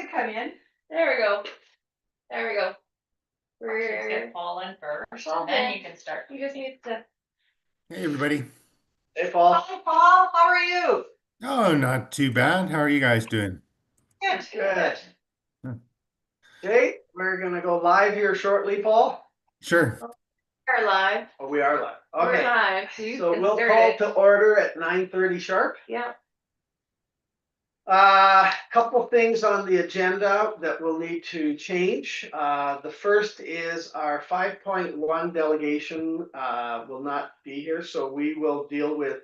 to come in. There we go. There we go. Let's get Paul in first, and Okay. then you can start. You just need to. Hey, everybody. Hey, Paul. Hi, Paul. How are you? Oh, not too bad. How are you guys doing? Good. Good. Hmm. Okay, we're gonna go live here shortly, Paul. Sure. We're live. Oh, we are live. We're Okay, live. So you so can we'll start call it. to order at 9:30 sharp. Yeah. Couple things on the agenda that we'll need to change. The first is our 5.1 delegation will not be here, so we will deal with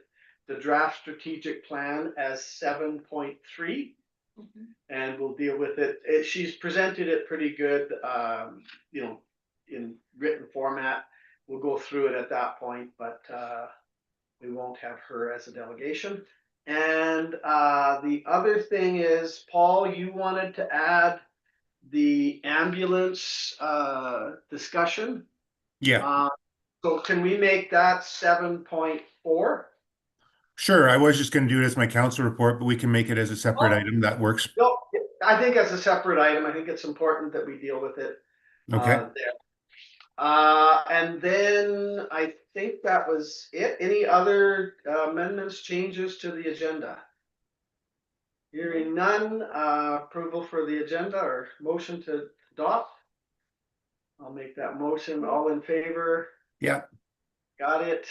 the draft strategic plan as 7.3. And we'll deal with it. She's presented it pretty good, you know, in written format. We'll go through it at that point, but we won't have her as a delegation. And the other thing is, Paul, you wanted to add the ambulance discussion. Yeah. So can we make that 7.4? Sure. I was just going to do it as my council report, but we can make it as a separate item. That works. No, I think as a separate item. I think it's important that we deal with it. Okay. There. And then I think that was it. Any other amendments, changes to the agenda? Hearing none, approval for the agenda or motion to adopt? I'll make that motion. All in favor? Yeah. Got it.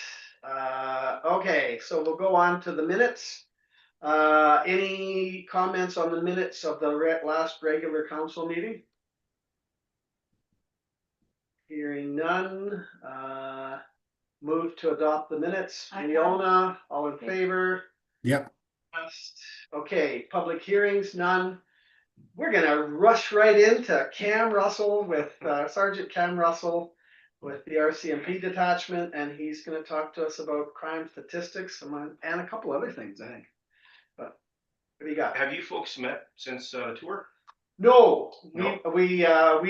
Okay, so we'll go on to the minutes. Any comments on the minutes of the last regular council meeting? Hearing none, move to adopt the minutes. Leona, all in favor? Yep. Okay, public hearings, none. We're gonna rush right into Cam Russell with Sergeant Cam Russell with the RCMP detachment, and he's gonna talk to us about crime statistics and a couple other things, I think. But what do you got? Have you folks met since the tour? No, No. we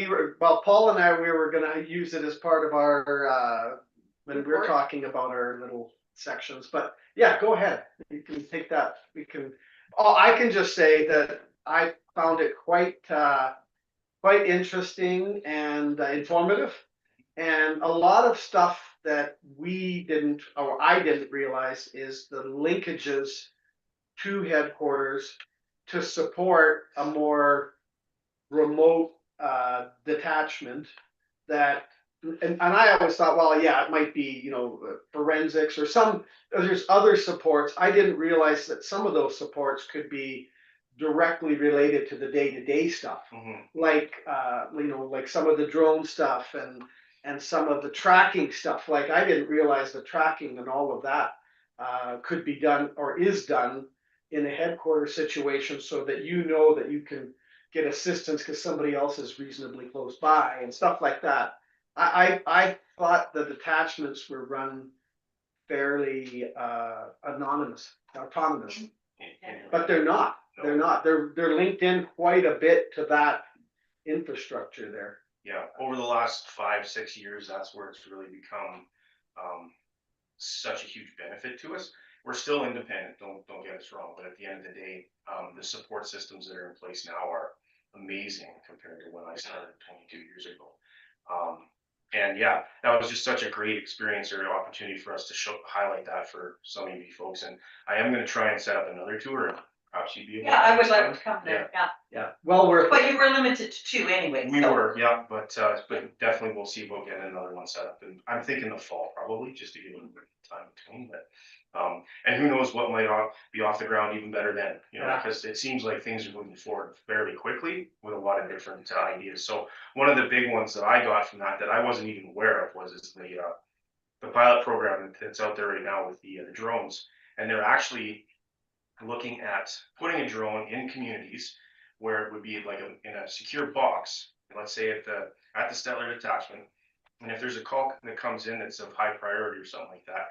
were, well, Paul and I, we were gonna use it as part of our when we were talking about our little sections, but yeah, go ahead. You can take that. We can, I can just say that I found it quite interesting and informative, and a lot of stuff that we didn't, or I didn't realize, is the linkages to headquarters to support a more remote detachment that, and I always thought, well, yeah, it might be, you know, forensics or there's other supports. I didn't realize that some of those supports could be directly related to the day-to-day stuff. Like, you know, like some of the drone stuff and some of the tracking stuff. Like, I didn't realize the tracking and all of that could be done or is done in a headquarters situation, so that you know that you can get assistance because somebody else is reasonably close by and stuff like that. I thought the detachments were run fairly autonomous, but they're not. No. They're not. They're linked in quite a bit to that infrastructure there. Yeah, over the last 5-6 years, that's where it's really become such a huge benefit to us. We're still independent, don't get us wrong, but at the end of the day, the support systems that are in place now are amazing compared to when I started 22 years ago. And yeah, that was just such a great experience or opportunity for us to highlight that for some of you folks. And I am going to try and set up another tour. And perhaps you'd be able Yeah, to I would next like time. to come Yeah. there. Yeah. Yeah. Well, But you were limited to 2 anyway. We so. were, yeah, but definitely we'll see about getting another one set up, and I'm thinking the fall probably, just to give a little bit of time between. But and who knows what might be off the ground even better then, you know, because it seems like things are moving forward fairly quickly with a lot of different ideas. So one of the big ones that I got from that I wasn't even aware of was the pilot program that's out there right now with the drones, and they're actually looking at putting a drone in communities where it would be like in a secure box, let's say at the Stettler detachment. And if there's a call that comes in that's of high priority or something like that,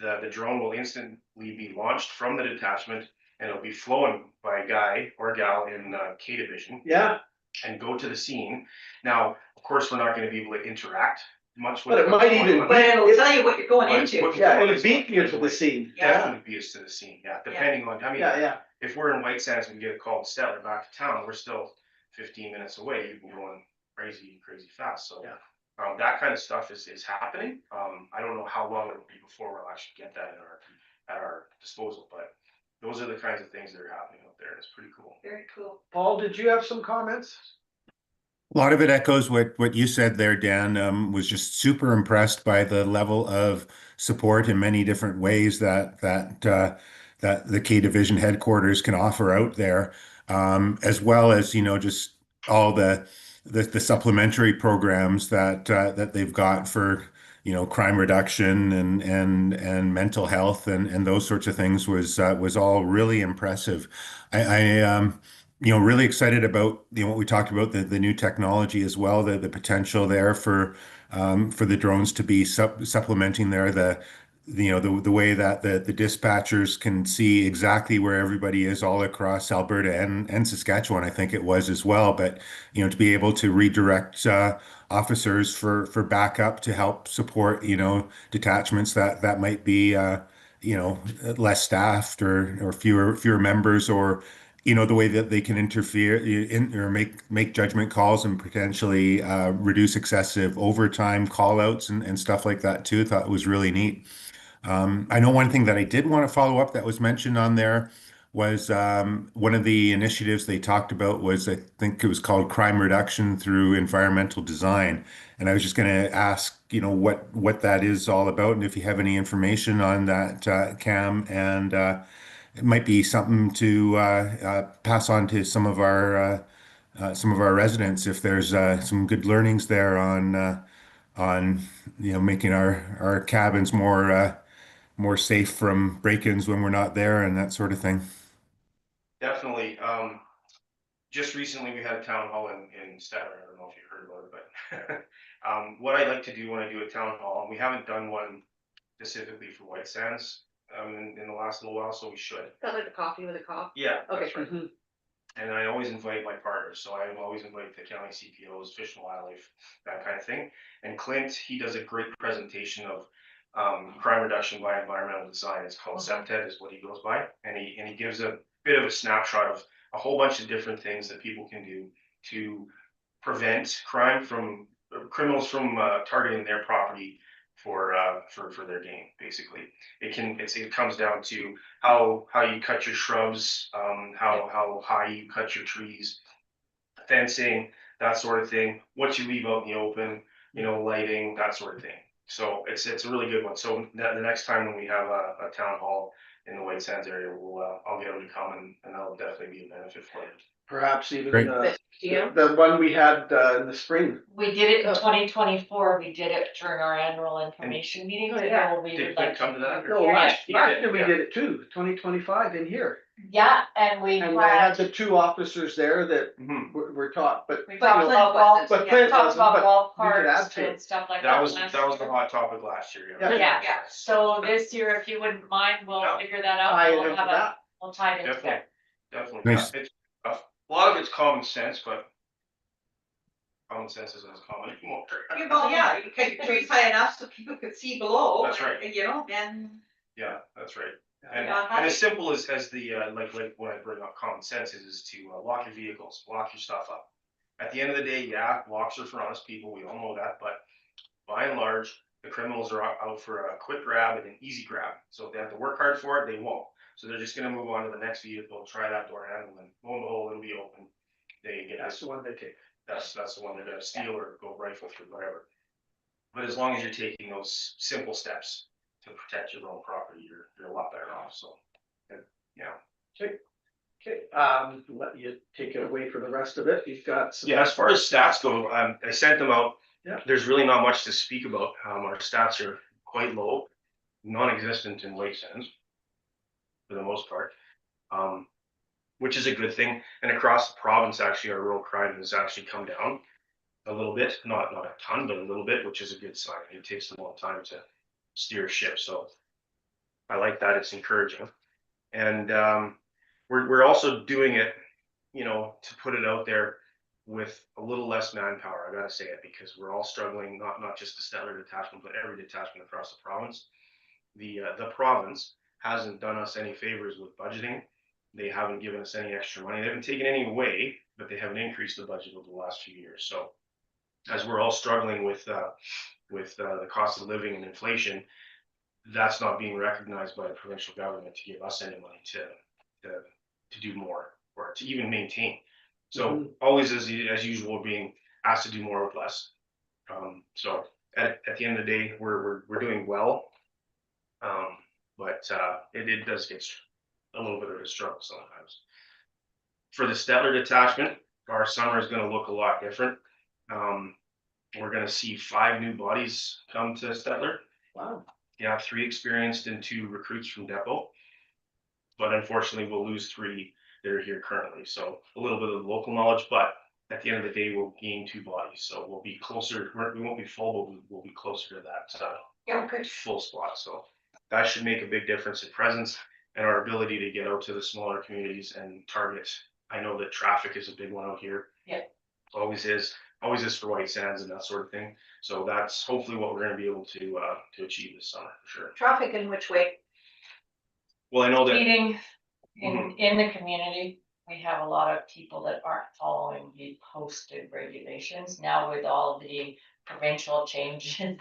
the drone will instantly be launched from the detachment, and it'll be flown by a guy or gal in K Division. Yeah. And go to the scene. Now, of course, we're not going to be able to interact much with But it might even, But it'll tell you what you're going into. yeah, it'll beat you to the scene. Definitely beat us to the scene. Yeah, depending on. I mean, yeah. if we're in White Sands and we get a call to Stettler back to town, we're still 15 minutes away, you'd be going crazy fast, so. Yeah. That kind of stuff is happening. I don't know how long it'll be before we'll actually get that at our disposal, but those are the kinds of things that are happening out there, and it's pretty cool. Very cool. Paul, did you have some comments? A lot of it echoes what you said there, Dan. Was just super impressed by the level of support in many different ways that the K Division headquarters can offer out there, as well as just all the supplementary programs that they've got for crime reduction and mental health and those sorts of things was all really impressive. I really excited about what we talked about, the new technology as well, the potential there for the drones to be supplementing there, the way that the dispatchers can see exactly where everybody is all across Alberta and Saskatchewan, I think it was as well. But to be able to redirect officers for backup to help support detachments that might be less staffed or fewer members, or the way that they can interfere or make judgment calls and potentially reduce excessive overtime call outs and stuff like that too. Thought it was really neat. I know one thing that I did want to follow up that was mentioned on there was one of the initiatives they talked about was, I think it was called crime reduction through environmental design. And I was just going to ask, what that is all about, and if you have any information on that, Cam, and it might be something to pass on to some of our residents if there's some good learnings there on making our cabins more safe from break-ins when we're not there and that sort of thing. Definitely. Just recently we had a town hall in Statler. I don't know if you heard about it, but what I like to do when I do a town hall, and we haven't done one specifically for White Sands in the last little while, so we should. Got like the coffee with a cop. Yeah, Okay. that's right. And I always invite my partners, so I always invite the county CPOs, Fish and Wildlife, that kind of thing. And Clint, he does a great presentation of crime reduction by environmental design. It's called CEPTED, is what he goes by, and he gives a bit of a snapshot of a whole bunch of different things that people can do to prevent criminals from targeting their property for their gain. Basically, it comes down to how you cut your shrubs, how high you cut your trees, fencing, that sort of thing, what you leave out in the open, lighting, that sort of thing. So it's a really good one. So the next time when we have a town hall in the White Sands area, I'll get them to come and that'll definitely be a benefit for you. Perhaps even Great. the one we had in the spring. We did it in 2024, we did it during our annual information meeting. Oh, yeah. so we Did would Clint like come to that? No, Yeah, last yeah, year we yeah. did it too, 2025 in here. Yeah, and we And I had had, the two officers there that Mhm. were taught, but we But talked Clint about wasn't. golf, But yeah, Clint talked wasn't, about but golf we could add carts to it. and stuff like That that. was last the year. hot topic last year. Yeah. Yeah, so this year, if you wouldn't mind, we'll Yeah. figure that out. tie it We'll into have a, that. we'll tie it in Definitely, together. definitely. Nice. Yeah, it's tough. A lot of it's common sense, but common sense isn't as common anymore. Well, yeah, you cut your trees high enough so people could see below. That's right. And Yeah, that's right. And, Yeah. and as simple as the like when I bring up common sense is to lock your vehicles, lock your stuff up. At the end of the day, yeah, locks are for honest people. We all know that, but by and large, the criminals are out for a quick grab and an easy grab. So if they have to work hard for it, they won't. So they're just going to move on to the next vehicle, try that door handle, and lo and behold, it'll be open. They get That's this. the one they take. That's the one they're going to steal or go rifle through, whatever. But as long as you're taking those simple steps to protect your own property, you're a lot better off. So, yeah. Okay, let you take it away for the rest of it. You've got some. Yeah, as far as stats go, I sent them out. Yeah. There's really not much to speak about. Our stats are quite low, non-existent in White Sands for the most part, which is a good thing. And across the province, actually, our rural crime has actually come down a little bit, not a ton, but a little bit, which is a good sign. It takes them a long time to steer a ship, so I like that. It's encouraging, and we're also doing it, to put it out there with a little less manpower. I gotta say it, because we're all struggling, not just the Statler detachment, but every detachment across the province. The province hasn't done us any favors with budgeting. They haven't given us any extra money. They haven't taken any away. but they haven't increased the budget over the last few years. So as we're all struggling with the cost of living and inflation, that's not being recognized by the provincial government to give us any money to do more or to even maintain. So always as usual, being asked to do more with less. So at the end of the day, we're doing well. But it does get a little bit of a struggle sometimes. For the Stettler detachment, our summer is going to look a lot different. We're going to see 5 new bodies come to Stettler. Wow. Yeah, 3 experienced and 2 recruits from Depot. But unfortunately, we'll lose 3 that are here currently. So a little bit of local knowledge, but at the end of the day, we'll gain 2 bodies. So we'll be closer. We won't be full, but we'll be closer to that Yeah, good. full spot. So that should make a big difference in presence and our ability to get out to the smaller communities and target. I know that traffic is a big one out here. Yeah. Always is for White Sands and that sort of thing. So that's hopefully what we're going to be able to achieve this summer for sure. Traffic in which way? Well, I know that Meeting in the community, we have a lot of people that aren't following the posted regulations. Now with all the provincial changes in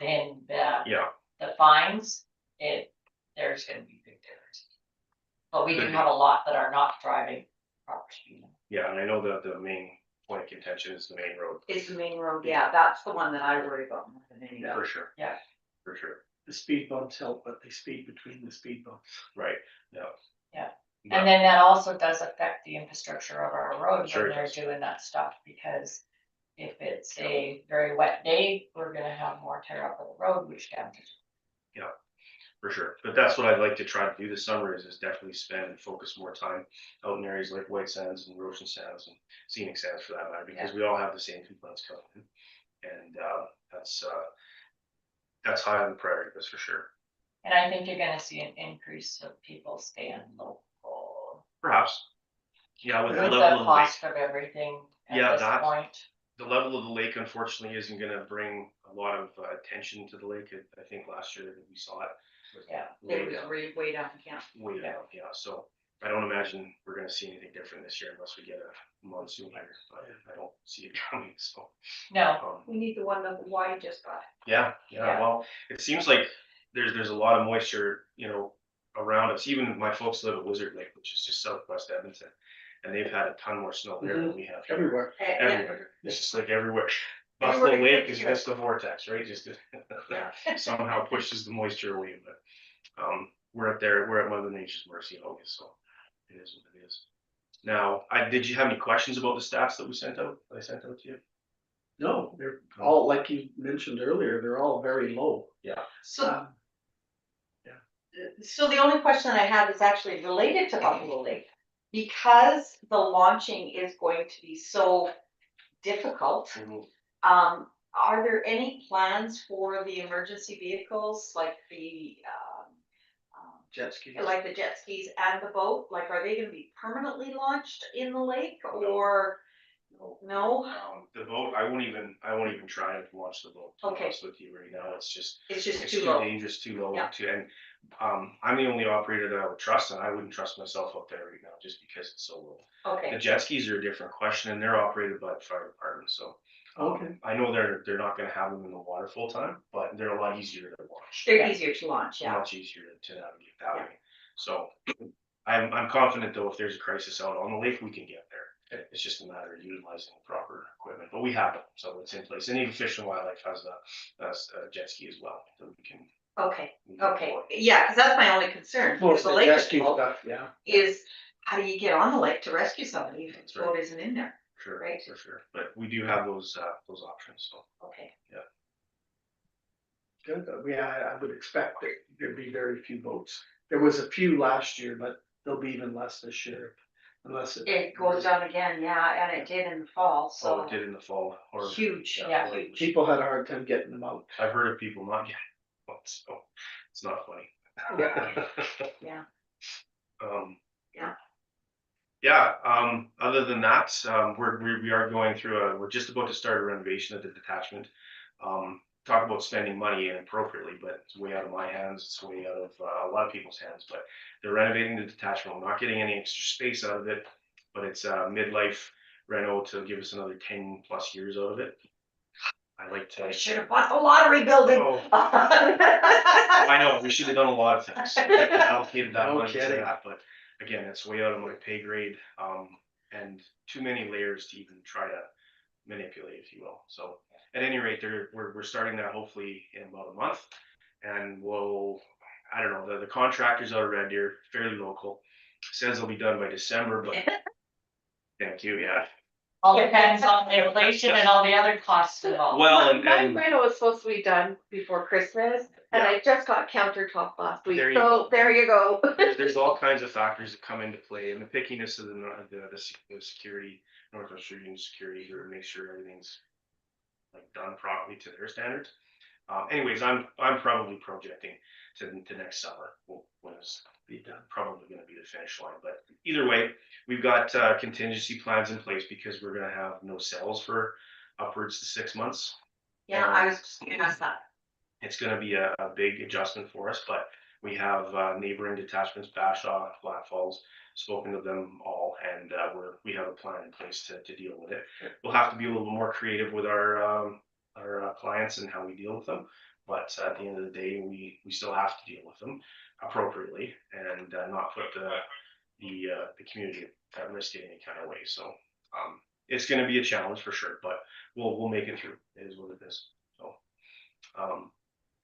the fines, there's gonna be big difference. But we do have a lot that are not driving proper speed. Yeah, and I know that the main point of contention is the main road. Is the main road, yeah, that's the one that I worry about more than anything. For sure. Yeah. For sure. The speed bumps help, but they speed between the speed bumps. Right, yeah. Yeah. But- And then that also does affect the infrastructure of our roads Sure when it they're does. doing that stuff, because if it's a very wet day, we're gonna have more tear up of the road, which damages. For sure, but that's what I'd like to try to do this summer is definitely spend and focus more time out in areas like White Sands and Roshan Sands and Scenic Sands for that matter, because we all have the same complaints coming in. And that's high on the priority list for sure. And I think you're gonna see an increase of people staying local. Perhaps. Yeah, with the With level the of the lake, cost of everything Yeah, at this that- point. the level of the lake unfortunately isn't gonna bring a lot of attention to the lake. I think last year that we saw it. was Yeah, They way was down. way down, yeah. Way down, yeah, so I don't imagine we're gonna see anything different this year unless we get a monsoon here, but I don't see it coming, so. No, We need the one that Y just got. Yeah, Yeah. well, it seems like there's a lot of moisture, around us, even my folks live at Wizard Lake, which is just southwest Edmonton. And they've had a ton more snow there than we have here. Everywhere. Everywhere, it's just like everywhere. Everywhere Buffalo Lake is except just a vortex, right? Just somehow pushes the moisture away, but we're at Mother Nature's mercy in August, so it is what it is. Now, did you have any questions about the stats that I sent out to you? No, they're all, like you mentioned earlier, they're all very low. So, Um, so the only question that I have is actually related to Buffalo Lake. Because the launching is going to be so difficult, are there any plans for the emergency vehicles, like the Jet skis. like the jet skis and the boat? Like, are they gonna be permanently launched in the lake or no? The boat, I won't even try to launch the boat, to be Okay. honest with you right now, it's just. It's just It's too too low. dangerous, too low, Yeah. and I'm the only operator that I would trust, and I wouldn't trust myself up there right now, just because it's so low. The Okay, jet skis are a different question, and they're operated by the fire department, so. Okay. I know they're not gonna have them in the water full time, but they're a lot easier to launch. they're easier to launch, yeah. Much easier to navigate that way, so. I'm confident though, if there's a crisis out on the lake, we can get there. It's just a matter of utilizing the proper equipment, but we have it, so it's in place, and even Fish and Wildlife has a jet ski as well, that we can. Okay, we can okay, deploy. yeah, cause that's my only concern, Most because the of the lake jet is ski full, stuff, yeah. is how do you get on the lake to rescue somebody if That's the right. boat isn't in there? Sure, Right. for sure, but we do have those options, so. Okay, Good, I would expect that there'd be very few boats. There was a few last year, but there'll be even less this year. Unless it goes down again, yeah, and it did in the fall, So so it did in the fall, or. huge, yeah, or- huge. people had a hard time getting them out. I've heard of people not getting one, so it's not funny. Yeah. Yeah. Um. Yeah. Yeah, other than that, we are going through we're just about to start a renovation of the detachment. Talk about spending money inappropriately, but it's way out of my hands, it's way out of a lot of people's hands, but they're renovating the detachment, we're not getting any extra space out of it, but it's a midlife Renault to give us another 10+ years out of it. I like to. We should have bought the lottery building. Oh, I know, we should have done a lot of things. Allocated that No money to kidding. that, but again, it's way out of my pay grade, and too many layers to even try to manipulate, if you will. So at any rate, we're starting that hopefully in about a month, and I don't know, the contractors out of Red Deer, fairly local, says they'll be done by December, but thank you, yeah. All depends on the inflation and all the other costs involved. Well, My and rental was supposed to be done before Christmas, and Yeah. I just got countertop last week, There you so go. there you go. there's all kinds of factors that come into play, and the pickiness of the security, Northwest Region security, to make sure everything's like done properly to their standards. Anyways, I'm probably projecting to next summer when it's probably going to be the finish line. But either way, we've got contingency plans in place because we're going to have no sales for upwards to 6 months. Yeah, I was just gonna ask that. It's going to be a big adjustment for us, but we have neighboring detachments, Bashaw, Flat Falls, spoken to them all, and we have a plan in place to deal with it. We'll have to be a little more creative with our clients and how we deal with them, but at the end of the day, we still have to deal with them appropriately and not put the community at risk in any kind of way. So it's going to be a challenge for sure, but we'll make it through. It is what it is. So.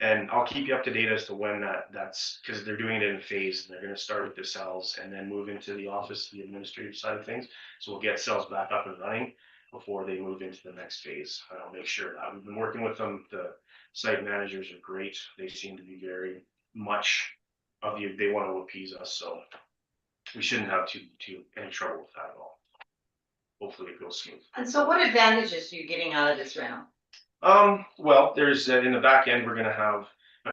And I'll keep you up to date as to when that's because they're doing it in a phase, and they're going to start with the cells and then move into the office, the administrative side of things. So we'll get cells back up and running before they move into the next phase. I'll make sure that we've been working with them. The site managers are great. They seem to be very much of you. They want to appease us, so we shouldn't have too any trouble with that at all. Hopefully it goes smooth. And so what advantages are you getting out of this rental? Well, there's in the back end, we're gonna have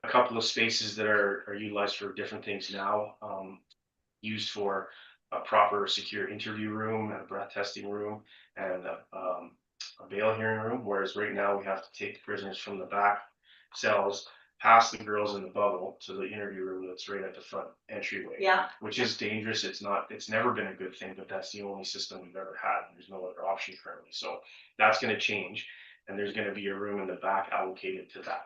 a couple of spaces that are utilized for different things now. Used for a proper secure interview room and a breath testing room and a bail hearing room. Whereas right now we have to take the prisoners from the back cells, past the girls in the bubble to the interview room that's right at the front entryway. Yeah, Which is dangerous. It's never been a good thing, but that's the only system we've ever had. There's no other option currently. So that's gonna change. And there's gonna be a room in the back allocated to that.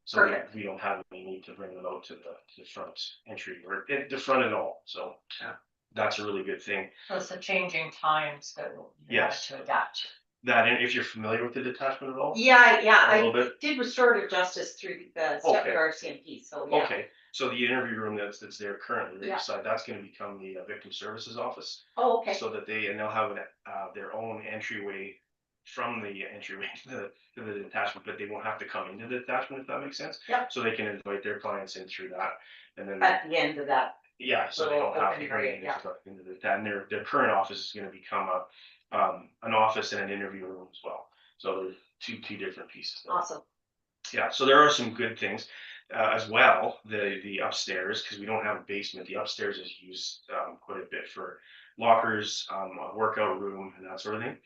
So Perfect. we don't have any need to bring them out to the front entry or the front at all. So Yeah. that's a really good thing. So it's the changing times that you want Yes. to adapt. That, and if you're familiar with the detachment at all? yeah, A little I bit? did restorative justice through the step Okay. RCMP, so yeah. Okay, so the interview room that's there currently, right Yeah. beside, that's gonna become the victim services office. Oh, okay, So that they'll have their own entryway from the entryway to the detachment, but they won't have to come into the detachment, if that makes sense. Yep. So they can invite their clients in through that, and then, at the end of that, yeah, so they little don't have open to bring area, it into that, and their current office is gonna become an office and an interview room as well. So there's two different pieces there. awesome. Yeah, so there are some good things as well. The upstairs, because we don't have a basement, the upstairs is used quite a bit for lockers, a workout room, and that sort of thing.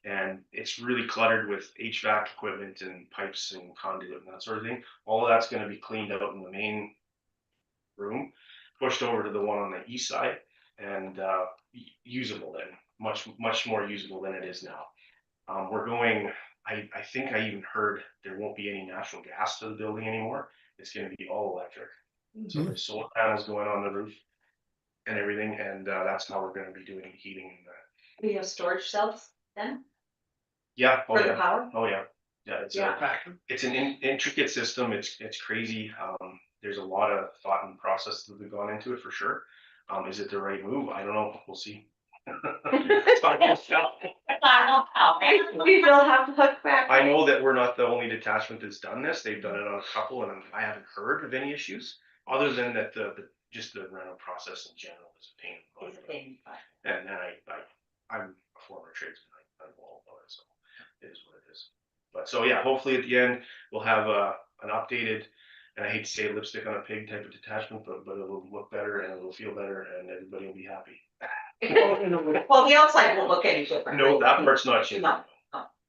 And it's really cluttered with HVAC equipment and pipes and conduit and that sort of thing. All of that's going to be cleaned out in the main room, pushed over to the one on the east side, and usable then, much more usable than it is now. We're going. I think I even heard there won't be any natural gas to the building anymore. It's going to be all electric. So Mhm. there's solar panels going on the roof and everything, and that's how we're going to be doing the heating and the. We have storage cells then Yeah. Oh for the yeah. power? Oh yeah. Yeah. It's Yeah. it's an intricate system. It's crazy. There's a lot of thought and process that have gone into it for sure. Is it the right move? I don't know. We'll see. Time will tell. We will have to hook back. I know that we're not the only detachment that's done this. They've done it on a couple, and I haven't heard of any issues other than that just the rental process in general is a pain. It's a pain, but And I'm a former tradesman. I know all about it, so it is what it is. But so yeah, hopefully at the end we'll have an updated, and I hate to say lipstick on a pig type of detachment, but it'll look better and it'll feel better, and everybody will be happy. well, the outside won't look any different. No, right? that part's not changing. No.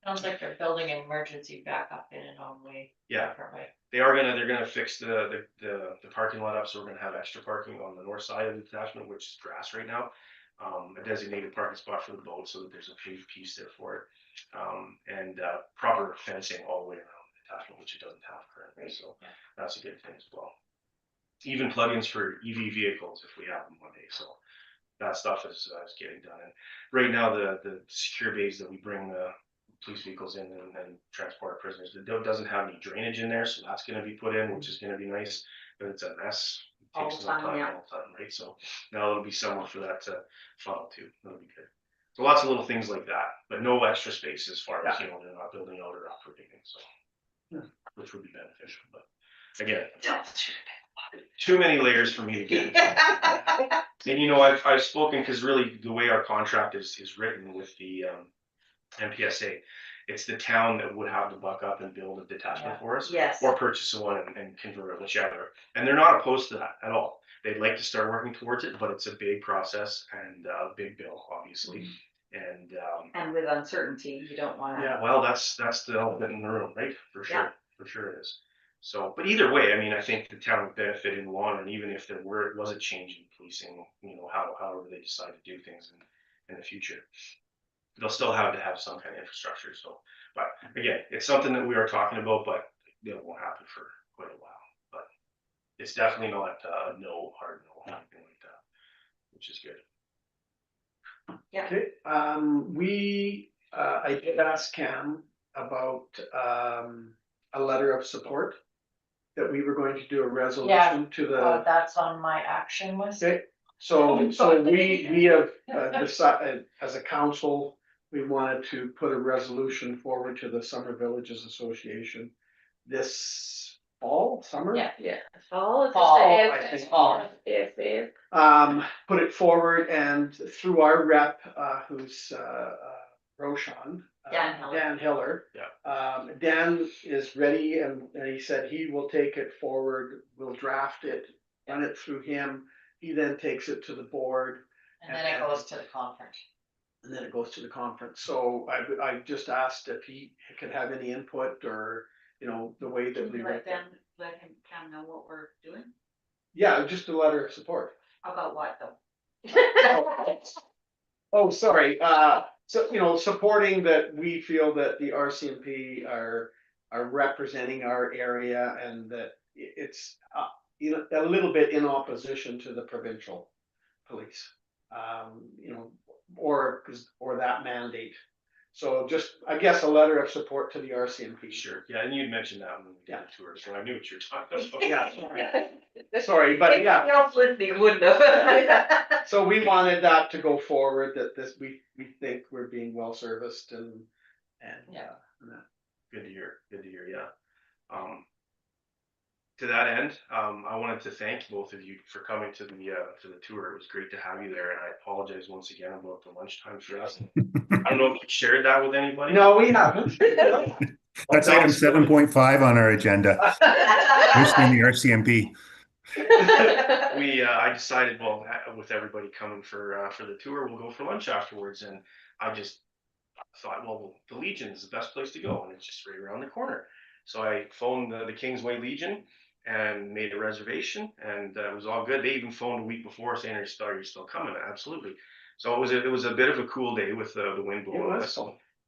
Sounds like they're building an emergency backup in an own way. Yeah. Different way. They're gonna fix the parking lot up, so we're gonna have extra parking on the north side of the detachment, which is grass right now. a designated parking spot for the boat so that there's a paved piece there for it. And proper fencing all the way around the attachment, which it doesn't have currently, so that's a good thing as well. Even plugins for EV vehicles if we have them one day, so that stuff is getting done. And right now, the secure bays that we bring the police vehicles in and transport our prisoners, it doesn't have any drainage in there, so that's gonna be put in, which is gonna be nice, but it's a mess. It All takes the no time, time yeah. all the time, right? So now it'll be somewhere for that to funnel to, that'll be good. So lots of little things like that, but no extra space as far as, they're not building out or operating, so. Which would be beneficial, but again, too many layers for me to get into. And I've spoken, because really the way our contract is written with the MPSA, it's the town that would have to buck up and build a detachment for us. Yes. Or purchase one and convert it, whichever. And they're not opposed to that at all. They'd like to start working towards it, but it's a big process and a big bill, obviously. And with uncertainty, you don't wanna. Yeah. Well, that's the elephant in the room, right? For sure, Yeah. for sure it is. So, but either way, I mean, I think the town would benefit in the long run, even if there was a change in policing, however they decide to do things in the future. They'll still have to have some kind of infrastructure, so, but again, it's something that we are talking about, but it won't happen for quite a while. But it's definitely not no, hard no, anything like that, which is good. Okay, I did ask Cam about, a letter of support. That we were going to do a resolution to the, That's on my action list. okay, so we have, decided, as a council, we wanted to put a resolution forward to the Summer Villages Association. This summer? Yeah. Yeah, fall. Fall, I think. If. Put it forward, and through our rep, who's Roshan. Dan Hiller. Dan Hiller. Yeah. Dan is ready, and he said he will take it forward, we'll draft it, run it through him. He then takes it to the board, And then it goes to the conference. and then it goes to the conference. So I just asked if he could have any input, or, the way that we. Let him Cam know what we're doing, Yeah, just a letter of support. about what though? Oh, sorry, so, supporting that we feel that the RCMP are representing our area, and that it's, a little bit in opposition to the provincial police. Or that mandate. So just, I guess, a letter of support to the RCMP. Sure, yeah, and you'd mentioned that when we did the tour, so I knew what you were talking about. Yeah, sorry, but yeah. Anyone else listening wouldn't have. So we wanted that to go forward, that we think we're being well serviced and. Yeah. Good to hear, yeah. To that end, I wanted to thank both of you for coming to the tour. It was great to have you there, and I apologize once again about the lunchtime for us. I don't know if you shared that with anybody. No, we haven't. That's item 7.5 on our agenda. Hosting the RCMP. I decided, well, with everybody coming for the tour, we'll go for lunch afterwards, and I just thought, well, the Legion is the best place to go, and it's just right around the corner. So I phoned the Kingsway Legion and made a reservation, and it was all good. They even phoned a week before saying, "Are you still coming?" Absolutely. So it was a bit of a cool day with the wind blowing us.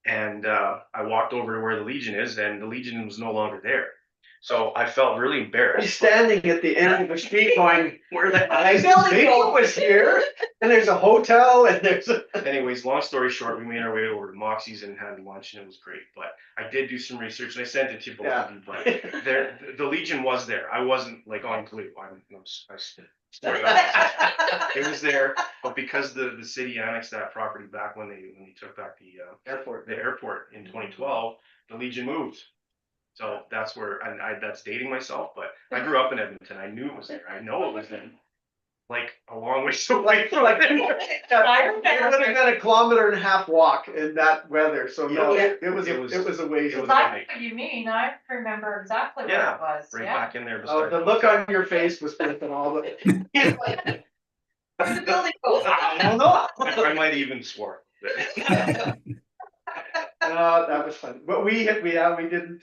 And I walked over to where the Legion is, and the Legion was no longer there. So I felt really embarrassed. He's standing at the end of the street going, Where the I think it was here, and there's a hotel, and there's a. Anyways, long story short, we made our way over to Moxie's and had lunch, and it was great. But I did do some research, and I sent it to both of you. But the Legion was there. I wasn't like on glue. It was there, but because the city annexed that property back when they took back the airport in 2012, the Legion moved. So that's where, and that's dating myself, but I grew up in Edmonton. I knew it was there. I know it was there. Like a long way. So It would have been a 1.5 kilometer walk in that weather. So no, it was a ways. it was I know what you mean, I remember exactly what it was, right yeah. back in there. Oh, the look on your face was flipping all the. The building goes. I don't know. I might even swore. That was fun, but we didn't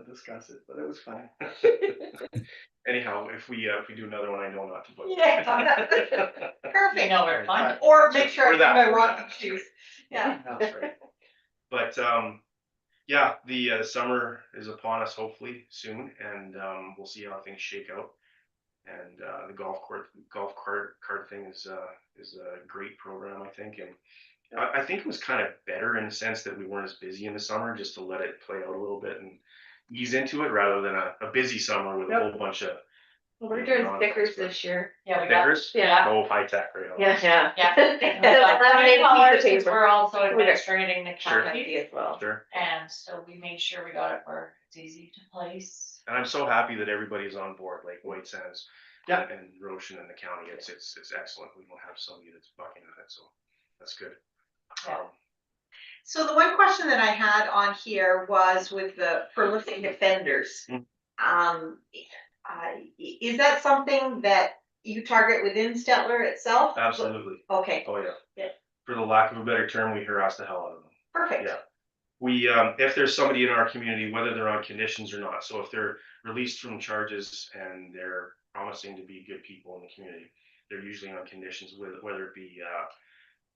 discuss it, but it was fun. Anyhow, if we do another one, I know not to book. Yeah. You Perfect. know where to find it. Or make sure I Or bring that, my or walking that. shoes. Yeah. That's right. But yeah, the summer is upon us hopefully soon, and we'll see how things shake out. And the golf cart thing is a great program, I think, and I think it was kind of better in the sense that we weren't as busy in the summer, just to let it play out a little bit and ease into it, rather than a busy summer with a Yep. whole bunch of Well, we're doing stickers this year. Yeah, we got, stickers. Yeah. Oh, high tech, right? Yeah, yeah. yeah. Laminated $20 piece of since paper. we're also We got- administrating the Sure. county, As well. Sure. and so we made sure we got it where it's easy to place. And I'm so happy that everybody's on board, like White Sands, Yeah. and Roshan and the county. It's excellent. We don't have somebody that's bucking at it, so that's good. Yeah. So the one question that I had on here was with the prolific offenders. Mm. Is that something that you target within Stetler itself? Absolutely. Okay, Oh yeah. Yeah. For the lack of a better term, we harass the hell out of them. perfect. Yeah. We, if there's somebody in our community, whether they're on conditions or not, so if they're released from charges and they're promising to be good people in the community, they're usually on conditions, whether it be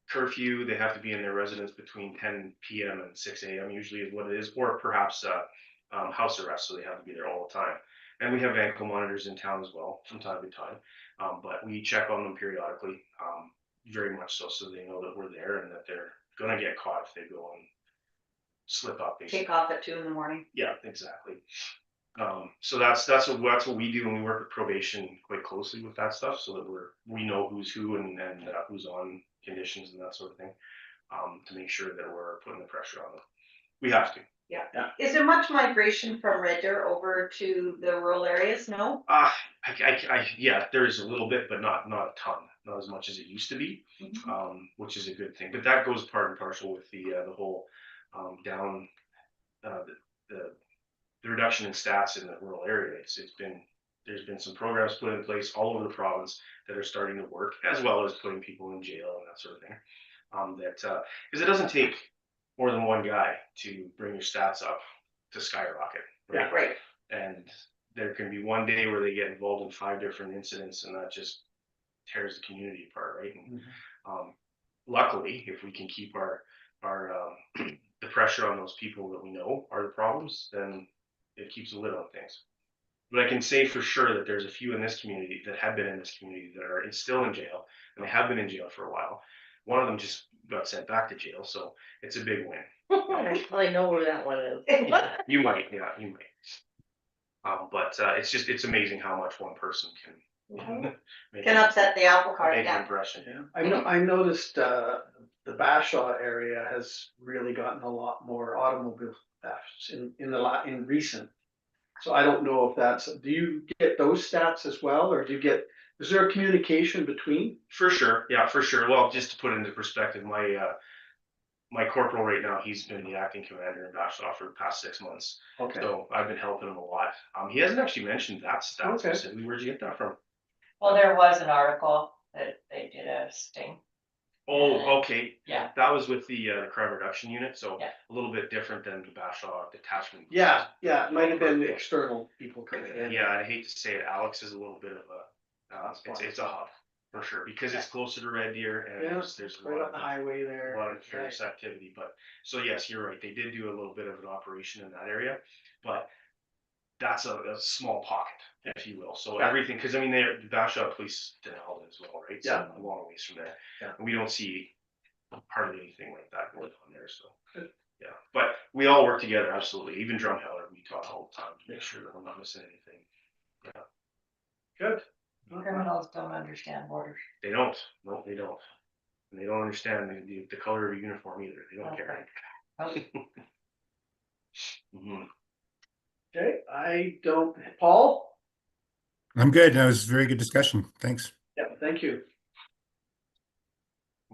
curfew, they have to be in their residence between 10 p.m. and 6 a.m. usually is what it is, or perhaps house arrest, so they have to be there all the time. And we have ankle monitors in town as well from time to time, but we check on them periodically, very much so they know that we're there and that they're gonna get caught if they go and slip up. Basically. Take off at 2 a.m. Yeah, exactly. So that's what we do, and we work with probation quite closely with that stuff, so that we know who's who and who's on conditions and that sort of thing, to make sure that we're putting the pressure on them. We have to. Is there much migration from Red Deer over to the rural areas? No? Yeah, there is a little bit, but not a ton, not as much as it used to be, which is a good thing. But that goes part and parcel with the whole down the reduction in stats in the rural area. There's been some programs put in place all over the province that are starting to work, as well as putting people in jail and that sort of thing. Because it doesn't take more than one guy to bring your stats up to skyrocket. Right? Yeah, right. And there can be one day where they get involved in 5 different incidents, and that just tears the community apart, right? And, luckily, if we can keep our the pressure on those people that we know are the problems, then it keeps a lid on things. But I can say for sure that there's a few in this community that have been in this community that are still in jail, and they have been in jail for a while. One of them just got sent back to jail, so it's a big win. I probably know where that one is. You might. But it's amazing how much one person can make Can upset the apple cart, make an yeah. impression. Yeah, I noticed the Bashaw area has really gotten a lot more automobile thefts in recent. So I don't know if do you get those stats as well, or is there a communication between? For sure, yeah, for sure. Well, just to put it into perspective, my corporal right now, he's been the acting commander in Bashaw for the past 6 months. Okay. So I've been helping him a lot. He hasn't actually mentioned that stat Okay. specifically. Where'd you get that from? Well, there was an article that they did a sting. Oh, okay. Yeah. That was with the crime reduction unit, so Yeah. a little bit different than the Bashaw detachment. Yeah, it might have been the external people coming in. Yeah, I hate to say it, Alex is a little bit of it's a hub for sure, because it's closer to Red Deer and Yeah, there's a right lot on the of highway there. a lot of curious activity. But so yes, you're right. They did do a little bit of an operation in that area, but that's a small pocket, if you will. So everything, because I mean, the Bashaw police Denali as well, right? So a long ways from there. Yeah. And we don't see hardly anything like that going on there. So yeah, but we all work together, absolutely. Even Drumheller, we talk all the time to make sure that we're not missing anything. Yeah. Good. Criminals don't understand borders. They don't. No, they don't. And they don't understand the color of your uniform either. They don't care. Okay, I don't, Paul? I'm good. That was a very good discussion. Thanks. Yeah, thank you.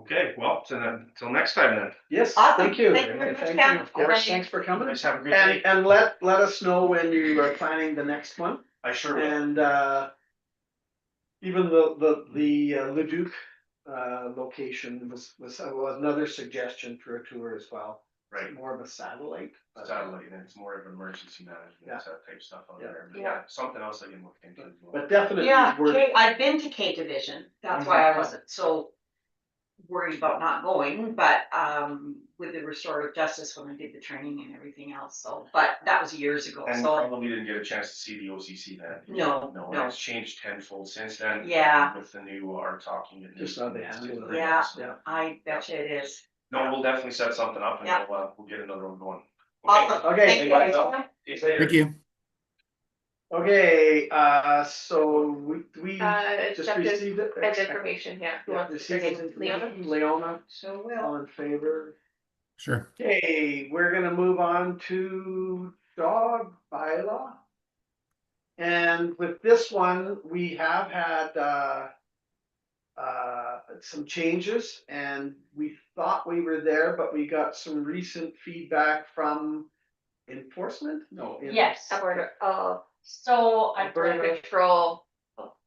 Okay, well, till next time then. Yes, Awesome. thank you. Thank you very much, Thank Cam. you. Yes, thanks for coming. Guys have a great day. And let us know when you are planning the next one. I sure will. And even the Leduc location was another suggestion for a tour as well. Right. More of a satellite. but- Satellite, and it's more of emergency management, Yeah. that type stuff on Yeah. there, but Yeah. yeah, something else I can look into as well. But definitely Yeah, worth, I've been to K Division, that's why I wasn't so worried about not going, but, with the restorative justice when I did the training and everything else, so, but that was years ago, And so. probably didn't get a chance to see the OCC then. No, No, no. it's changed tenfold since then. Yeah. With the new art talking. and Just how they handle it. Yeah. So, Yeah. I bet you it is. No, we'll definitely set something up and Yeah. we'll get another one going. Awesome. Okay. Thank you. See you later. Thank you. okay, so we It's just Jeff did received it. As information, yeah. Who Yeah, wants to received bring this in information Leona? from Leona, So will. all in favor? Sure. Okay, we're gonna move on to dog bylaw. And with this one, we have had, some changes and we thought we were there, but we got some recent feedback from enforcement? No. Yes. Alberta, So I, Alberta. control,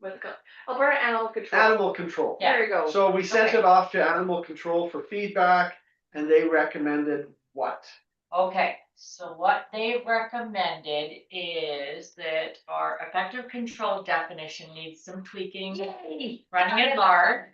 what's it called? Alberta Animal Control. Animal control. Yeah. There you go. So we sent Okay. it off to animal control for feedback and they recommended what? okay, so what they recommended is that our effective control definition needs some tweaking, running at large.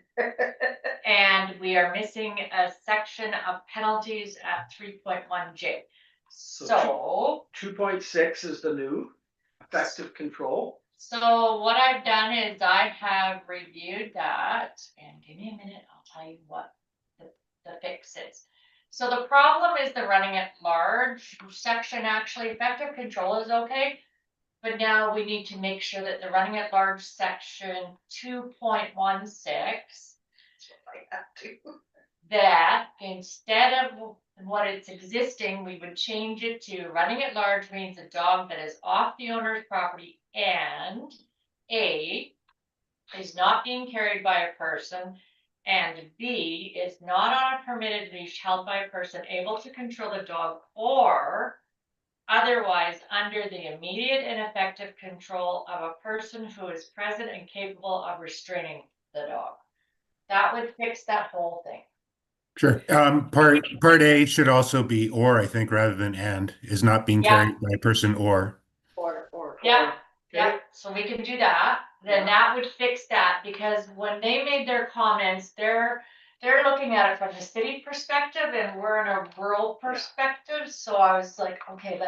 And we are missing a section of penalties at 3.1J. So, 2.6 is the new effective control. so what I've done is I have reviewed that, and give me a minute, I'll tell you what the fix is. So the problem is the running at large section, actually effective control is okay. But now we need to make sure that the running at large section 2.16, I have to. that instead of what it's existing, we would change it to running at large means a dog that is off the owner's property and A, is not being carried by a person, and B, is not on a permitted leash held by a person able to control the dog or otherwise under the immediate and effective control of a person who is present and capable of restraining the dog. That would fix that whole thing. Sure. Part A should also be or, I think, rather than and, is not being Yeah. carried by a person or. Or. Yeah. Okay. Yeah, so we can do that, then that would fix that, because when they made their comments, they're looking at it from the city perspective and we're in a rural Yeah. perspective, so I was like, okay,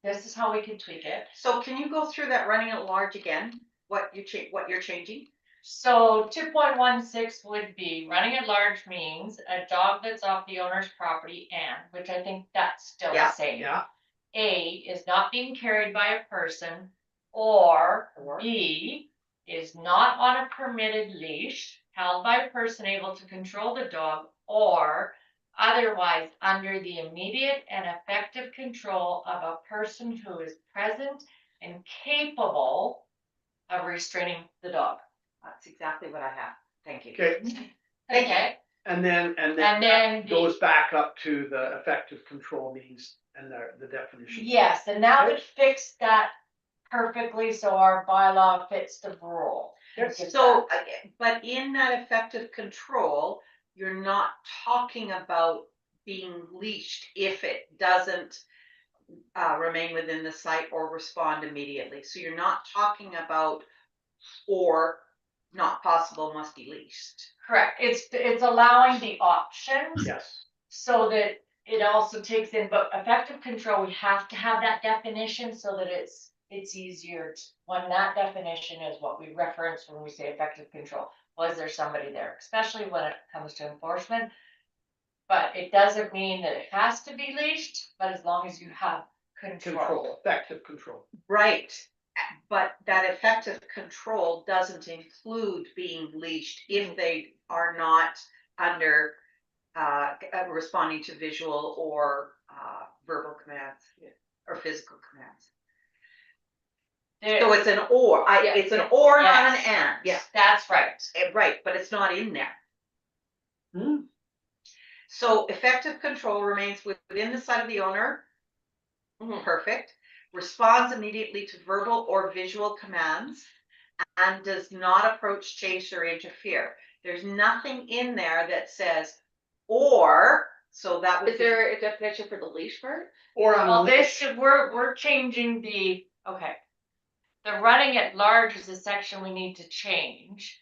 this is how we can tweak it. So can you go through that running at large again? What you're changing? So 2.16 would be running at large means a dog that's off the owner's property and, which I think that's still the Yeah, same. Yeah, A, is not being carried by a person, or Or. B, is not on a permitted leash held by a person able to control the dog, or otherwise under the immediate and effective control of a person who is present and capable of restraining the dog. That's exactly what I have. Thank you. okay, Okay, and then and that then goes back up to the effective control means and the definition. yes, and that would fix that perfectly, so our bylaw fits the rule. So, but in that effective control, you're not talking about being leashed if it doesn't remain within the site or respond immediately. So you're not talking about or not possible must be leashed. Correct, it's allowing the options. Yes, So that it also takes in, but effective control, we have to have that definition so that it's easier when that definition is what we reference when we say effective control. Was there somebody there, especially when it comes to enforcement? But it doesn't mean that it has to be leashed, but as long as you have control. effective control. Right, but that effective control doesn't include being leashed if they are not under responding to visual or verbal commands or physical commands. So it's an or, it's an or, not an Yes. and. Yeah. That's right. Right, but it's not in there. Hmm. So effective control remains within the sight of the owner. Perfect. Responds immediately to verbal or visual commands and does not approach, chase, or interfere. There's nothing in there that says or So that would Is there a definition for the leash part? Or on a Well, leash. we're changing okay. The running at large is a section we need to change.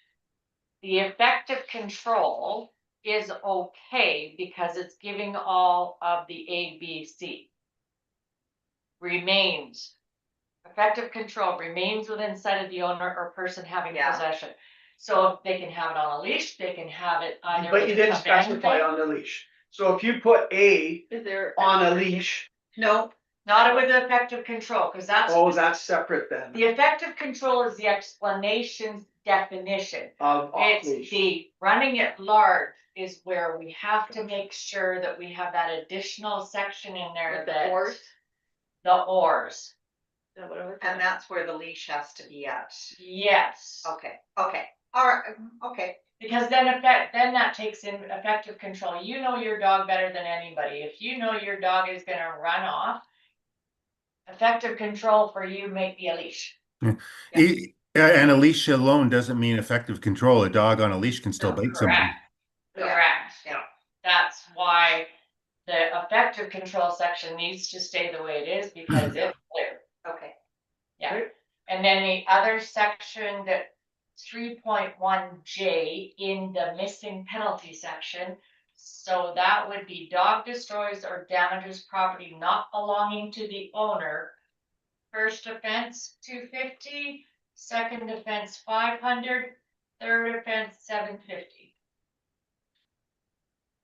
The effective control is okay because it's giving all of the A, B, C. Remains. Effective control remains within sight of the owner or person having Yeah. possession. So if they can have it on a leash, they can have it either. But you with didn't a specify band-aid, on the leash. So if you put A Is there? on a leash, no, Not with effective control, because that's. oh, that's separate then The effective control is the explanation's definition. of off It's leash. the running at large is where we have to make sure that we have that additional section in there With the that. oars? The oars, Is that whatever? and that's where the leash has to be at. yes. Okay, all right, okay. Because then that takes in effective control. You know your dog better than anybody. If you know your dog is gonna run off. Effective control for you may be a leash. And a leash alone doesn't mean effective control. A dog on a leash can still bite somebody. Correct. Yeah. Correct. Yeah. That's why the effective control section needs to stay the way it is because it's clear. Okay, Yeah. And then the other section that 3.1J in the missing penalty section. So that would be dog destroys or damages property not belonging to the owner. First offense, 250, second offense, 500, third offense, 750.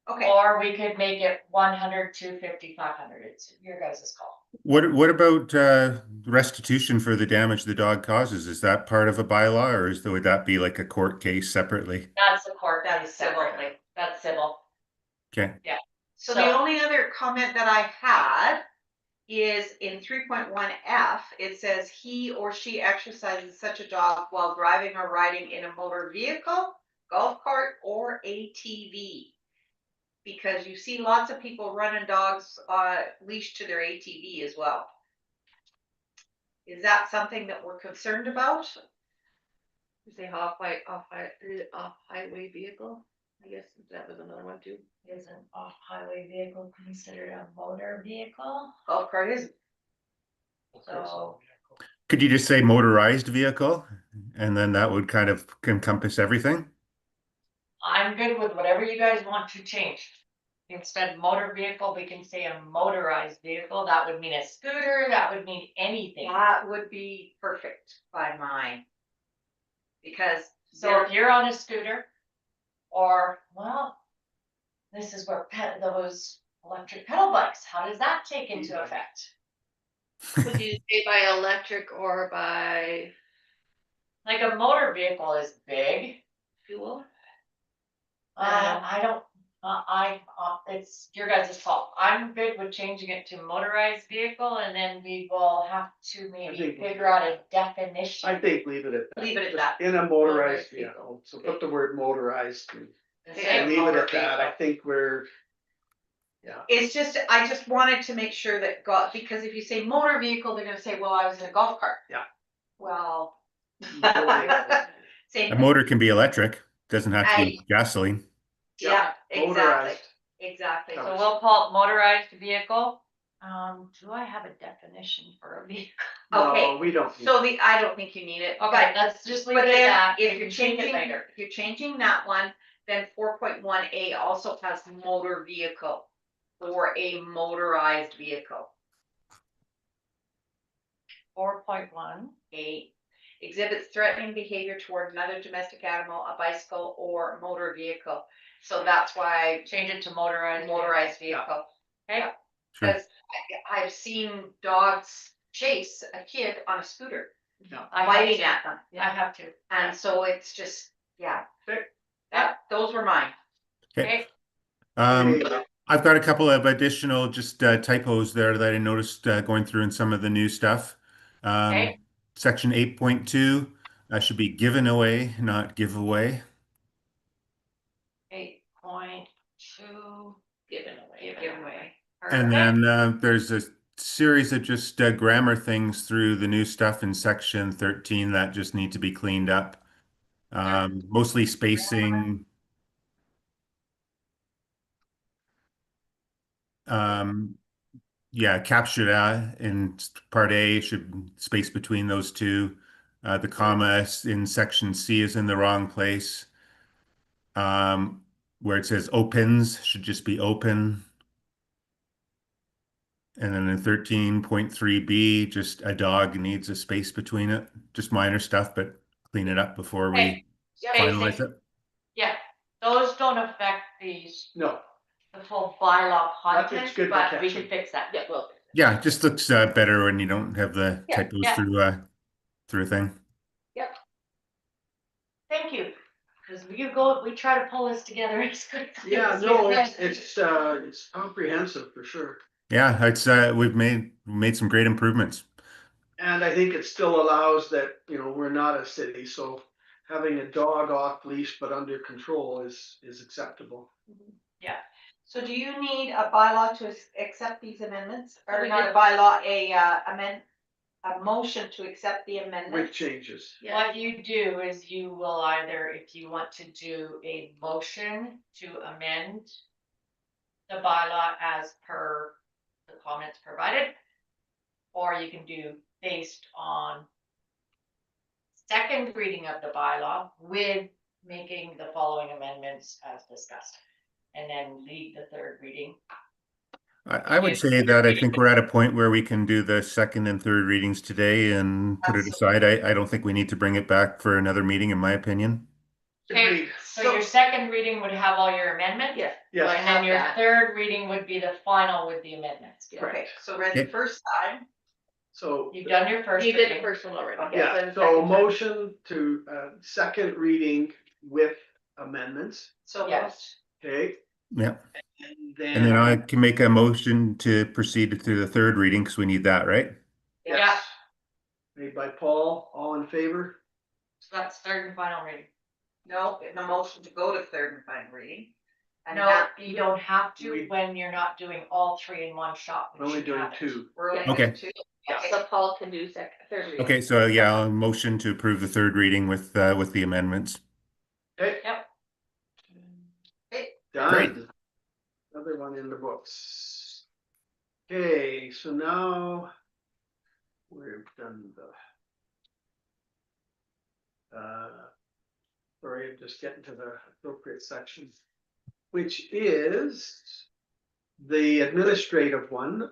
okay. Or we could make it 100, 250, 500. It's your guys' call. What about restitution for the damage the dog causes? Is that part of a bylaw, or would that be like a court case separately? That's the court. That's civil. separately. That's civil. Okay. So the only other comment that I had is in 3.1F, it says he or she exercises such a dog while driving or riding in a motor vehicle, golf cart, or ATV. Because you see lots of people running dogs leashed to their ATV as well. Is that something that we're concerned about? You say off highway vehicle? I guess that was another one too. Is an off-highway vehicle considered a motor vehicle? Golf cart isn't. So Could you just say motorized vehicle, and then that would kind of encompass everything? I'm good with whatever you guys want to change. Instead of motor vehicle, we can say a motorized vehicle. That would mean a scooter. That would mean anything. That would be perfect by mine. Because So if you're on a scooter, or well, this is where those electric pedal bikes. How does that take into effect? Would you say by electric or by Like a motor vehicle is big. fuel? I don't. It's your guys' fault. I'm good with changing it to motorized vehicle, and then we will have to maybe think- figure out a definition. I think leave it at that. leave it at that. In a motorized Motorized vehicle, so put the word motorized and Say leave it motor at that. I vehicle. think we're. Yeah. It's just, I just wanted to make sure that because if you say motor vehicle, they're gonna say, well, I was in a golf cart. Yeah. Well. A Same, motor can be electric, doesn't have to be gasoline. yeah, exactly, Motorized. exactly. So we'll call it motorized vehicle. Do I have a definition for a vehicle? Okay, No, we don't. need- So I don't think you need it, Okay, but, let's just leave but it at then that. if We you're can change it changing, later. if you're changing that one, then 4.1A also has motor vehicle. Or a motorized vehicle. 4.1. Exhibits threatening behavior toward another domestic animal, a bicycle or motor vehicle. So that's why Change it to motorized. motorized vehicle. Okay. Sure. Because I've seen dogs chase a kid on a scooter, I have biting to. at them. I have to. And so it's just, yeah. Okay. Those were mine. Okay. Okay. I've got a couple of additional just typos there that I noticed going through in some of the new stuff. Okay. Section 8.2 should be given away, not giveaway. 8.2. Given away. Given away. And then there's a series of just grammar things through the new stuff in section 13 that just need to be cleaned up. Mostly spacing. Yeah, capture that in part A should space between those two. The comma in section C is in the wrong place. Where it says opens should just be open. And then in 13.3B, just a dog needs a space between it. Just minor stuff, but clean it up before we Okay. finalize Spacing. it. Yeah, those don't affect these, No, the full bylaw That's content, good to but we catch. can fix that. Yeah, well, Yeah, it just looks better when you don't have the Yeah, typos yeah. through a thing. Thank you, because we try to pull this together as quick as. yeah, we no, can. it's comprehensive for sure. Yeah, it's we've made some great improvements. And I think it still allows that, we're not a city, so having a dog off leash but under control is acceptable. So do you need a bylaw to accept these amendments, or We not did- a bylaw, a motion to accept the With amendments? changes. yeah, What you do is you will either, if you want to do a motion to amend the bylaw as per the comments provided, or you can do based on second reading of the bylaw with making the following amendments as discussed, and then leave the third reading. I would say that I think we're at a point where we can do the second and third readings today and put it aside. I don't think we need to bring it back for another meeting, in my opinion. Okay, Agreed. so your second reading would have all your amendments? yeah. Yes, And then your Have that. third reading would be the final with the amendments. Yeah. Okay, so read the Okay. first time, so, You've done your first You did the reading. first one already. yeah, then so second time. motion to, second reading with amendments, so Yes. okay? Yeah. And And then I then, can make a motion to proceed to the third reading because we need that, right? yes. Made by Paul, all in favor? So that's third and final reading. no, the motion to go to third and final reading. And No, that, you don't have to We- when you're not doing all three in one shot. We're which only you doing haven't. two. we're only Okay. doing two. Yeah, Okay. so Paul can do third reading. Okay, so yeah, I'll motion to approve the third reading with the amendments. Okay, Yep. done. Another one in the books. Okay, so now we've done sorry, I'm just getting to the appropriate section, which is the administrative one,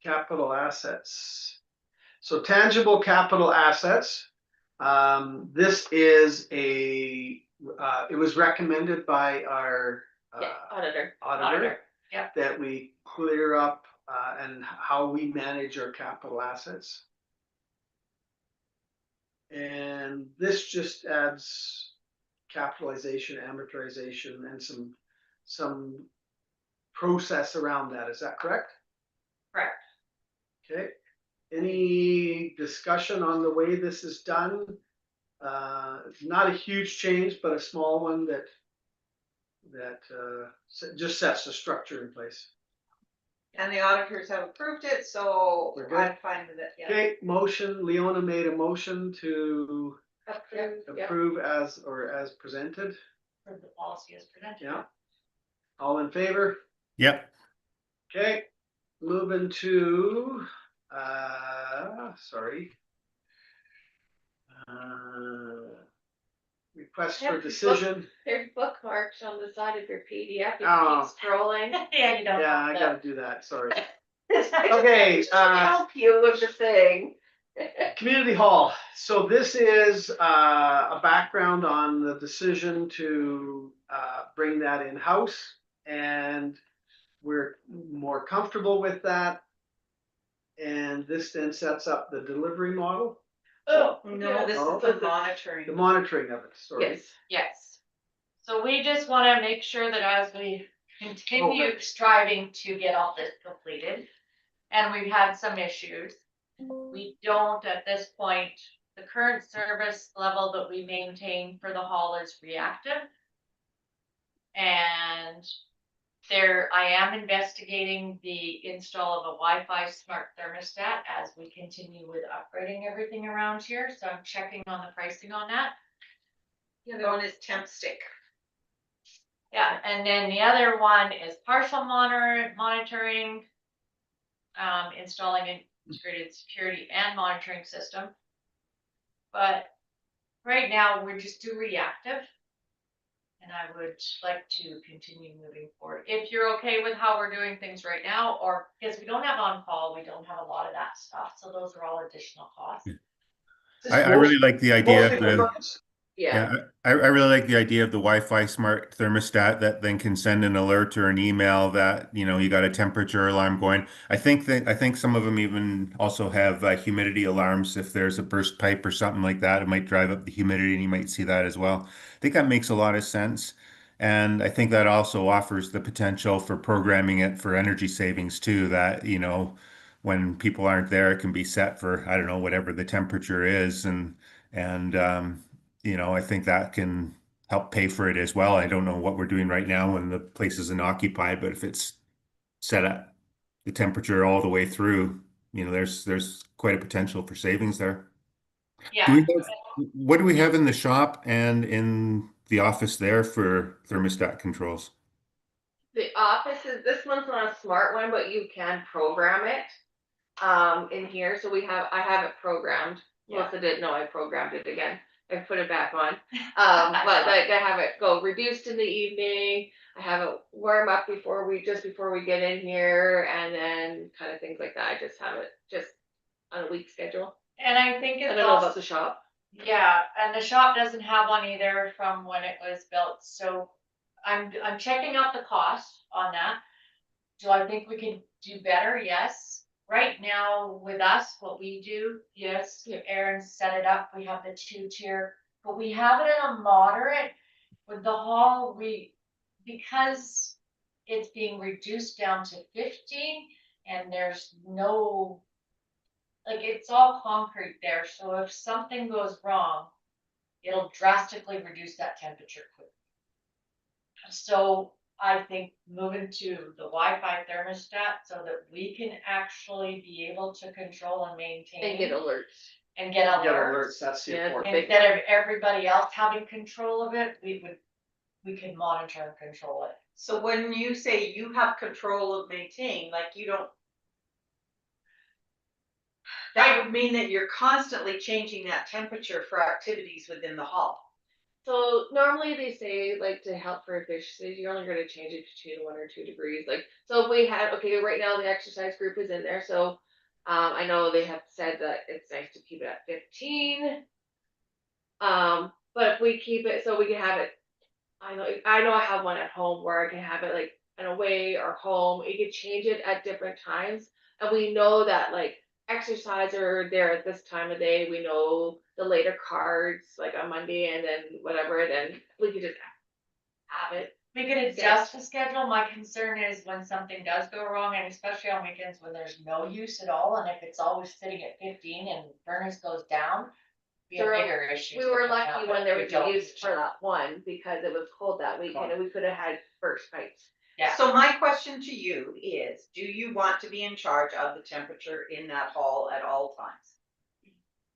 capital assets. So tangible capital assets. This is it was recommended by our Yeah, auditor. auditor Yep. that we clear up and how we manage our capital assets. And this just adds capitalization, amortization, and some process around that. Is that correct? Correct. Okay. Any discussion on the way this is done? Not a huge change, but a small one that just sets the structure in place. And the auditors have approved it, so We're good? I'm fine with it, yeah. Okay, motion, Leona made a motion to Approved, yeah. approve as presented. For the policy as presented. Yeah. All in favor? Yep. Okay, moving to, sorry. Request for Yep, decision. There's bookmarks on the side of your PDF. You Oh. keep scrolling. Yeah, you don't Yeah, I have gotta do that, sorry. Okay, Okay, help you with the thing. Community Hall. So this is a background on the decision to bring that in-house. And we're more comfortable with that. And this then sets up the delivery model, Oh, No, this Oh. is the monitoring. the monitoring of it, sorry. Yes. yes. So we just wanna make sure that as we continue striving to get all this completed, and we've had some issues, we don't at this point, the current service level that we maintain for the hall is reactive. And I am investigating the install of a Wi-Fi smart thermostat as we continue with upgrading everything around here, so I'm checking on the pricing on that. The other one is temp stick. Yeah, and then the other one is partial monitoring. Installing an integrated security and monitoring system. But right now, we're just too reactive. And I would like to continue moving forward. If you're okay with how we're doing things right now, or because we don't have on call, we don't have a lot of that stuff. So those are all additional costs. I really like the idea of Mostly the, purpose. Yeah, yeah, I really like the idea of the Wi-Fi smart thermostat that then can send an alert or an email that, you know, you got a temperature alarm going. I think some of them even also have humidity alarms. If there's a burst pipe or something like that, it might drive up the humidity and you might see that as well. I think that makes a lot of sense. And I think that also offers the potential for programming it for energy savings too, that, you know, when people aren't there, it can be set for, I don't know, whatever the temperature is. And you know, I think that can help pay for it as well. I don't know what we're doing right now when the place isn't occupied, but if it's set at the temperature all the way through, you know, there's quite a potential for savings there. Do Yeah. we what do we have in the shop and in the office there for thermostat controls? the office is, this one's not a smart one, but you can program it. In here, so I have it programmed. Melissa didn't know I programmed it again. I put it back on. But like I have it go reduced in the evening. I have it warm up before we get in here, and then kind of things like that. I just have it just on a week schedule. And I think I it's don't know also, about the shop. yeah, and the shop doesn't have one either from when it was built. So I'm checking out the cost on that. Do I think we can do better? Yes. Right now with us, what we do, yes, Aaron set it up. We have the 2-tier, but we have it in a moderate. With the hall, because it's being reduced down to 15 and there's no, like, it's all concrete there. So if something goes wrong, it'll drastically reduce that temperature quickly. So I think moving to the Wi-Fi thermostat so that we can actually be able to control and maintain. And get alerts. And get Get alerts. alerts, that's the Yeah, important. Instead of everybody else having control of it, we can monitor and control it. So when you say you have control of maintain, like you don't. That would mean that you're constantly changing that temperature for activities within the hall. So normally they say like to help for efficiency, you're only gonna change it to 1 or 2 degrees. Like, so if we had, okay, right now the exercise group is in there, so I know they have said that it's nice to keep it at 15. But if we keep it, so we can have it, I know I have one at home where I can have it like an away or home. You can change it at different times. And we know that like exercise are there at this time of day. We know the later cards like on Monday and then whatever, then we could just have it. We could adjust the schedule. My concern is when something does go wrong, and especially on weekends when there's no use at all, and if it's always sitting at 15 and furnace goes down, be a bigger issue. We were lucky when there was a use for that one because it was cold that weekend and we could have had burst pipes. Yeah. So my question to you is, do you want to be in charge of the temperature in that hall at all times?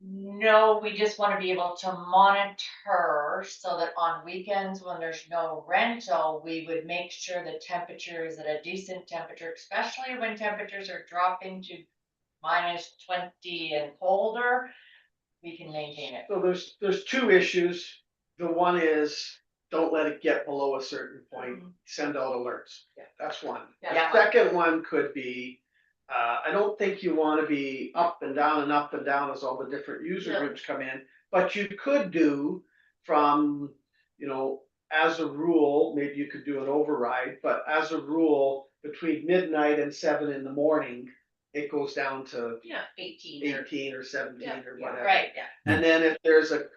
No, we just want to be able to monitor so that on weekends when there's no rental, we would make sure the temperature is at a decent temperature, especially when temperatures are dropping to -20 and colder. We can maintain it. So there's 2 issues. The one is, don't let it get below a certain point, send out alerts. Yeah. That's one. Yeah. The second one could be, I don't think you wanna be up and down as all the different user No. groups come in. But you could do from, you know, as a rule, maybe you could do an override, but as a rule, between midnight and 7 in the morning, it goes down to Yeah. 18 or 17 or whatever. Right, yeah. And then if there's a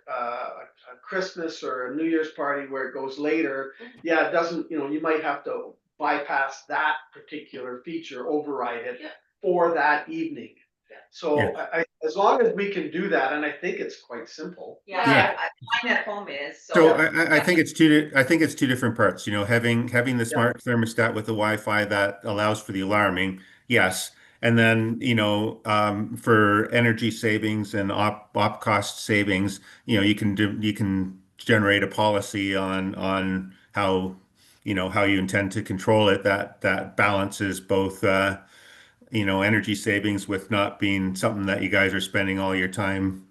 Christmas or a New Year's party where it goes later, yeah, it doesn't, you know, you might have to bypass that particular feature, override it Yeah. for that evening. Yeah. So Yeah. as long as we can do that, and I think it's quite simple. Yeah, mine at home is, So so. I think it's two different parts, you know, having the smart thermostat with the Wi-Fi that allows for the alarming, yes. And then, you know, for energy savings and op cost savings, you know, you can generate a policy on how, how you intend to control it, that balances both, energy savings with not being something that you guys are spending all your time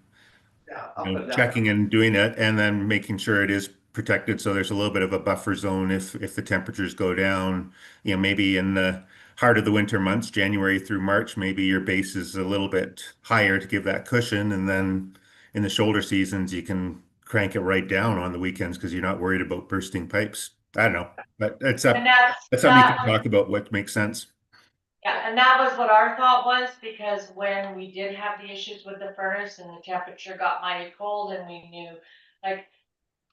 Yeah, up and down. checking and doing it, and then making sure it is protected. So there's a little bit of a buffer zone if the temperatures go down. Maybe in the heart of the winter months, January through March, maybe your base is a little bit higher to give that cushion, and then in the shoulder seasons, you can crank it right down on the weekends because you're not worried about bursting pipes. I don't know, but And that's, that's something you that can talk about what makes sense. Yeah, and that was what our thought was, because when we did have the issues with the furnace and the temperature got mighty cold and we knew, like,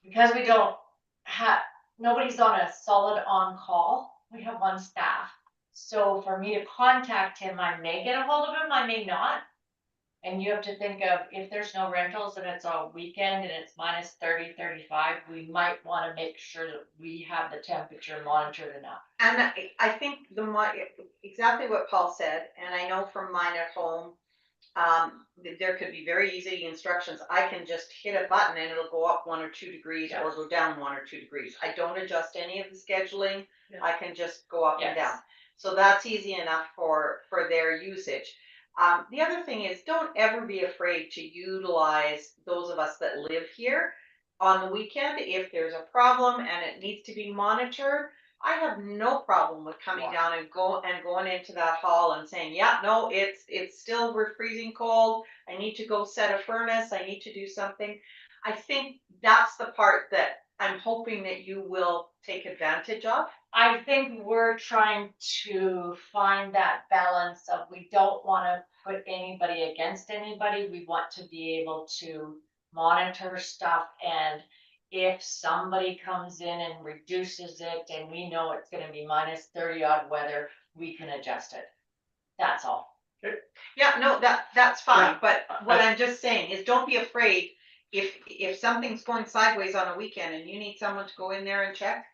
because we don't have, nobody's on a solid on-call, we have one staff. So for me to contact him, I may get a hold of him, I may not. And you have to think of, if there's no rentals and it's a weekend and it's minus 30, 35, we might want to make sure that we have the temperature monitored enough. And I think exactly what Paul said, and I know from mine at home, there could be very easy instructions. I can just hit a button and it'll go up 1 or 2 degrees or go down 1 or 2 degrees. I don't adjust any of the scheduling. Yeah. I can just go up and Yes. down. So that's easy enough for their usage. The other thing is, don't ever be afraid to utilize those of us that live here on the weekend. If there's a problem and it needs to be monitored, I have no problem with coming down and going into that hall and saying, yeah, no, it's still, we're freezing cold. I need to go set a furnace. I need to do something. I think that's the part that I'm hoping that you will take advantage of. I think we're trying to find that balance of, we don't want to put anybody against anybody. We want to be able to monitor stuff, and if somebody comes in and reduces it and we know it's gonna be minus 30 odd weather, we can adjust it. That's all. Yeah, no, that's fine, Yeah. but what I'm just saying is, don't be afraid if something's going sideways on a weekend and you need someone to go in there and check,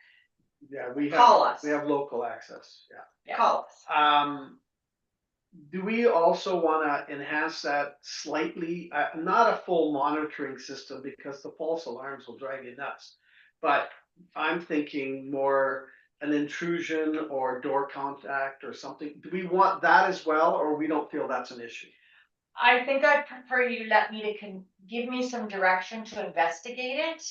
Yeah, we call us. have local access, yeah. Yeah. Call us. Do we also wanna enhance that slightly, not a full monitoring system because the false alarms will drive you nuts. But I'm thinking more an intrusion or door contact or something. Do we want that as well, or we don't feel that's an issue? I think I'd prefer you let me give me some direction to investigate it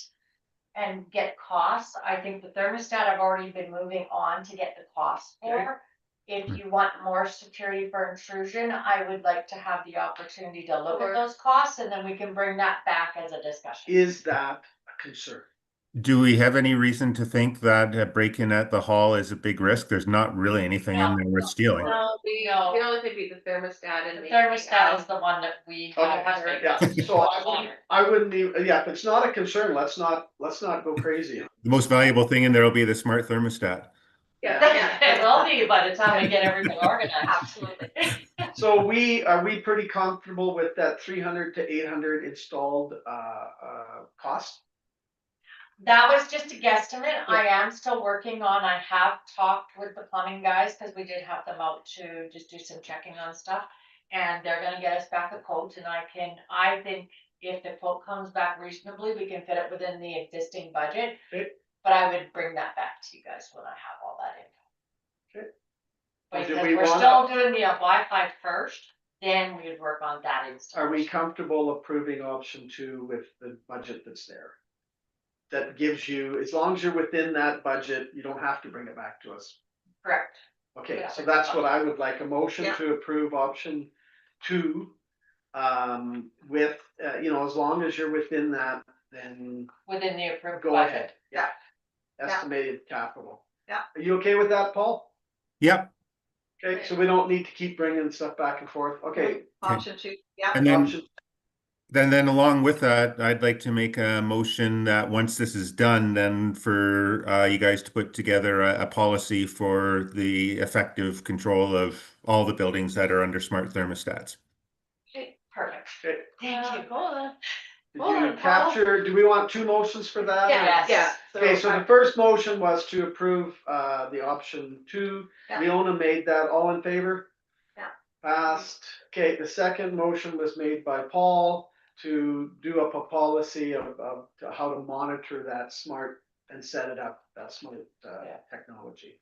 and get costs. I think the thermostat I've already been moving on to get the costs for. If you want more security for intrusion, I would like to have the opportunity to look at those costs, and then we can bring that back as a discussion. Is that a concern? Do we have any reason to think that a break-in at the hall is a big risk? There's not really anything in there worth stealing. No, the No. only thing would be the thermostat and The the. thermostat is the one that we have. Okay, yeah, so I wouldn't even, yeah, if it's not a concern, let's not go crazy. The most valuable thing in there will be the smart thermostat. It will be by the time we get everything organized. Absolutely. So are we pretty comfortable with that 300 to 800 installed cost? That was just a guesstimate. I am still working on, I have talked with the plumbing guys, because we did have them out to just do some checking on stuff. And they're gonna get us back a quote, and I think if the quote comes back reasonably, we can fit it within the existing budget. Okay. But I would bring that back to you guys when I have all that info. Okay. Well, do Because we we're wanna- still doing the Wi-Fi first, then we would work on that installation. Are we comfortable approving option 2 with the budget that's there? That gives you, as long as you're within that budget, you don't have to bring it back to us. Correct. Okay, Yeah. so that's what I would like, a motion Yeah. to approve option 2. With, as long as you're within that, then Within the approved go budget. ahead. Yeah. Estimated capital. Yeah. Are you okay with that, Paul? Yep. Okay, so we don't need to keep bringing stuff back and forth. Okay. Option 2, yeah. And then Option, Then along with that, I'd like to make a motion that once this is done, then for you guys to put together a policy for the effective control of all the buildings that are under smart thermostats. Okay, perfect. okay, Thank you. Hold on. did Hold you on, Paul. capture, do we want 2 motions for that? or- Yes. Yeah. Okay, so the first motion was to approve the option 2. Yeah. Leona made that. All in favor? Yeah. Passed. Okay, the second motion was made by Paul to do up a policy of how to monitor that smart and set it up, that's my, Yeah. technology.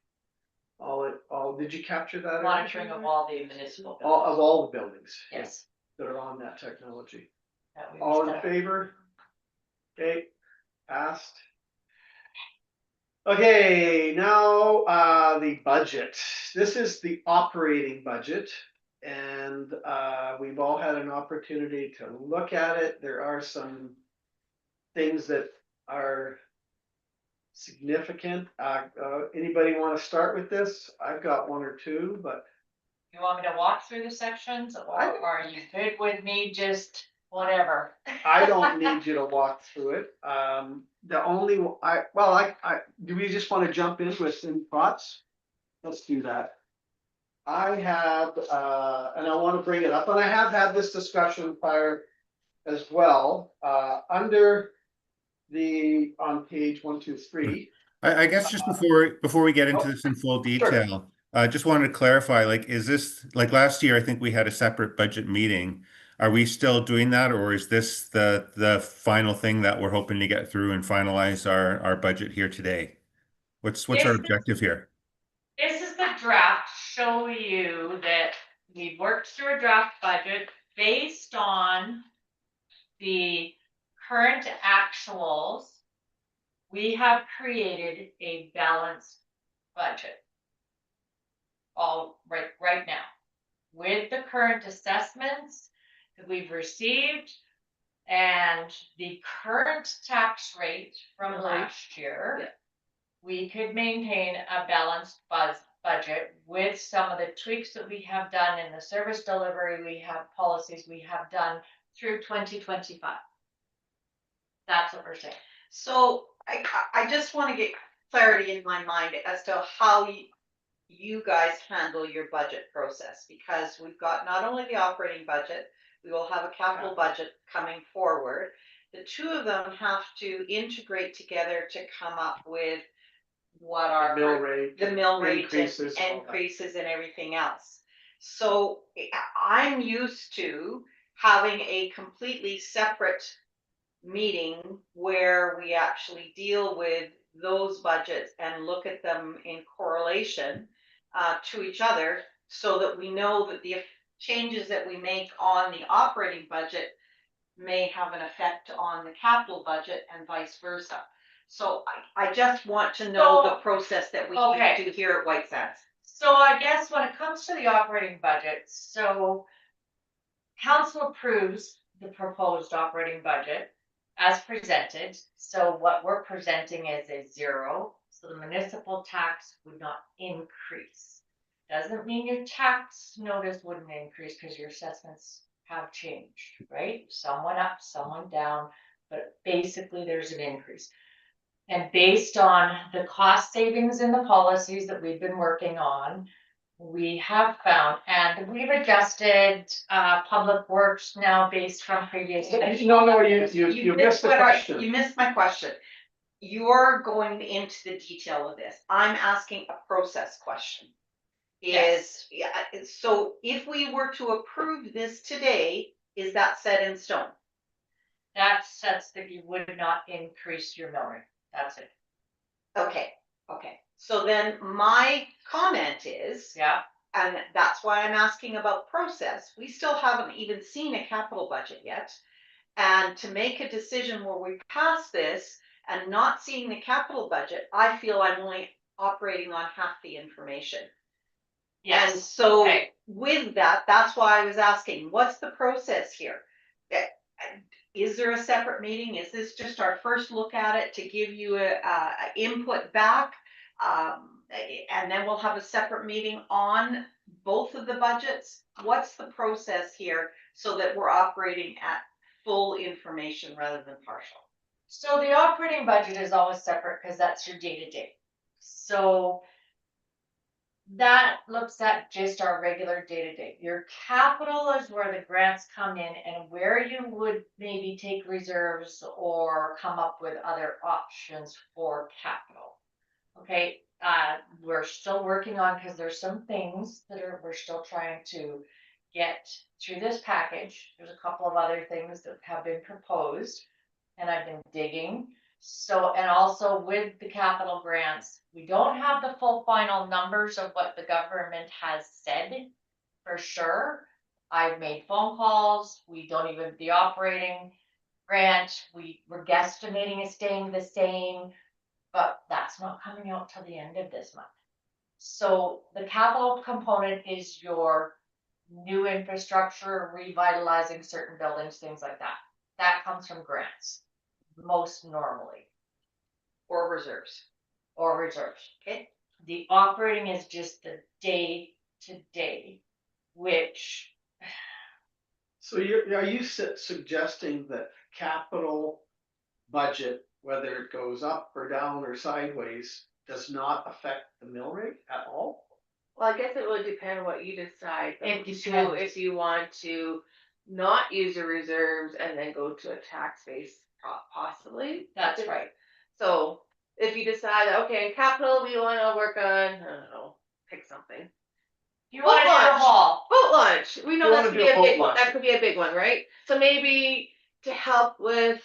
Did you capture that? Monitoring of all the municipal. All, of all the buildings. Yes. That are on that technology. that we All in set up. favor? Okay, passed. Okay, now, the budget. This is the operating budget. And, we've all had an opportunity to look at it. There are some things that are significant. Anybody want to start with this? I've got one or two, but You want me to walk through the sections or I- are you good with me just whatever? I don't need you to walk through it. The only, do we just want to jump in with some thoughts? Let's do that. I have, and I want to bring it up, and I have had this discussion prior as well, under on page 1, 2, 3. I guess just before we get into this in full detail, just wanted to clarify, like, is this, like last year, I think we had a separate budget meeting. Are we still doing that, or is this the final thing that we're hoping to get through and finalize our budget here today? What's our Yes. objective here? This is the draft, show you that we worked through a draft budget based on the current actuals. We have created a balanced budget. All right now, with the current assessments that we've received and the current tax rate from Mhm. last year. Yeah. We could maintain a balanced budget with some of the tweaks that we have done in the service delivery, we have policies we have done through 2025. That's what we're saying. So I just want to get clarity in my mind as to how you guys handle your budget process, because we've got not only the operating budget, we will have a capital budget coming forward. The two of them have to integrate together to come up with what are The mill rate. the mill rate increases, and all that. increases and everything else. So I'm used to having a completely separate meeting where we actually deal with those budgets and look at them in correlation to each other, so that we know that the changes that we make on the operating budget may have an effect on the capital budget and vice versa. So I just want to know the process that we Okay. do here at White Sands. So I guess when it comes to the operating budget, so council approves the proposed operating budget as presented. So what we're presenting is a 0. So the municipal tax would not increase. Doesn't mean your tax notice wouldn't increase because your assessments have changed, right? Some went up, some went down, but basically there's an increase. And based on the cost savings in the policies that we've been working on, we have found, and we've adjusted public works now based from previous. No, you missed the question. You missed my question. You're going into the detail of this. I'm asking a process question. So if we were to approve this today, is that set in stone? That sets that you would not increase your mill rate. That's it. Okay. So then my comment is, Yeah. and that's why I'm asking about process. We still haven't even seen a capital budget yet. And to make a decision where we pass this and not seeing the capital budget, I feel I'm only operating on half the information. Yes. And so Okay. with that, that's why I was asking, what's the process here? Is there a separate meeting? Is this just our first look at it to give you a input back? And then we'll have a separate meeting on both of the budgets. What's the process here so that we're operating at full information rather than partial? So the operating budget is always separate because that's your day-to-day. So that looks at just our regular day-to-day. Your capital is where the grants come in and where you would maybe take reserves or come up with other options for capital. Okay, we're still working on, because there's some things that we're still trying to get through this package. There's a couple of other things that have been proposed, and I've been digging So, and also with the capital grants, we don't have the full final numbers of what the government has said for sure. I've made phone calls, we don't even, the operating grant, we were guesstimating is staying the same, but that's not coming out till the end of this month. So the capital component is your new infrastructure, revitalizing certain buildings, things like that. That comes from grants, most normally, Or reserves. or reserves. Okay. The operating is just the day to day, which, So are you suggesting that capital budget, whether it goes up or down or sideways, does not affect the mill rate at all? Well, I guess it would depend what you decide. It too, depends. if you want to not use the reserves and then go to a tax base, possibly. that's right. So if you decide, okay, in capital, we wanna work on, I don't know, pick something. You wanna do a lunch. hall, Boat launch, we know You that wanna could do be a a boat big one, launch. that could be a big one, right? So maybe to help with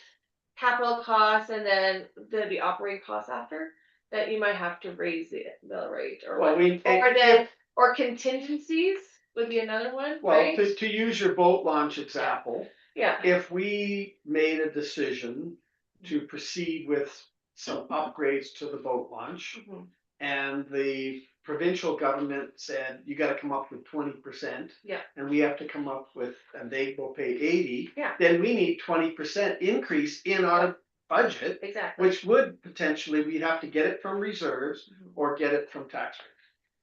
capital costs and then there'd be operating costs after, that you might have to raise the mill rate or Well, what. Or then, or contingencies would be another one, well, right? to use your boat launch example, Yeah, if we made a decision to proceed with some upgrades to the boat launch, Mhm. and the provincial government said, you gotta come up with 20%. Yeah. And we have to come up with, and they will pay 80. Yeah. Then we need 20% increase in our budget, exactly. which would potentially, we'd have to get it from reserves Mhm. or get it from tax rate.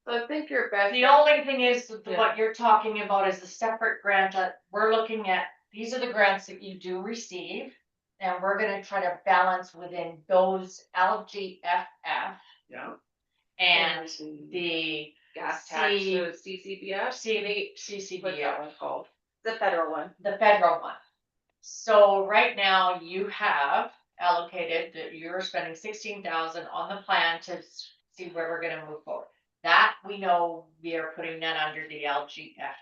So I think your best. the only thing is, Yeah. what you're talking about is the separate grant that we're looking at, these are the grants that you do receive. And we're gonna try to balance within those LGFF Yeah. and the Gas tax, C- so CCBF, what's that CCBF, one called? The federal one. the federal one. So right now you have allocated that you're spending 16,000 on the plan to see where we're gonna move forward. That we know we are putting that under the LGFF.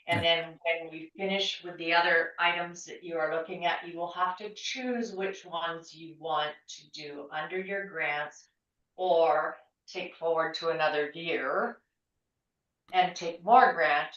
And then when we finish with the other items that you are looking at, you will have to choose which ones you want to do under your grants or take forward to another year and take more grant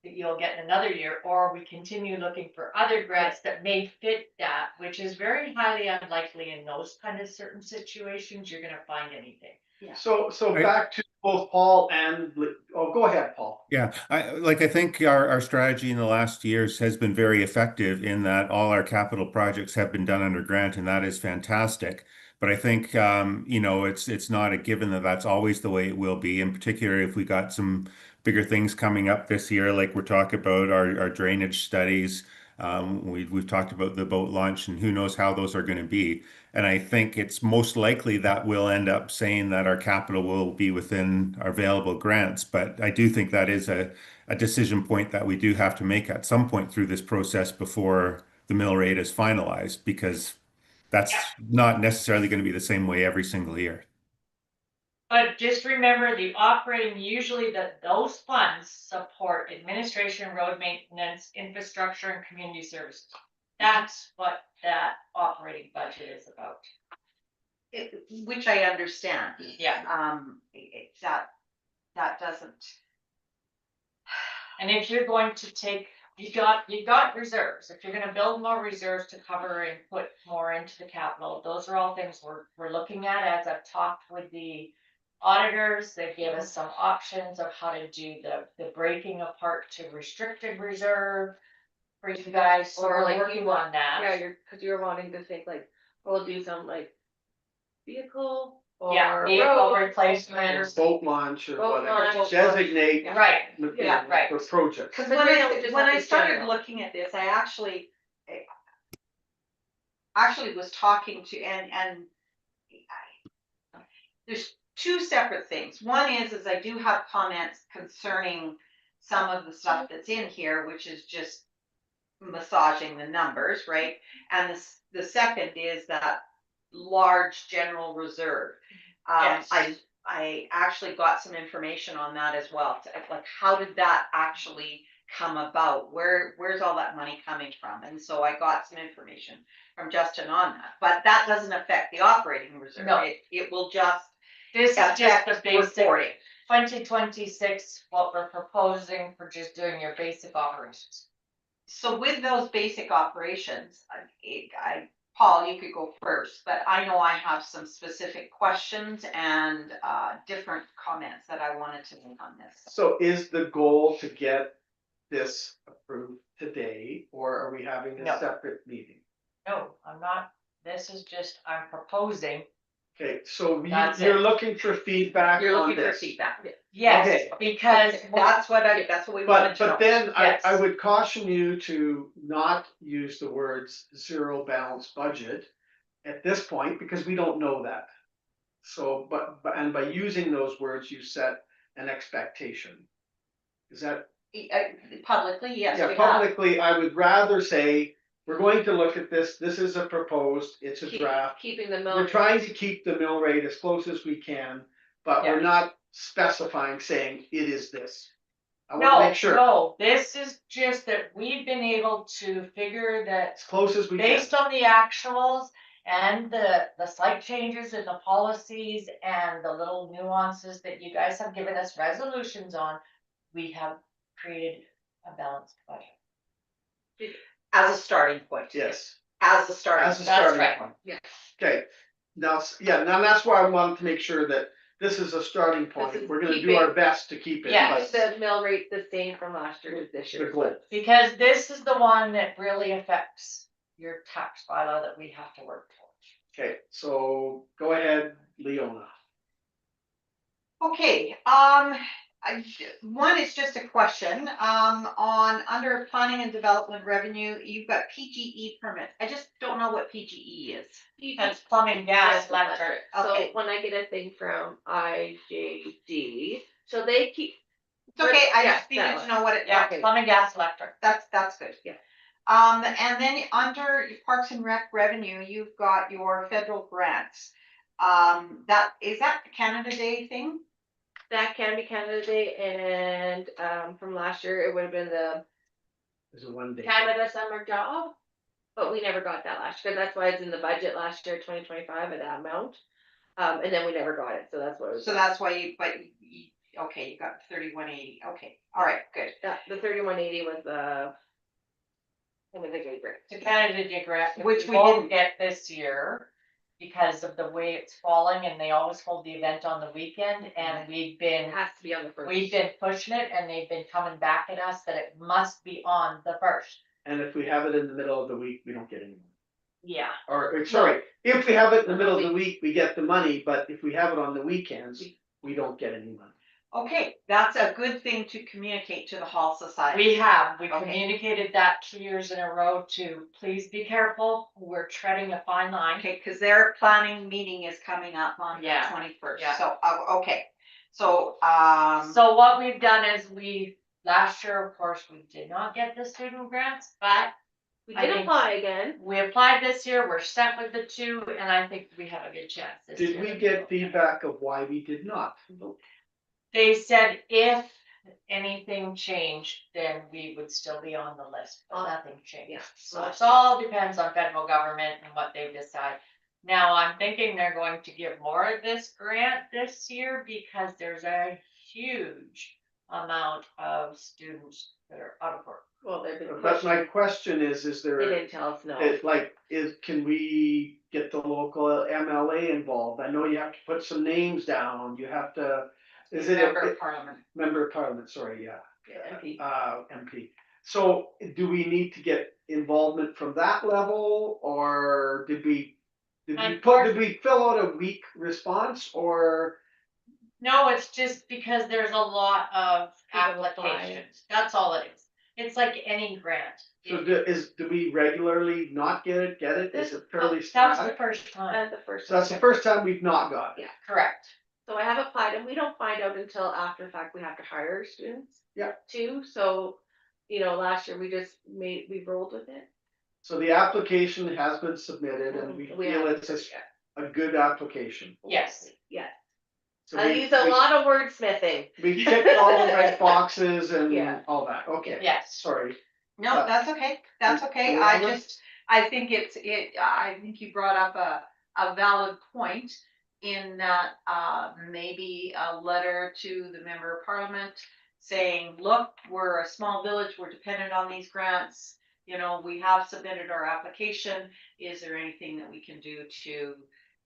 that you'll get in another year, or we continue looking for other grants that may fit that, which is very highly unlikely in those kind of certain situations, you're gonna find anything. So I- back to both Paul and, go ahead, Paul. Yeah, I think our strategy in the last years has been very effective in that all our capital projects have been done under grant, and that is fantastic. But I think it's not a given that that's always the way it will be. In particular, if we got some bigger things coming up this year, like we're talking about our drainage studies. We've talked about the boat launch, and who knows how those are going to be. And I think it's most likely that we'll end up saying that our capital will be within our available grants. But I do think that is a decision point that we do have to make at some point through this process before the mill rate is finalized, because that's not necessarily going to be the same way every single year. But just remember, the operating, usually those funds support administration, road maintenance, infrastructure, and community services. That's what that operating budget is about. Which I understand. Yeah. That doesn't. And if you're going to take, you got reserves, if you're gonna build more reserves to cover and put more into the capital, those are all things we're looking at. As I've talked with the auditors, they gave us some options of how to do the breaking apart to restricted reserve for you guys, so Or we're like working on that. Yeah, cause you're wanting to think like, we'll do some like vehicle or. Yeah, vehicle road replacement. Boat launch or Boat whatever, launch. designate. Right, Yeah, right. The project. Cause But when we don't just when have I the started general. looking at this, I actually was talking to, and there's two separate things. One is I do have comments concerning some of the stuff that's in here, which is just massaging the numbers, right? And the second is that large general reserve. Yes. I actually got some information on that as well. Like, how did that actually come about? Where's all that money coming from? And so I got some information from Justin on that, but that doesn't affect the operating reserve. No. It will just This is just the affect basic reporting. 2026, what we're proposing for just doing your basic operations. So with those basic operations, Paul, you could go first, but I know I have some specific questions and different comments that I wanted to make on this. So is the goal to get this approved today, or are we having a No. separate meeting? No, I'm not, this is just, I'm proposing, Okay, so That's you're it. looking for feedback You're on looking for this. feedback. yes, Okay. because. That's what we wanted But, to know. but then I Yes. would caution you to not use the words zero balanced budget at this point, because we don't know that. So, and by using those words, you set an expectation. Is that? Publicly, yes, Yeah, we have. publicly, I would rather say, we're going to look at this is a proposed, it's a Keep- draft. Keeping the mill. We're trying to keep the mill rate as close as we can, but we're not specifying, saying it is this. I wanna No, make sure, no, this is just that we've been able to figure that as close as we can. based on the actuals and the slight changes in the policies and the little nuances that you guys have given us resolutions on, we have created a balanced budget. As a starting point. Yes, As a starting. as a That's starting right. point. Yeah. Okay, now, now that's why I wanted to make sure that this is a starting point. is We're gonna do keeping- our best to keep it. Yeah. Keep but the mill rate the same from last year to this The year. goal. Because this is the one that really affects your tax bylaw that we have to work towards. Okay, so go ahead, Leona. Okay, one is just a question, on under planning and development revenue, you've got PGE permit. I just don't know what PGE is. That's plumbing, gas, Yes, electric. So Okay. when I get a thing from IJD, so they keep. It's okay, I Yeah, just needed that to one. know what it, Yeah, Okay. plumbing, gas, electric. that's good. Yeah. And then under Parks and Rec revenue, you've got your federal grants. Is that the Canada Day thing? That can be Canada Day, and from last year, it would have been the Is it one day? Canada Summer Job. But we never got that last year, that's why it's in the budget last year, 2025, at that amount. And then we never got it, so that's what it was. So that's why okay, you got 3180, okay, all right, good. The 3180 was the. I think they grant. The Canada Day grant, Which which we we won't didn't- get this year because of the way it's falling, and they always hold the event on the weekend, and It we've has to be on the first. been pushing it, and they've been coming back at us that it must be on the first. And if we have it in the middle of the week, we don't get any money. Yeah. Or, sorry, if we have it in the middle of the week, we get the money, but if we have it on the weekends, we don't get any money. Okay, that's a good thing to communicate to the Hall Society. We Okay. communicated that 2 years in a row to please be careful, we're treading a fine line. Okay, cause their planning meeting is coming up on the Yeah, 21st, yeah. so, okay. So, So what we've done is last year, of course, we did not get the student grants, but We I did think- apply again. we applied this year, we're set with the 2, and I think we have a good chance this year. Did we get feedback of why we did not? They said if anything changed, then we would still be on the list, but nothing changed. Yeah. So it all depends on federal government and what they decide. Now, I'm thinking they're going to give more of this grant this year because there's a huge amount of students that are out of work. Well, they've been But pushing. my question is They there, didn't tell us no. can we get the local MLA involved? I know you have to put some names down, you have to, is it? member of parliament. Member of Parliament, sorry, yeah. Yeah, MP. MP. So do we need to get involvement from that level, or did we fill out a weak response, or? No, it's just because there's a lot of People apply. applications. That's all it is. It's like any grant. So do we regularly not get it? Is it fairly That was the sporadic? first time, That's the first. So that's the first time we've not got it. correct. So I have applied, and we don't find out until after the fact we have to hire students. Yeah. Too, so, last year we rolled with it. So the application has been submitted and we We feel haven't it's heard yet. a good application. Yes. Yes. So I use a lot of wordsmithing. We checked all the red boxes and Yeah. all that, okay. Yes. Sorry. No, But- that's okay, that's okay, We're I on it. just, I think I think you brought up a valid point. In that, maybe a letter to the member of parliament saying, look, we're a small village, we're dependent on these grants. You know, we have submitted our application, is there anything that we can do to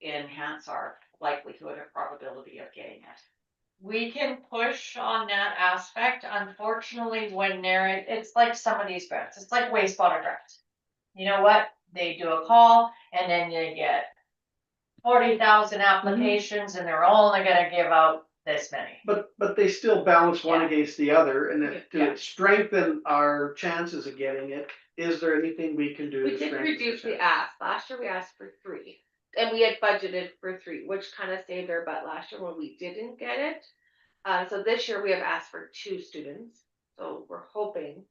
enhance our likelihood or probability of getting it? We can push on that aspect. Unfortunately, when it's like some of these grants, it's like wastewater grants. You know what? They do a call and then you get 40,000 applications and they're only gonna give out this many. But they still balance one Yeah. against the other, and if Yeah. to strengthen our chances of getting it, is there anything we can do? We to did strengthen reduce the chances? ask. Last year we asked for 3. And we had budgeted for 3, which kind of saved our butt last year when we didn't get it. So this year we have asked for 2 students. So we're hoping.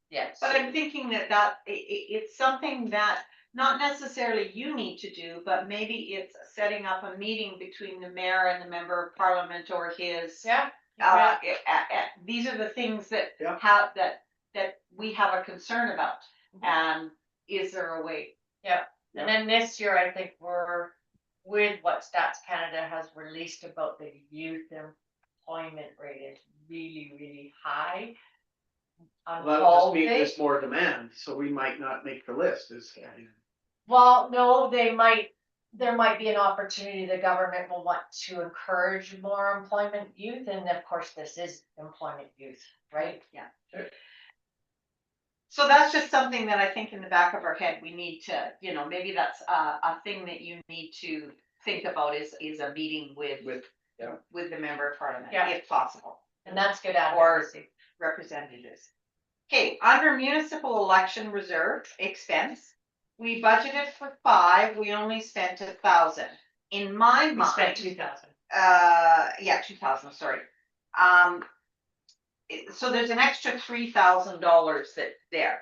Yes. But I'm thinking it's something that not necessarily you need to do, but maybe it's setting up a meeting between the mayor and the member of parliament or his. Yeah. These are the things that Yeah. have, that we have a concern about, Mhm. and is there a way? And then this year, I think we're with what Stats Canada has released about the youth employment rate is really, really high. Well, that just means Unfolding. there's more demand, so we might not make the list, Well, no, there might be an opportunity, the government will want to encourage more employment youth, and of course, this is employment youth, right? So that's just something that I think in the back of our head, we need to, maybe that's a thing that you need to think about is a meeting with the member of parliament, Yeah. if possible. And that's good Or advocacy. representatives. Okay, under municipal election reserve expense, we budgeted for 5, we only spent 1,000. In my We spent mind, 2,000. yeah, 2,000, sorry. So there's an extra $3,000 that's there.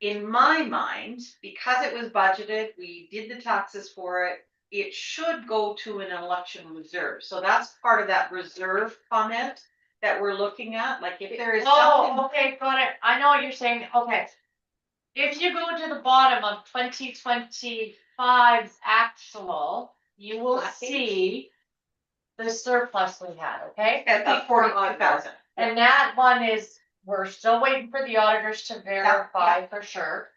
In my mind, because it was budgeted, we did the taxes for it, it should go to an election reserve. So that's part of that reserve comment that we're looking at, like if there is something. Oh, okay, got it. I know what you're saying. Okay. If you go to the bottom of 2025's actual, you will Last page. see the surplus we had, okay? At the 42,000. And that one is, we're still waiting for the auditors to verify for sure.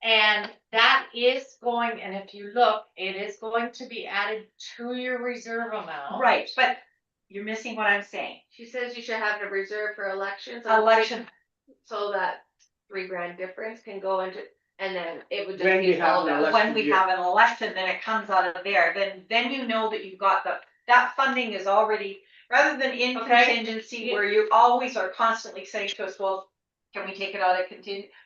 And that is going, and if you look, it is going to be added to your reserve amount. Right, but you're missing what I'm saying. She says you should have a reserve for elections. Election, So that $3,000 difference can go into, and then it would just When be we have held an out. election. when we year. have an election, then it comes out of there, then you know that you've got that funding is already, rather than in Okay. contingency, where you always are constantly saying to us, well, can we take it out of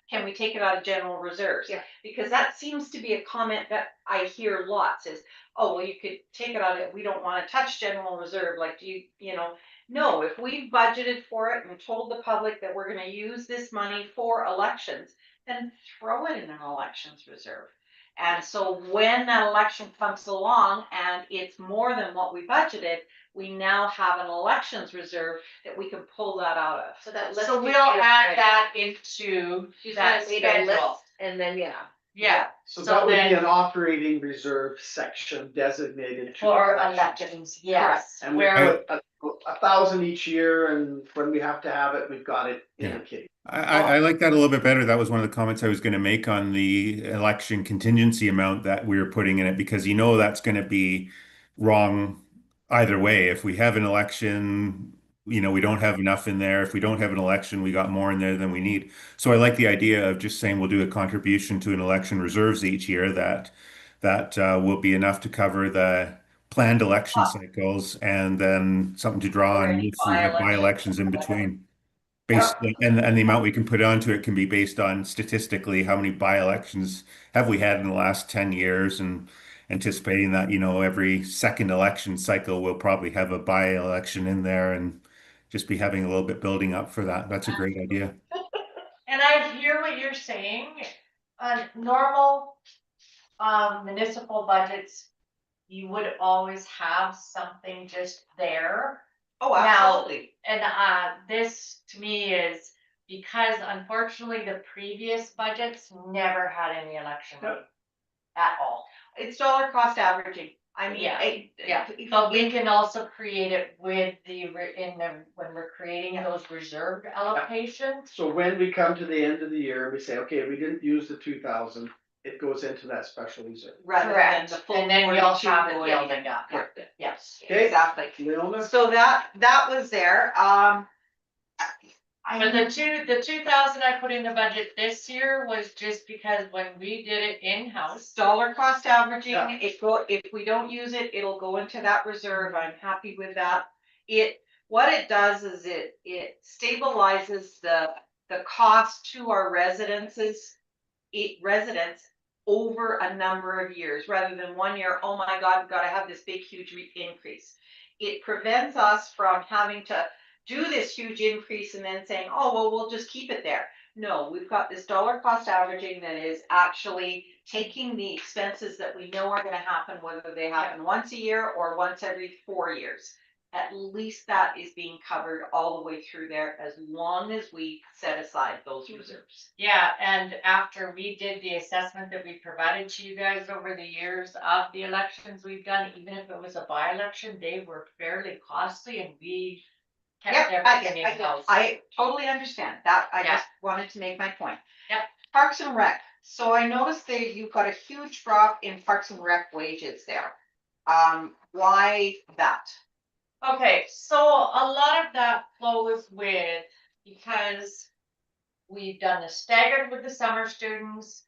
can we take it out of general reserves? Yeah. Because that seems to be a comment that I hear lots is, oh, well, you could take it out of, we don't wanna touch general reserve, like, do you know? No, if we budgeted for it and told the public that we're gonna use this money for elections, then throw it in an elections reserve. And so when that election comes along and it's more than what we budgeted, we now have an elections reserve that we can pull that out of. So that list. So you we'll get add ready. that into She's that gonna need a list, schedule. and then, Yeah, So So that would be then- an operating reserve section designated. to for elections. elections, yes, And we where, put 1,000 each year, and when we have to have it, we've got it in Yeah. the kitty. I like that a little bit better. That was one of the comments I was going to make on the election contingency amount that we were putting in it, because that's going to be wrong either way. If we have an election, we don't have enough in there. If we don't have an election, we got more in there than we need. So I like the idea of just saying we'll do a contribution to an election reserves each year that will be enough to cover the planned election cycles, and then something to draw Or on any if we have by-elections in between. And the amount we can put onto it can be based on statistically how many by-elections have we had in the last 10 years, and anticipating that, every second election cycle we'll probably have a by-election in there, and just be having a little bit building up for that. That's a great idea. and I hear what you're saying. Normal municipal budgets you would always have something just there. Oh, Now- absolutely. And this to me is because unfortunately the previous budgets never had any election money at all. It's dollar cost averaging. I mean, Yeah, I- Yeah, but we can also create it with when we're creating those reserved allocations. So when we come to the end of the year, we say, okay, we didn't use the 2,000, it goes into that special reserve. rather than Correct, the full and then you'll 42 have it going building in. up. Yeah, Yes. Okay. exactly. Leona? So that was there. But the 2,000 I put in the budget this year was just because when we did it in-house. Dollar cost averaging, Yeah. if we don't use it, it'll go into that reserve. I'm happy with that. What it does is it stabilizes the cost to our residents over a number of years, rather than 1 year, oh my God, we've gotta have this big, huge increase. It prevents us from having to do this huge increase and then saying, oh, well, we'll just keep it there. No, we've got this dollar cost averaging that is actually taking the expenses that we know are gonna happen, whether they happen once a year or once every 4 years. At least that is being covered all the way through there, as long as we set aside those reserves. Yeah, and after we did the assessment that we provided to you guys over the years of the elections we've done, even if it was a by-election, they were fairly costly and we kept Yep, everything in-house. I totally understand that. I Yeah. just wanted to make my point. Yep. Parks and Rec. So I noticed that you've got a huge drop in Parks and Rec wages there. Why that? Okay, so a lot of that flows with, because we've done the staggered with the summer students.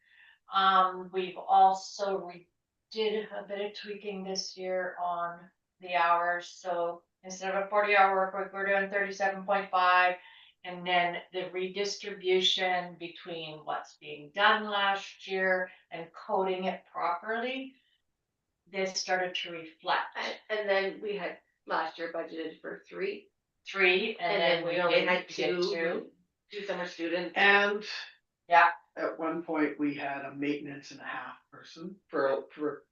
We've also, we did a bit of tweaking this year on the hours, so instead of a 40-hour work week, we're doing 37.5. And then the redistribution between what's being done last year and coding it properly, this started to reflect. And then we had last year budgeted for 3, 3, and then we only did had get 2 summer students. And Yeah. at one point, we had a maintenance and a half person for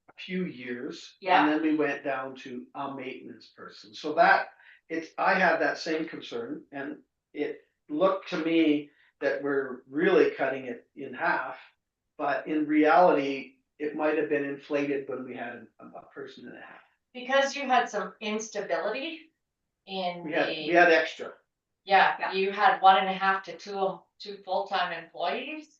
a few years. Yeah. And then we went down to a maintenance person. So I had that same concern, and it looked to me that we're really cutting it in half. But in reality, it might have been inflated when we had a person and a half. Because you had some instability in We the, had extra. yeah, you had 1.5 to 2 full-time employees.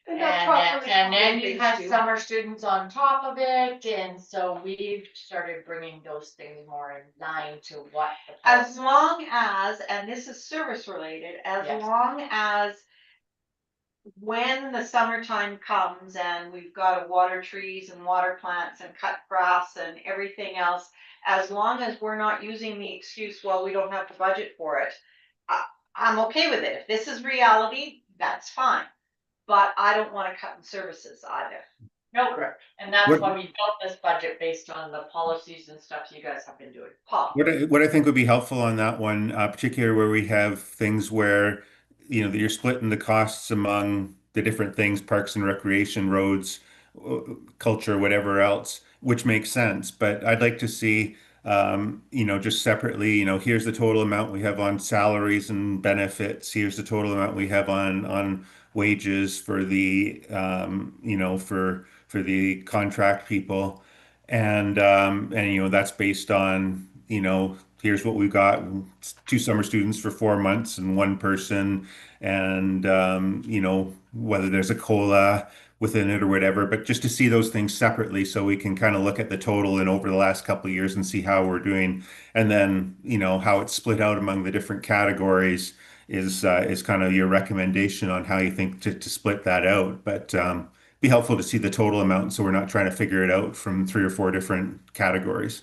And that's properly And then you things had too. summer students on top of it, and so we've started bringing those things more in line to what. As long as, and this is service related, as Yes. long as when the summertime comes and we've got to water trees and water plants and cut grass and everything else, as long as we're not using the excuse, well, we don't have the budget for it, I'm okay with it. If this is reality, that's fine. But I don't want to cut in services either. No, Correct. and that's What- why we built this budget based on the policies and stuff you guys have been doing. Paul. What I think would be helpful on that one, particularly where we have things where, you know, that you're splitting the costs among the different things, parks and recreation, roads, culture, whatever else, which makes sense. But I'd like to see, you know, just separately, you know, here's the total amount we have on salaries and benefits. Here's the total amount we have on wages for the, you know, for the contract people. And you know, that's based on, you know, here's what we've got, 2 summer students for 4 months and 1 person, and you know, whether there's a COLA within it or whatever, but just to see those things separately so we can kind of look at the total and over the last couple of years and see how we're doing. And then, you know, how it's split out among the different categories is kind of your recommendation on how you think to split that out. But be helpful to see the total amount so we're not trying to figure it out from 3 or 4 different categories.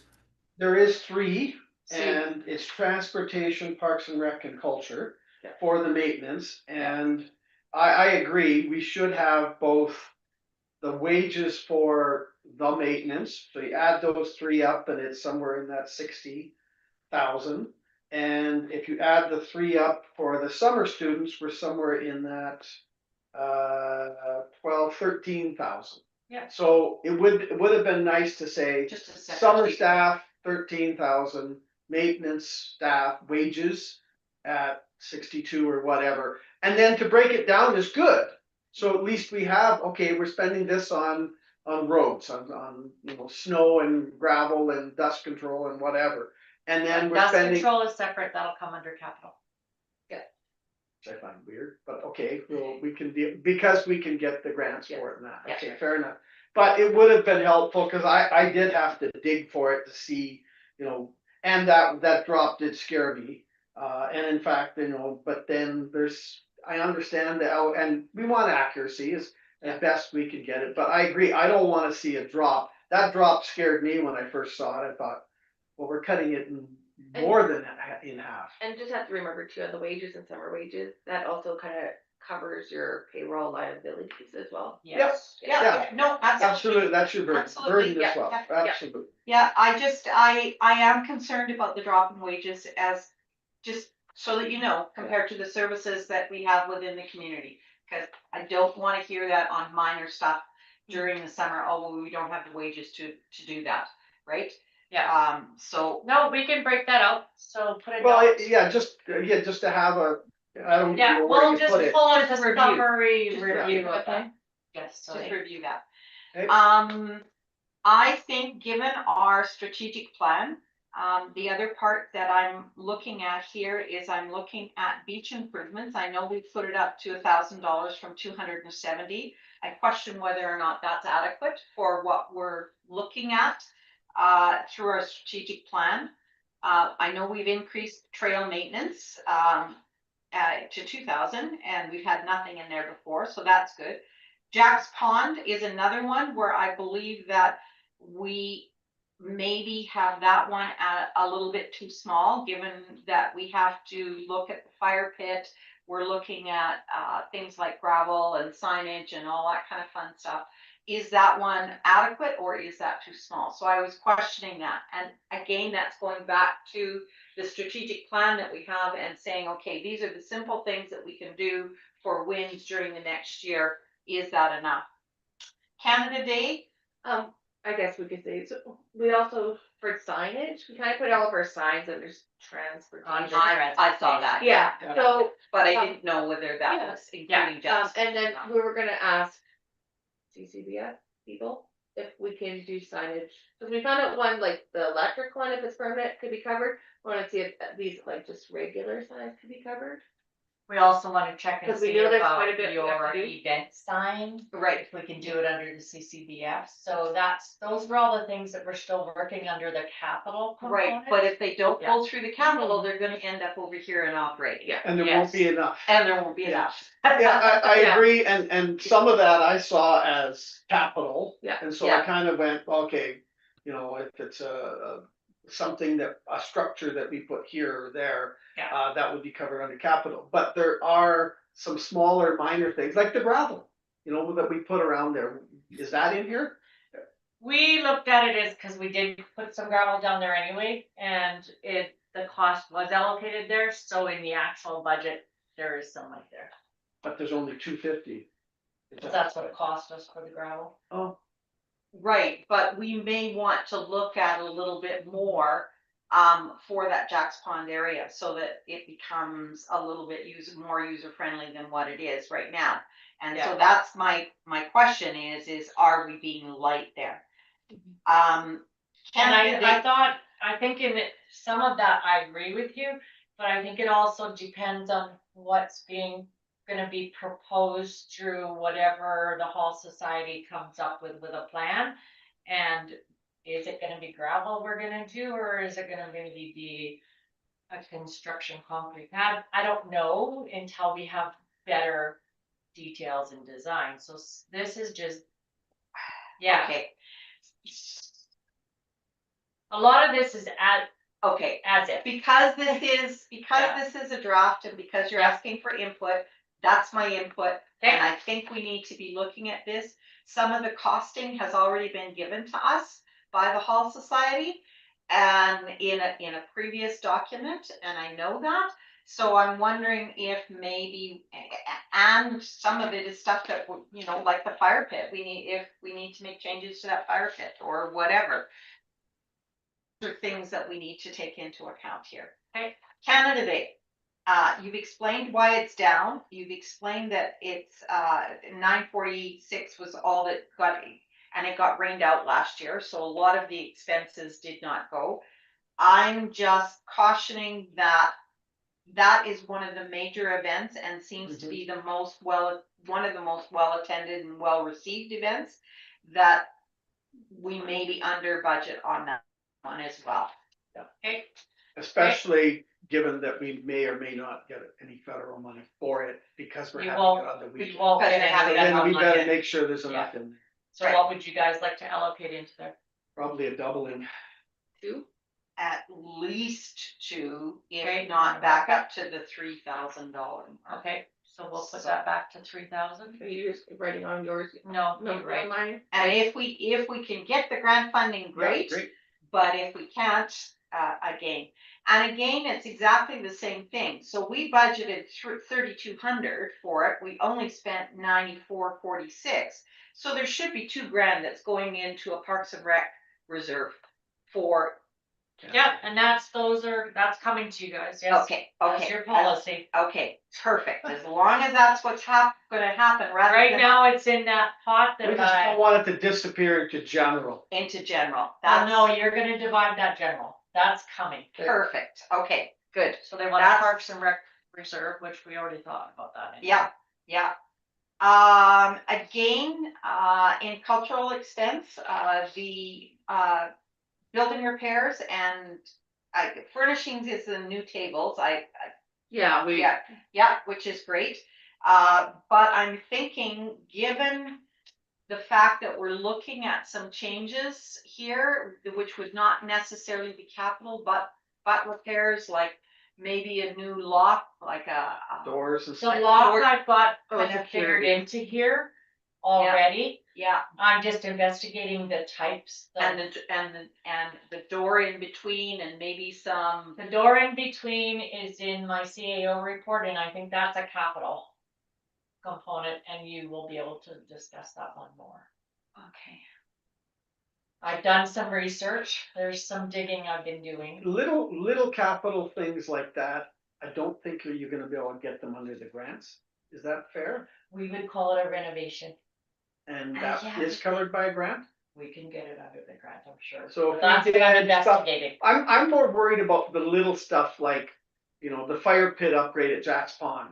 There is 3, See. and it's transportation, parks and rec, and culture Yeah. for the maintenance. And I agree, we should have both the wages for the maintenance. So you add those 3 up and it's somewhere in that 60,000. And if you add the 3 up for the summer students, we're somewhere in that 12, 13,000. Yeah. So it would have been nice to say, Just a separate summer sheet. staff, 13,000, maintenance staff wages at 62 or whatever. And then to break it down is good. So at least we have, okay, we're spending this on roads, on, snow and gravel and dust control and whatever. And then we're Dust spending, control is separate, that'll come under capital. which I find weird, but okay, we can do, because we can get the grants for it and that, okay, fair enough. But it would have been helpful, cause I did have to dig for it to see, and that drop did scare me. And in fact, but then I understand and we want accuracy as best we can get it, but I agree, I don't wanna see a drop. That drop scared me when I first saw it, I thought, well, we're cutting it more than in half. And just have to remember too, on the wages and summer wages, that also kind of covers your payroll liabilities as well. Yes. Yeah, no, absolutely. Absolutely, that's your burden Absolutely, as well, yeah, yeah. absolutely. Yeah, I am concerned about the drop in wages as, just so that you know, compared to the services that we have within the community. Cause I don't wanna hear that on minor stuff during the summer, oh, well, we don't have the wages to do that, right? Yeah, So, no, we can break that out, so put it Well, down. yeah, just to have I don't Yeah, know where we'll you just put it. pull out Just the review. summary Just review review, of okay. that. Yes, just so review that. Okay. I think given our strategic plan, the other part that I'm looking at here is I'm looking at beach improvements. I know we've put it up to $1,000 from 270. I question whether or not that's adequate for what we're looking at through our strategic plan. I know we've increased trail maintenance to 2,000, and we've had nothing in there before, so that's good. Jack's Pond is another one where I believe that we maybe have that one at a little bit too small, given that we have to look at the fire pit. We're looking at things like gravel and signage and all that kind of fun stuff. Is that one adequate or is that too small? So I was questioning that. And again, that's going back to the strategic plan that we have and saying, okay, these are the simple things that we can do for wins during the next year. Is that enough? Canada Day, I guess we could say, so we also, for signage, we kind of put all of our signs under transportation. I saw that. Yeah, so, But I didn't know whether that Yeah. was including Jack's. and then we were gonna ask CCBF people if we can do signage, because we found out one, like the electric one, if it's permanent, could be covered. We wanna see if these like just regular signs could be covered. we also want to check and 'Cause we see know there's quite a about bit we have your to do. event sign. Right. If we can do it under the CCBF, so those were all the things that we're still working under the capital Right, component. but if they don't Yeah. go through the capital, they're gonna end up over here in operating. Yeah. And there Yes. won't be enough. And there won't be Yeah. enough. Yeah, I Yeah. agree, and some of that I saw as capital. Yeah. And so I Yeah. kind of went, okay, if it's something a structure that we put here or there. Yeah. That would be covered under capital, but there are some smaller minor things, like the gravel, that we put around there. Is that in here? We looked at it as, because we did put some gravel down there anyway, and the cost was allocated there, so in the actual budget, there is some money there. But there's only 250. Because that's what it cost us for the gravel. Oh, Right, but we may want to look at a little bit more for that Jack's Pond area so that it becomes a little bit more user friendly than what it is right now. And Yeah. so that's my question is are we being light there? And Canada Day- I think in some of that, I agree with you, but I think it also depends on what's gonna be proposed through whatever the Hall Society comes up with a plan. And is it gonna be gravel we're gonna do, or is it gonna maybe be a construction concrete pad? I don't know until we have better details and design, so this is just, yeah. Okay, A lot of this is okay. as if. Because this Yeah. is a draft and because you're asking for input, that's my input. And I think we need to be looking at this. Some of the costing has already been given to us by the Hall Society and in a previous document, and I know that. So I'm wondering if maybe, and some of it is stuff that, you know, like the fire pit, if we need to make changes to that fire pit or whatever. Are things that we need to take into account here. Okay. Canada Day. You've explained why it's down. You've explained that it's 946 was all that got, and it got rained out last year, so a lot of the expenses did not go. I'm just cautioning that that is one of the major events and seems to be the most one of the most well attended and well received events, that we may be under budget on that one as well. Okay, Especially given that we may or may not get any federal money for it because we're You having won't- it on the we weekend. won't Because get they're any having of that Then we on better Monday. make sure there's enough in there, So what would you guys like to allocate into there? probably a doubling. 2? At least 2, Okay. if not back up to the $3,000. Okay, so we'll put that back to 3,000? Are you just writing on yours? No, No, you're right. mine? And if we can get the grant funding, great. But if we can't, again, it's exactly the same thing. So we budgeted 3,200 for it. We only spent 94.46. So there should be $2,000 that's going into a Parks and Rec reserve for. Yep, and that's coming to you guys, yes. Okay, That's okay. your policy. Okay, perfect. As long as that's what's gonna happen, rather Right than now, it's in that pot We that just don't I, want it to disappear into general. into general. oh That's no, you're gonna divide that general. That's coming. perfect. Okay, good. So they want a That's- Parks and Rec reserve, which we already thought about that. anyway. Yeah, yeah. Again, in cultural expense, the building repairs and furnishings is the new tables. Yeah, we, Yeah, which is great. But I'm thinking, given the fact that we're looking at some changes here, which would not necessarily be capital, but repairs, like maybe a new lock, like a. Doors and The stuff. lock I've got Oh, kind of figured security. into here already. Yeah, I'm just investigating the types. and the door in between and maybe some. The door in between is in my CAO report, and I think that's a capital component, and you will be able to discuss that one more. Okay. I've done some research. There's some digging I've been doing. Little capital things like that, I don't think you're gonna be able to get them under the grants. Is that fair? We would call it a renovation. And that Yeah. is covered by a grant? We can get it under the grant, I'm sure. So if That's we what I'm did stuff, investigating. I'm more worried about the little stuff like, you know, the fire pit upgrade at Jack's Pond.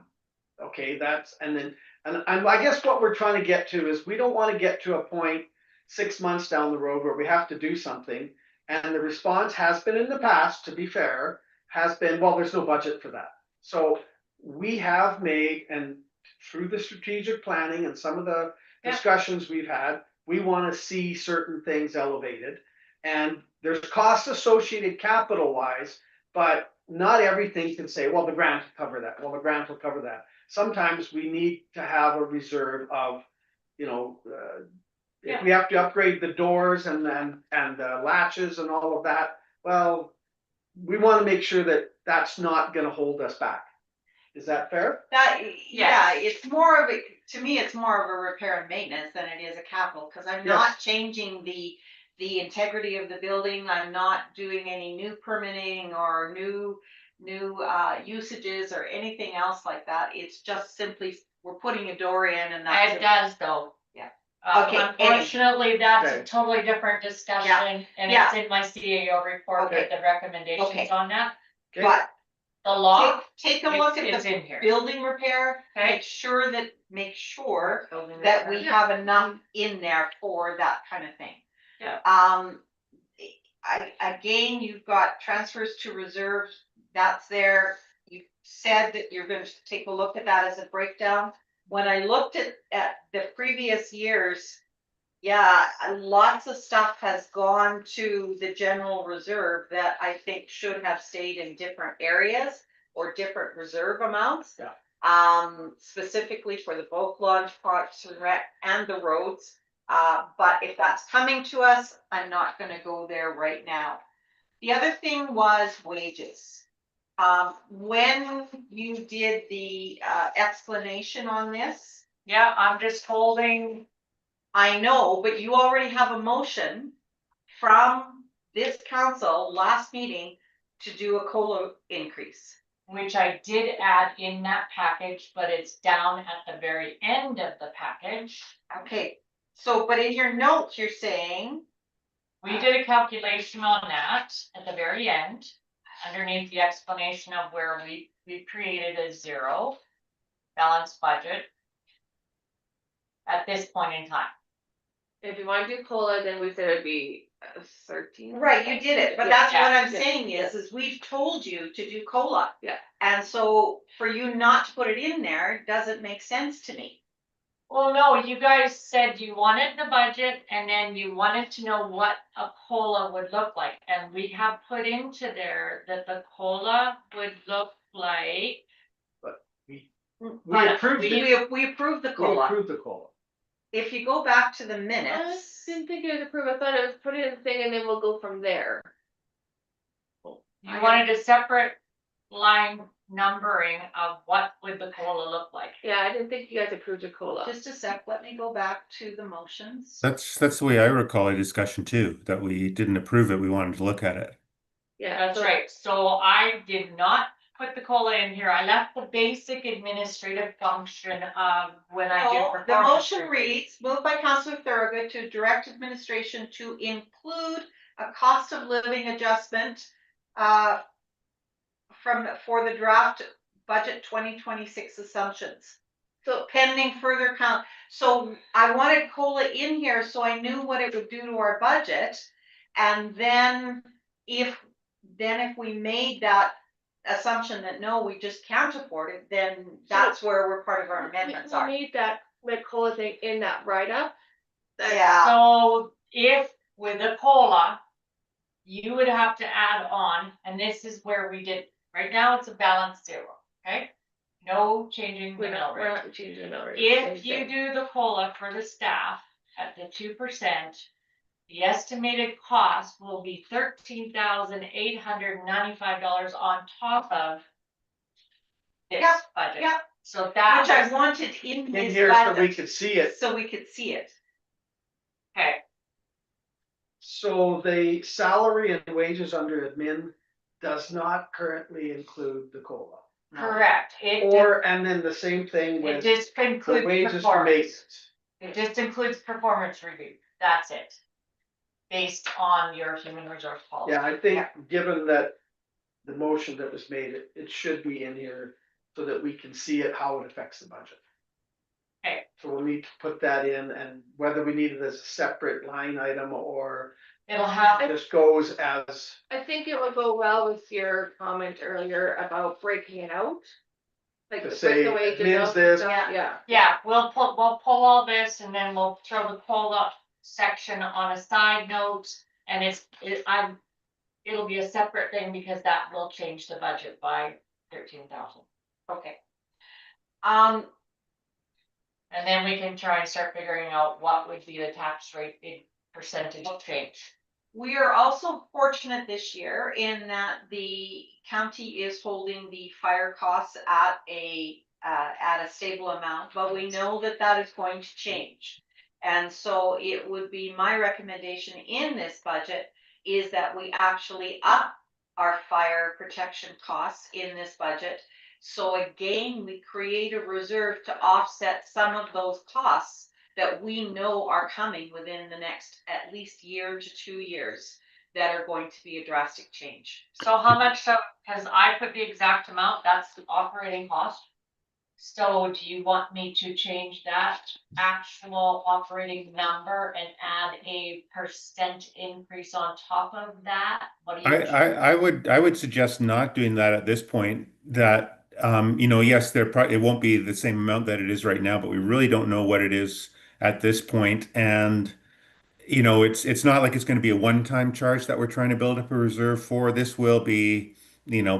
Okay, and I guess what we're trying to get to is we don't want to get to a point 6 months down the road where we have to do something. And the response has been in the past, to be fair, has been, well, there's no budget for that. So we have made, and through the strategic planning and some of the discussions we've had, we want to see certain things elevated. And there's costs associated capital wise, but not everything can say, well, the grant will cover that. Well, the grant will cover that. Sometimes we need to have a reserve of, you know, if we have to upgrade the doors and the latches and all of that, well, we want to make sure that that's not going to hold us back. Is that fair? Yeah, it's more of a, to me, it's more of a repair and maintenance than it is a capital, because I'm not changing the integrity of the building. I'm not doing any new permitting or new usages or anything else like that. It's just simply, we're putting a door in and that's It does though. Yeah. Okay, Unfortunately, that's Okay. a totally different discussion, and Yeah. it's in my CAO report Okay. with the recommendations Okay. on that. Okay. But The law, take a look at it's the in here. building repair, Okay. make sure that Building that repair. we have enough in there for that kind of thing. Yeah. Again, you've got transfers to reserves, that's there. You said that you're gonna take a look at that as a breakdown. When I looked at the previous years, yeah, lots of stuff has gone to the general reserve that I think should have stayed in different areas or different reserve amounts. Yeah. Specifically for the boat launch, Parks and Rec and the roads. But if that's coming to us, I'm not gonna go there right now. The other thing was wages. When you did the explanation on this, Yeah, I'm just holding, I know, but you already have a motion from this council last meeting to do a COLA increase. which I did add in that package, but it's down at the very end of the package. Okay, so, but in your notes, you're saying, We did a calculation on that at the very end, underneath the explanation of where we created a zero balanced budget at this point in time. If you wanna do COLA, then we said it'd be 13. right, you did it, but Yeah, that's what yeah, I'm saying is we've told you to do COLA. Yeah. And so for you not to put it in there doesn't make sense to me. Well, no, you guys said you wanted the budget and then you wanted to know what a COLA would look like. And we have put into there that the COLA would look like. We But approved we- it. We approved the We COLA. approved the COLA. If you go back to the I minutes, didn't think it was approved, I thought it was put in the thing and then we'll go from there. You wanted a separate line numbering of what would the COLA look like. Yeah, I didn't think you guys approved a COLA. just a sec, let me go back to the motions. That's the way I recall a discussion too, that we didn't approve it, we wanted to look at it. Yeah, That's so- right, so I did not put the COLA in here, I left the basic administrative function of when I do No, the performance motion review. reads, moved by Councillor Thorogood to direct administration to include a cost of living adjustment for the draft budget 2026 assumptions. So, Pending further count, so I wanted COLA in here so I knew what it would do to our budget. And then if we made that assumption that no, we just can't afford it, then that's where we're part of our amendments we are. need that COLA thing in that write-up. Yeah, So if with a COLA, you would have to add on, and this is where we did, right now it's a balanced zero, okay? No changing the We're mill not, rate. we're not changing the mill rate. If Same you thing. do the COLA for the staff at the 2%, the estimated cost will be $13,895 on top of this Yep, budget. yep. So that which I was, wanted in In this here so we budget, could see it. so we could see it. okay, So the salary and wages under admin does not currently include the COLA. correct. And then the same thing It with just the includes wages for performance. maintenance. It just includes performance review. That's it. Based on your human resource policy. Yeah, I think, given that the motion that was made, it should be in here so that we can see it, how it affects the budget. Okay. So we'll need to put that in, and whether we need it as a separate line item or It'll have, just goes as, I think it would go well with your comment earlier about breaking it out. Like To break say the wages admins out and this. stuff, yeah. yeah, we'll pull all this and then we'll throw the COLA section on a side note. And it'll be a separate thing because that will change the budget by 13,000. Okay. And then we can try and start figuring out what would be the tax rate in percentage change. We are also fortunate this year in that the county is holding the fire costs at a stable amount, but we know that that is going to change. And so it would be my recommendation in this budget is that we actually up our fire protection costs in this budget. So again, we create a reserve to offset some of those costs that we know are coming within the next at least year to 2 years that are going to be a drastic change. So how much, because I put the exact amount, that's the operating cost. So do you want me to change that actual operating number and add a percent increase on top of that? What do you? I would suggest not doing that at this point. That yes, it won't be the same amount that it is right now, but we really don't know what it is at this point. And it's not like it's going to be a one-time charge that we're trying to build up a reserve for. This will be,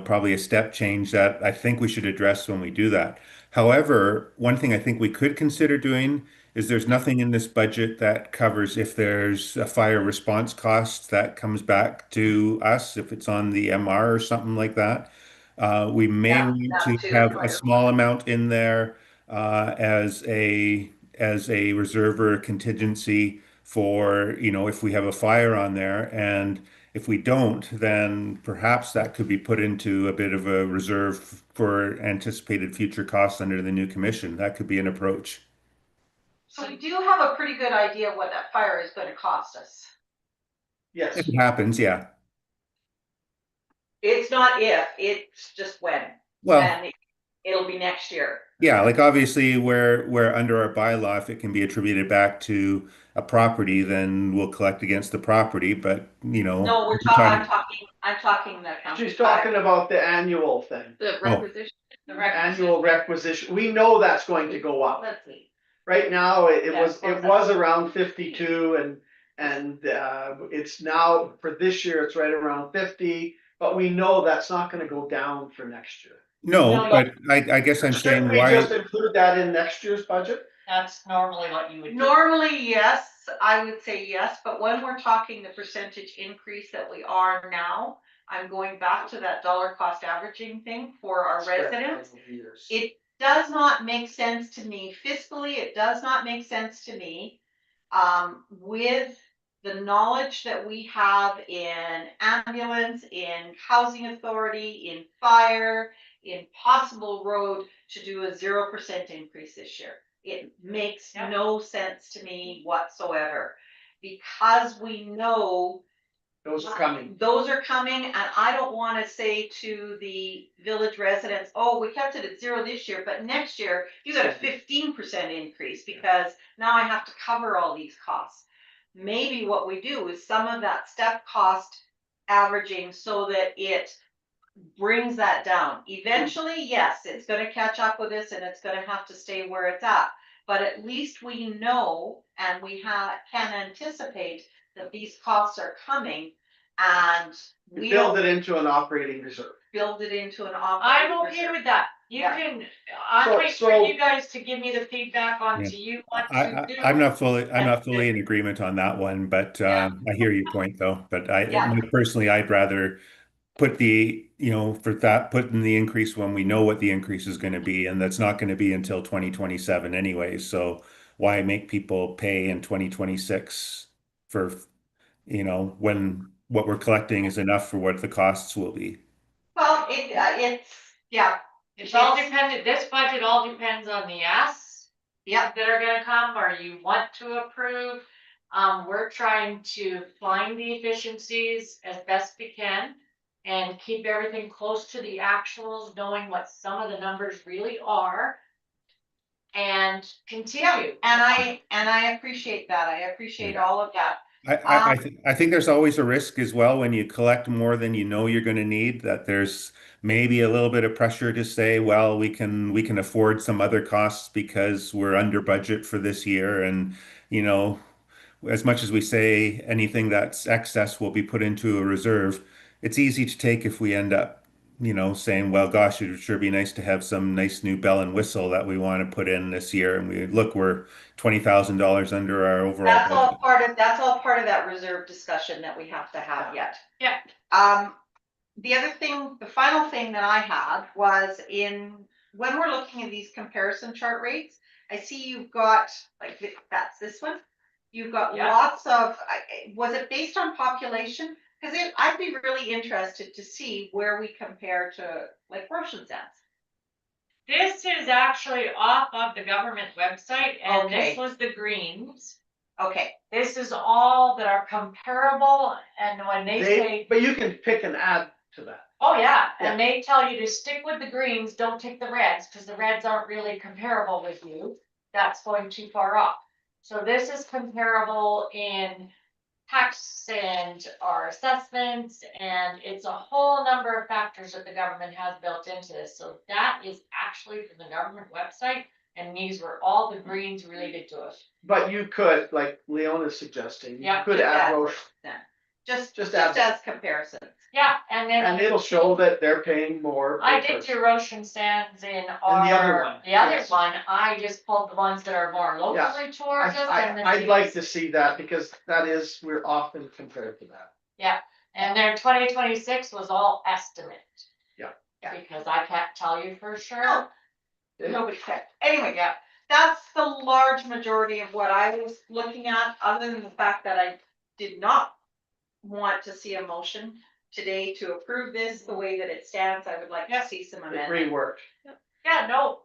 probably a step change that I think we should address when we do that. However, one thing I think we could consider doing is there's nothing in this budget that covers if there's a fire response cost that comes back to us, if it's on the MR or something like that. We may Yeah, want that to too, have a fire. small amount in there as a reserve or a contingency for, if we have a fire on there. And if we don't, then perhaps that could be put into a bit of a reserve for anticipated future costs under the new commission. That could be an approach. So we do have a pretty good idea what that fire is gonna cost us. Yes, If it happens, yeah. It's not if, it's just when. Well, And it'll be next year. yeah, like obviously where under our bylaw, if it can be attributed back to a property, then we'll collect against the property, but No, I'm talking the county. she's talking about the annual thing, The Oh. requisition. annual requisition. We know that's going to go up. Let's see. Right now, it Yeah, was, it was around 52 and it's now, for this year, it's right around 50. But we know that's not gonna go down for next year. No, but I guess I'm saying Shouldn't we why, just include that in next year's budget? That's normally what you would do. Normally, yes, I would say yes, but when we're talking the percentage increase that we are now, I'm going back to that dollar cost averaging thing for our residents. It does not make sense to me fiscally, it does not make sense to me. With the knowledge that we have in ambulance, in housing authority, in fire, in possible road, to do a 0% increase this year. It makes Yeah. no sense to me whatsoever, because we know Those are coming. those are coming, and I don't wanna say to the village residents, oh, we kept it at 0 this year, but next year you got a 15% increase because now I have to cover all these costs. Maybe what we do is some of that step cost averaging so that it brings that down. Eventually, yes, it's gonna catch up with us and it's gonna have to stay where it's at. But at least we know and we can anticipate that these costs are coming, and we Build don't it into an operating reserve. build it into an I'm operating okay reserve. with that. You Yeah. can, I'm So- waiting for so- you guys to give me the feedback on Yeah. to you what I, to do. I'm not fully in agreement on that one, but Yeah. I hear your point though. But Yeah. personally, I'd rather put putting the increase when we know what the increase is going to be, and that's not going to be until 2027 anyway. So why make people pay in 2026 for, when what we're collecting is enough for what the costs will be? Well, yeah, It's all dependent, this budget all depends on the asks yeah, that are gonna come or you want to approve. We're trying to find the efficiencies as best we can and keep everything close to the actuals, knowing what some of the numbers really are. And continue. and I appreciate that. I appreciate all of that. I think there's always a risk as well when you collect more than you know you're going to need, that there's maybe a little bit of pressure to say, well, we can afford some other costs because we're under budget for this year. And, as much as we say anything that's excess will be put into a reserve, it's easy to take if we end up, saying, well, gosh, it would sure be nice to have some nice new bell and whistle that we want to put in this year. And we're $20,000 under our overall That's budget. all part of that reserve discussion that we have to have yet. Yeah. The final thing that I had was when we're looking at these comparison chart rates, I see you've got, that's this one. You've got Yeah. lots of, was it based on population? Cause I'd be really interested to see where we compare to like Roshan Sands. This is actually off of the government website and Okay. this was the greens. Okay, This is all that are comparable, and when they say, But you can pick and add to that. oh yeah, and they tell you to stick with the greens, don't take the reds, because the reds aren't really comparable with you. That's going too far up. So this is comparable in tax and our assessments, and it's a whole number of factors that the government has built into this. So that is actually from the government website, and these were all the greens related to us. But you could, like Leona's suggesting, you Yeah, could just add add Roche, just add- as comparison. Yeah, and then. and it'll show that they're paying more. I per did person. do Roshan Sands in And the other our, one, the other yes. one, I just pulled the ones that are more locally towards us and the I'd like to cities. see that because we're often compared to that. And their 2026 was all estimate. Yeah. because I can't tell you for sure. No. Nobody said. Anyway, yeah, that's the large majority of what I was looking at, other than the fact that I did not want to see a motion today to approve this the way that it stands. I would like to see some It amendment. reworked. Yeah, no,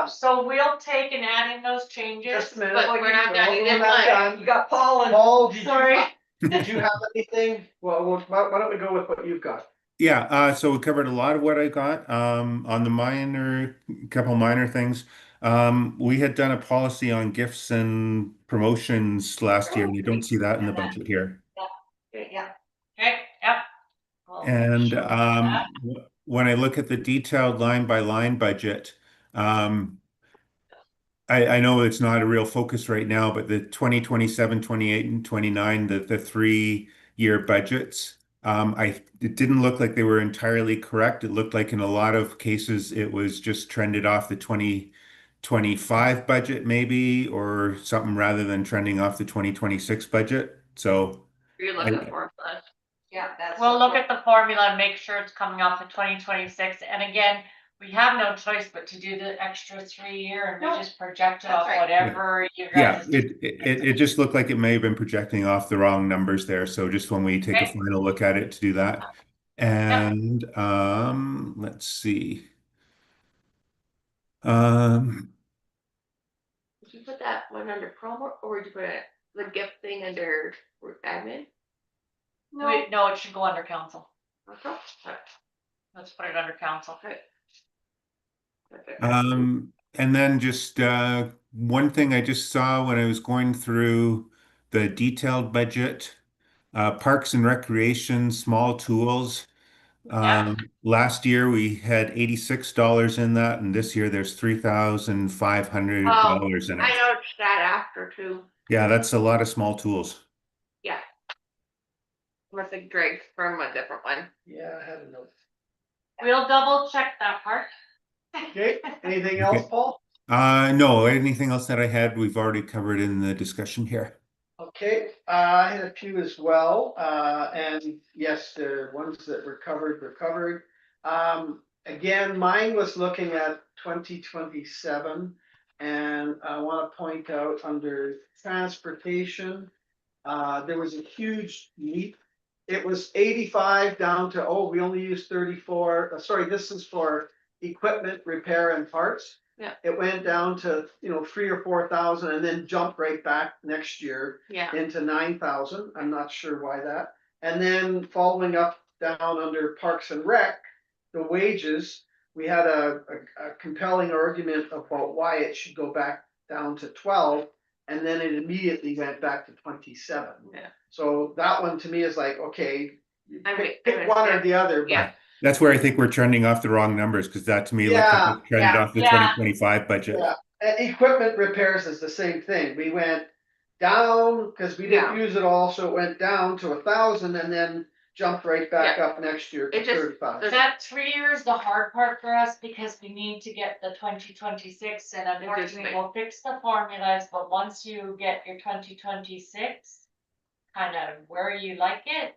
so we'll take and add in those changes. Just a minute. But we're not done, you We're didn't not like- done. You got Paul and. Paul, did you, Sorry. did you have anything? Well, why don't we go with what you've got? Yeah, so we covered a lot of what I got. On the couple minor things. We had done a policy on gifts and promotions last year, and you don't see that in the budget here. Yeah. Okay, yep. We'll make And sure of that. when I look at the detailed line by line budget, I know it's not a real focus right now, but the 2027, 28, and 29, the 3-year budgets, it didn't look like they were entirely correct. It looked like in a lot of cases it was just trended off the 2025 budget maybe, or something rather than trending off the 2026 budget. So You're looking for that. Yeah, that's. We'll look at the formula and make sure it's coming off the 2026, and again, we have no choice but to do the extra 3-year, and we No, just project it that's off right. whatever you yeah, guys. it just looked like it may have been projecting off the wrong numbers there. So just when we take a Okay. final look at it to do that. And let's see. Did you put that one under promo, or would you put it, the gift thing under admin? No, it should go under council. Okay. Let's put it under council. Perfect. And then just one thing I just saw when I was going through the detailed budget, Parks and Recreation, small tools. Yeah. Last year we had $86 in that, and this year there's $3,500 in I it. noticed that after too. Yeah, that's a lot of small tools. Yeah. Must have Greg's from a different one. Yeah, I had a note. We'll double check that part. Okay, anything else, Okay. Paul? No, anything else that I had, we've already covered in the discussion here. Okay, I had a few as well, and yes, the ones that were covered. Again, mine was looking at 2027, and I want to point out under transportation, there was a huge leap. It was 85 down to, we only use 34. Sorry, this is for equipment, repair and parts. Yeah. It went down to, 3,000 or 4,000 and then jumped right back next year Yeah. into 9,000. I'm not sure why that. And then following up down under Parks and Rec, the wages, we had a compelling argument about why it should go back down to 12, and then it immediately went back to 27. Yeah. So that one to me is like, okay, I pick would- one or the other. Yeah. That's where I think we're trending off the wrong numbers, because that to me looked like it trended off the yeah. 2025 budget. Yeah. Equipment repairs is the same thing. We went down because we didn't use it all, so it went down to 1,000 and then jumped right back up next year to It just- 35. That 3 years, the hard part for us, because we need to get the 2026, and unfortunately, Interesting. we'll fix the formulas, but once you get your 2026. Kind of where you like it,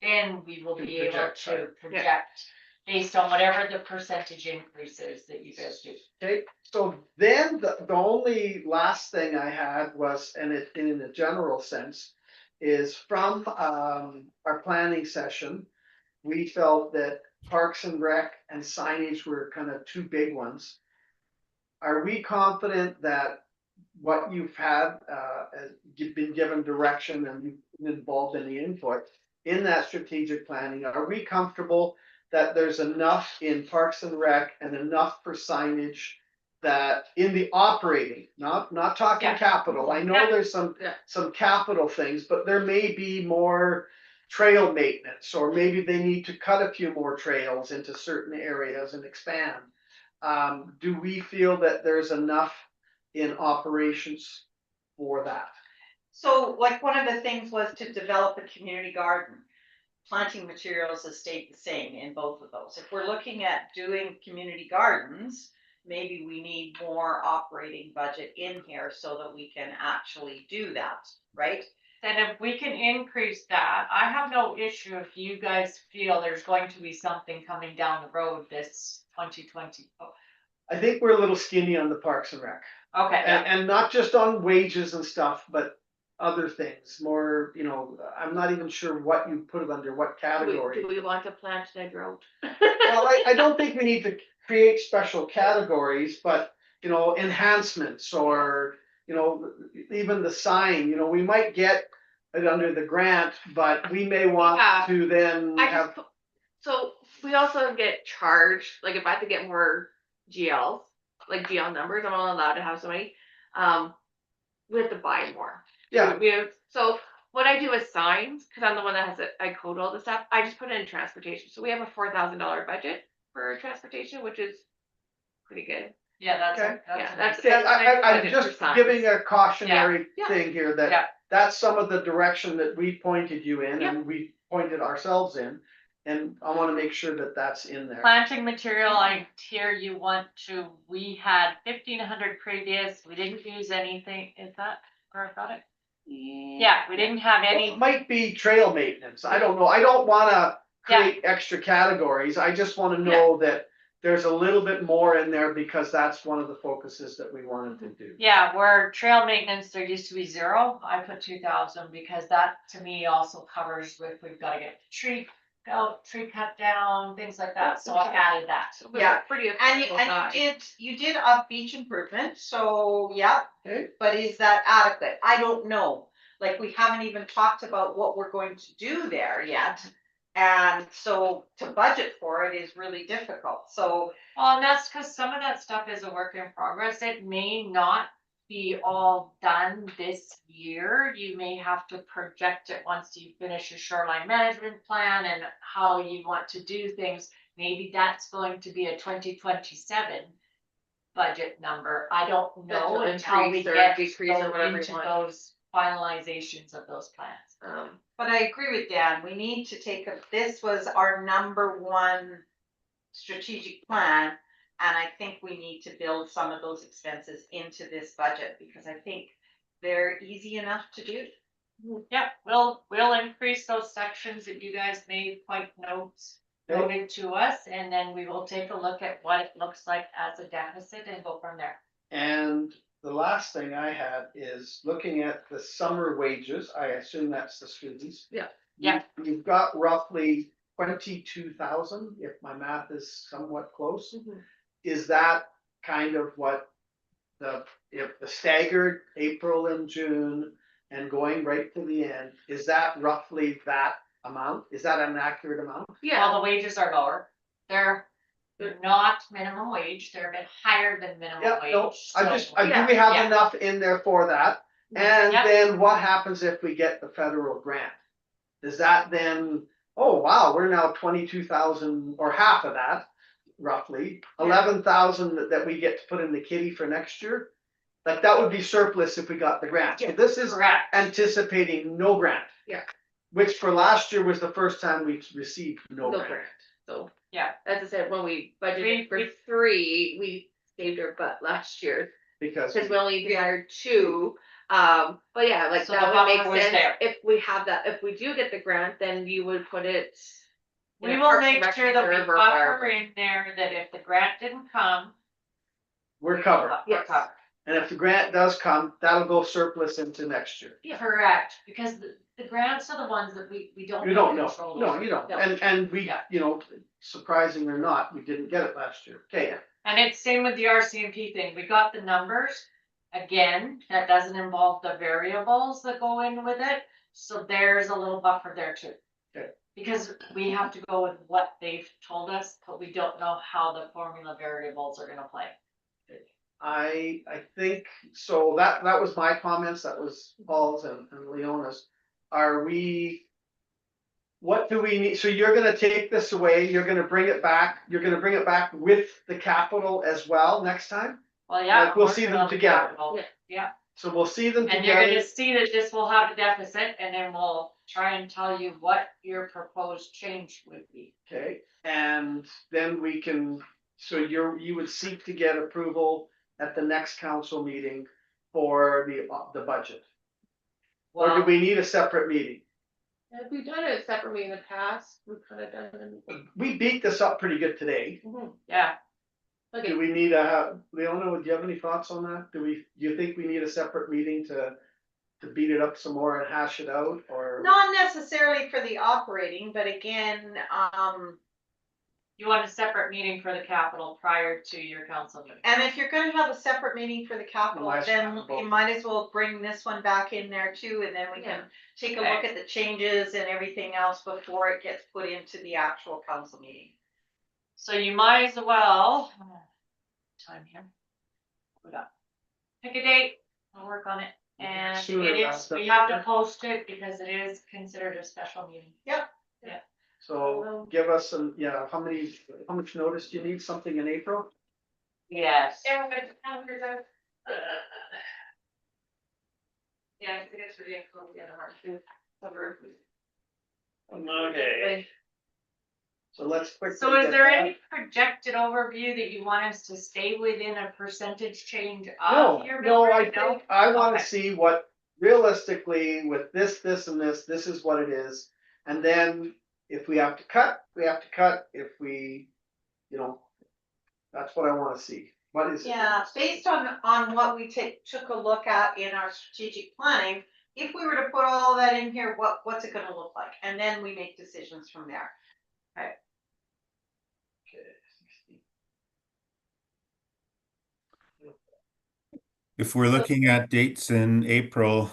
then we will be able Project, to right. project. Based on whatever the percentage increase is that you guys do. Okay, so then the only last thing I had was, and it in a general sense, is from our planning session. We felt that Parks and Rec and signage were kind of two big ones. Are we confident that what you've had, you've been given direction and you've been involved in the input in that strategic planning, are we comfortable that there's enough in Parks and Rec and enough for signage that in the operating, not talking Yeah. capital, I know Yeah. there's some capital things, but there may be more trail maintenance, or maybe they need to cut a few more trails into certain areas and expand. Do we feel that there's enough in operations for that? So like one of the things was to develop a community garden. Planting materials has stayed the same in both of those. If we're looking at doing community gardens, maybe we need more operating budget in here so that we can actually do that, right? then if we can increase that, I have no issue if you guys feel there's going to be something coming down the road this 2020. I think we're a little skinny on the Parks and Rec. Okay, And not just on wages and stuff, but other things, more, you know, I'm not even sure what you put it under, what category. Do we want to plant Ned Road? Well, I don't think we need to create special categories, but, you know, enhancements or, you know, even the sign, you know, we might get it under the grant, but we may want Yeah. to then I have, just, so we also get charged, like if I have to get more GLs, like GL numbers, I'm only allowed to have so many. We have to buy more. yeah, We have, so what I do is signs, cause I'm the one that has it, I code all the stuff, I just put it in transportation, so we have a $4,000 budget for transportation, which is pretty good. yeah, that's, Okay. Yeah, a that's- nice- yeah, I'm budget just for signs. giving a cautionary Yeah. thing here Yeah. that that's some of the direction that we pointed you in Yeah. and we pointed ourselves in. And I wanna make sure that that's in there. planting material, I hear you want to, we had 1,500 previous, we didn't use anything, is that where I got it? Yeah, we didn't have It any, might be trail maintenance, I don't know, I don't wanna Yeah. create extra categories, I just wanna know that there's a little bit more in there because that's one of the focuses that we wanted to do. yeah, where trail maintenance, there used to be 0, I put 2,000 because that to me also covers with, we've gotta get the tree out, tree cut down, things like that, so I added that. So we're Yeah, pretty And you, affordable and size. you did up beach improvement, so yeah, Okay, but is that adequate? I don't know. Like, we haven't even talked about what we're going to do there yet. And so to budget for it is really difficult, so, Well, and that's because some of that stuff is a work in progress. It may not be all done this year. You may have to project it once you finish your shoreline management plan and how you want to do things. Maybe that's going to be a 2027 budget number. I don't know Budget until we increase or get decrease or whatever you into want. those finalizations of those plans. but I agree with Dan, we need to this was our #1 strategic plan. And I think we need to build some of those expenses into this budget, because I think they're easy enough to do. Yep, we'll increase those sections that you guys made quite noted to us, and then we will take a look at what it looks like as a deficit and go from there. and the last thing I had is looking at the summer wages, I assume that's the students. Yeah. Yeah. You've got roughly 22,000, if my math is somewhat close. Is that kind of what if the staggered April and June and going right to the end, is that roughly that amount? Is that an accurate amount? Yeah, Well, the wages are lower, they're not minimum wage, they're a bit higher than minimum Yeah, no, wage. I so- do we have Yeah. enough in there for that? And Yep. then what happens if we get the federal grant? Does that then, oh wow, we're now 22,000 or half of that, roughly, 11,000 that we get to put in the kitty for next year? Like that would be surplus if we got the grant. So Yeah. this is Correct, anticipating no grant. Yeah. Which for last year was the first time we received no no grant. grant, so. Yeah. As I said, when we budgeted We- for 3, we saved our butt last year, Because cause we only hired 2. But yeah, like So that the would make buffer was sense, there. if we have that, if we do get the grant, then you would put it. in we a will Parks and make Rec sure that we reserve or buffer wherever. in there that if the grant didn't come. we're covered. We're Yes. covered. And if the grant does come, that'll go surplus into next year. Yeah. Correct, because the grants are the ones that we don't. You don't have know, control no, over. you don't, No. and we, Yeah. you know, surprising or not, we didn't get it last year, okay. And it's same with the RCMP thing, we got the numbers, again, that doesn't involve the variables that go in with it, so there's a little buffer there too. Okay. Because we have to go with what they've told us, but we don't know how the formula variables are gonna play. I think, so that was my comments, that was Paul's and Leona's. Are we? What do we need, so you're gonna take this away, you're gonna bring it back with the capital as well next time? Well, yeah. Like, we'll we're see working them on the together. capital. Yeah. Yeah, So we'll see them and you're gonna together, see that this will have a deficit, and then we'll try and tell you what your proposed change would be. okay, and then we can, so you would seek to get approval at the next council meeting for the budget. Or do Well, we need a separate meeting? Have we done it separately in the past? We've kind of done it. We beat this up pretty good today. yeah, Okay, Do we need a, Leona, would you have any thoughts on that? Do you think we need a separate meeting to beat it up some more and hash it out, or? Not necessarily for the operating, but again, you want a separate meeting for the capital prior to your council meeting. and if you're gonna have a separate meeting for the capital, Might as then well. you might as well bring this one back in there too, and then we can take a look at the changes and everything else before it gets put into the actual council meeting. So you might as well, time here. Put up. Pick a date, I'll work on it, and Sooner it rather is, than we have to later. post it because it is considered a special meeting. So give us some, yeah, how much notice do you need? Something in April? Yes. Yeah, I think it's really cool. We had a hard to cover. Okay. So let's quickly. So is get there that. any projected overview that you want us to stay within a percentage change No, of your no, mill I rate? think, I wanna Okay. see what realistically with this, and this is what it is. And then if we have to cut, we have to cut. If we, that's what I wanna see. What is it? Yeah, based on what we took a look at in our strategic planning, if we were to put all that in here, what's it gonna look like? And then we make decisions from there. Okay. If we're looking at dates in April,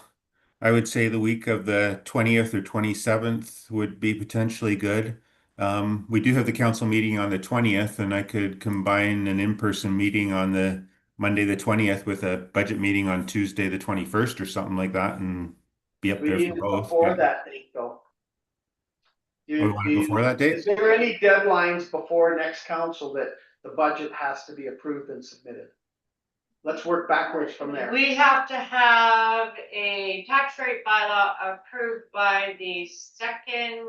I would say the week of the 20th or 27th would be potentially good. We do have the council meeting on the 20th, and I could combine an in-person meeting on the Monday, the 20th with a budget meeting on Tuesday, the 21st or something like that, and be up We there need for it both. before that date though. Oh, we want it before that date? Is there any deadlines before next council that the budget has to be approved and submitted? Let's work backwards from there. We have to have a tax rate bylaw approved by the second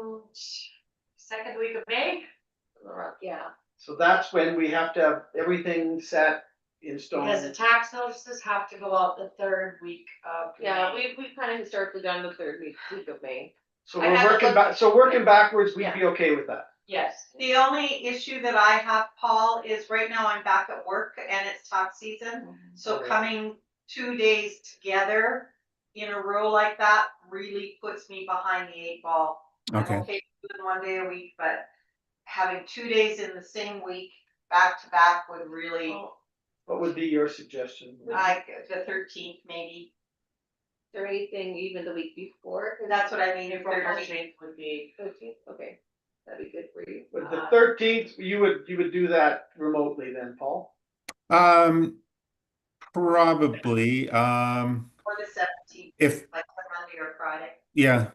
week of May. Yeah, So that's when we have to have everything set in stone. Because the tax notices have to go out the third week of yeah, May. we kind of historically done the third week of May. So I we're haven't working looked- back, so working backwards, we'd Yeah. be okay with that. Yes. The only issue that I have, Paul, is right now I'm back at work and it's tax season. So Okay. coming 2 days together in a row like that really puts me behind the 8 ball. Okay. I'm okay doing 1 day a week, but having 2 days in the same week, back to back would really, What would be your suggestion? like the 13th maybe. Is there anything even the week before? That's what I mean, April 13th. 13th would be, 13th, okay, that'd be good for you. With the 13th, you would do that remotely then, Paul? Probably. Or the 17th, If like Monday or Friday. yeah.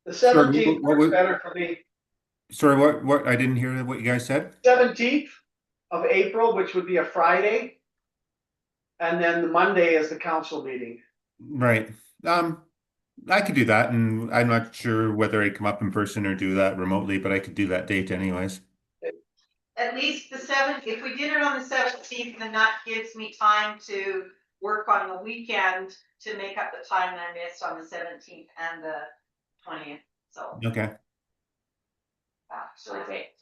The Sure, 17th what works would- better for me. Sorry, what? I didn't hear what you guys said. 17th of April, which would be a Friday. And then the Monday is the council meeting. Right. I could do that, and I'm not sure whether I come up in person or do that remotely, but I could do that date anyways. At least the 7th, if we did it on the 17th, then that gives me time to work on the weekend to make up the time that I missed on the 17th and the 20th, so. Okay. So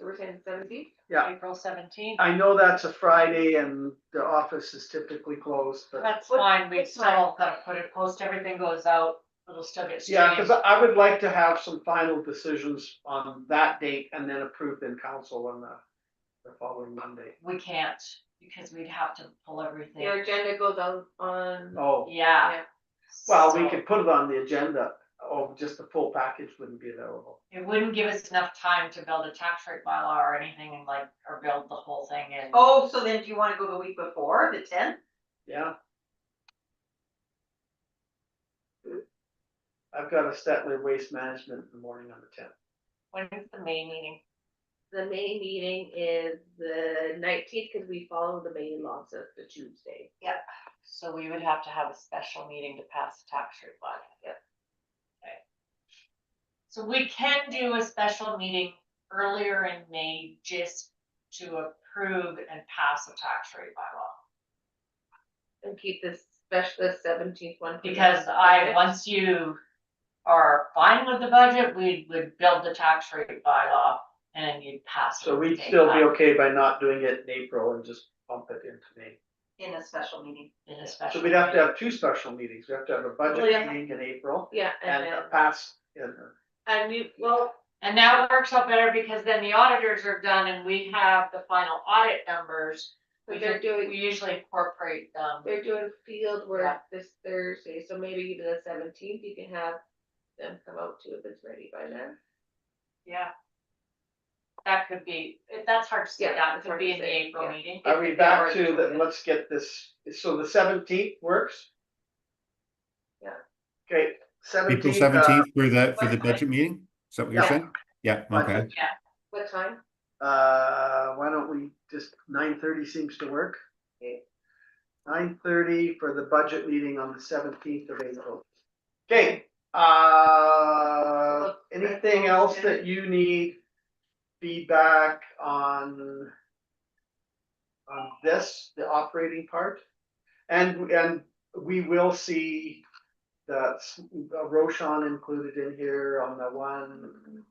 we're saying 17th? Yeah. April 17th. I know that's a Friday and the office is typically closed, but That's fine, we what still time? gotta put it, post, everything goes out, it'll still get yeah, streamed. because I would like to have some final decisions on that date and then approved in council on the following Monday. We can't, because we'd have to pull everything. Your agenda goes on. Oh, Yeah. Yeah. well, we So could put it on the agenda. Oh, just the full package wouldn't be available. it wouldn't give us enough time to build a tax rate bylaw or anything and or build the whole thing in. Oh, so then do you wanna go the week before, the 10th? Yeah. I've got a Stettler Waste Management in the morning on the 10th. When is the May meeting? The May meeting is the 19th, because we follow the May law, so it's the Tuesday. So we would have to have a special meeting to pass the tax rate bylaw. Yep. Okay. So we can do a special meeting earlier in May just to approve and pass the tax rate bylaw. And keep this especially the 17th one. Because once you are fine with the budget, we would build the tax rate bylaw and you'd pass it. So at the we'd same still be time okay by not doing it in April and just bump it into May. In a special meeting. In a special. So we'd have to have two special meetings. We have to have a budget Well, yeah. meeting in April Yeah, and and a then, pass and you, well, And now it works out better because then the auditors are done and we have the final audit numbers. We but they're doing, we usually incorporate them. they're doing field work Yeah. this Thursday, so maybe even the 17th, you can have them come out too if it's ready by then. Yeah. That could be, that's hard to say, Yeah, that it's could hard be to in the say, April yeah. meeting. Are we back to that? Let's get this, so the 17th works? Yeah. Okay, April 17th, 17th for the what time? budget meeting? Is that what you're Yeah. saying? Yeah, okay. Budget. What time? why don't we just 9:30 seems to work? Okay. 9:30 for the budget meeting on the 17th of April. Okay, anything else that you need feedback on this, the operating part? And we will see that Roshan included in here on the one,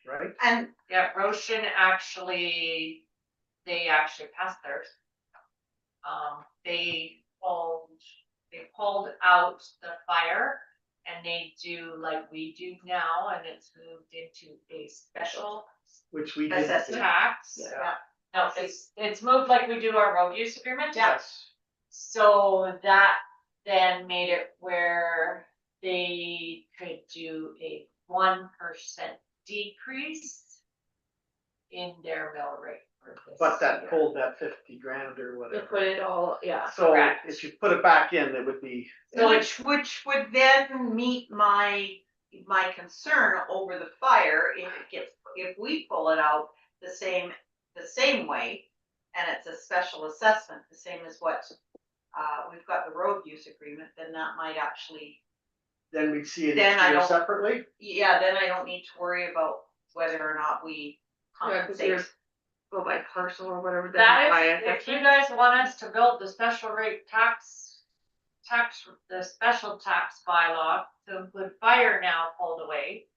right? And Yeah, Roshan actually, they actually passed theirs. They pulled out the fire and they do like we do now, and it's moved into a special Which we did. Assessment. tax. Yeah. No, it's moved like we do our road use agreement. Yes. So that then made it where they could do a 1% decrease in their mill rate for this But that year. pulled that 50 grand or You whatever. put it all, yeah. So Correct. if you put it back in, it would be, So which would then meet my concern over the fire if we pull it out the same way. And it's a special assessment, the same as what, we've got the road use agreement, then that might actually, then we'd see it Then each I year don't- separately. yeah, then I don't need to worry about whether or not we Yeah, 'cause compensate. you're go by parcel or whatever. then that by is, if you assessment. guys want us to build the special rate the special tax bylaw to include fire now pulled away.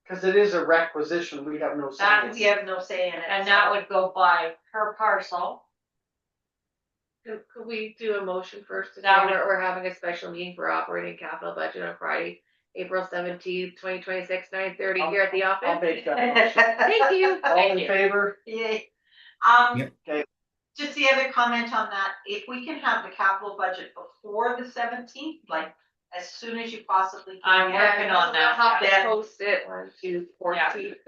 Cause it is a requisition, we have no say. That in We it. have no say in it. And so- that would go by per parcel. Could we do a motion first to say That would- we're having a special meeting for operating capital budget on Friday, April 17th, 2026, 9:30 here at the I'll office? make that motion. Thank you. All in you. favor? Yay. Yeah. Okay. Just the other comment on that, if we can have the capital budget before the 17th, like as soon as you possibly I'm can. working on that, I'll have yeah. to post it on to 14th,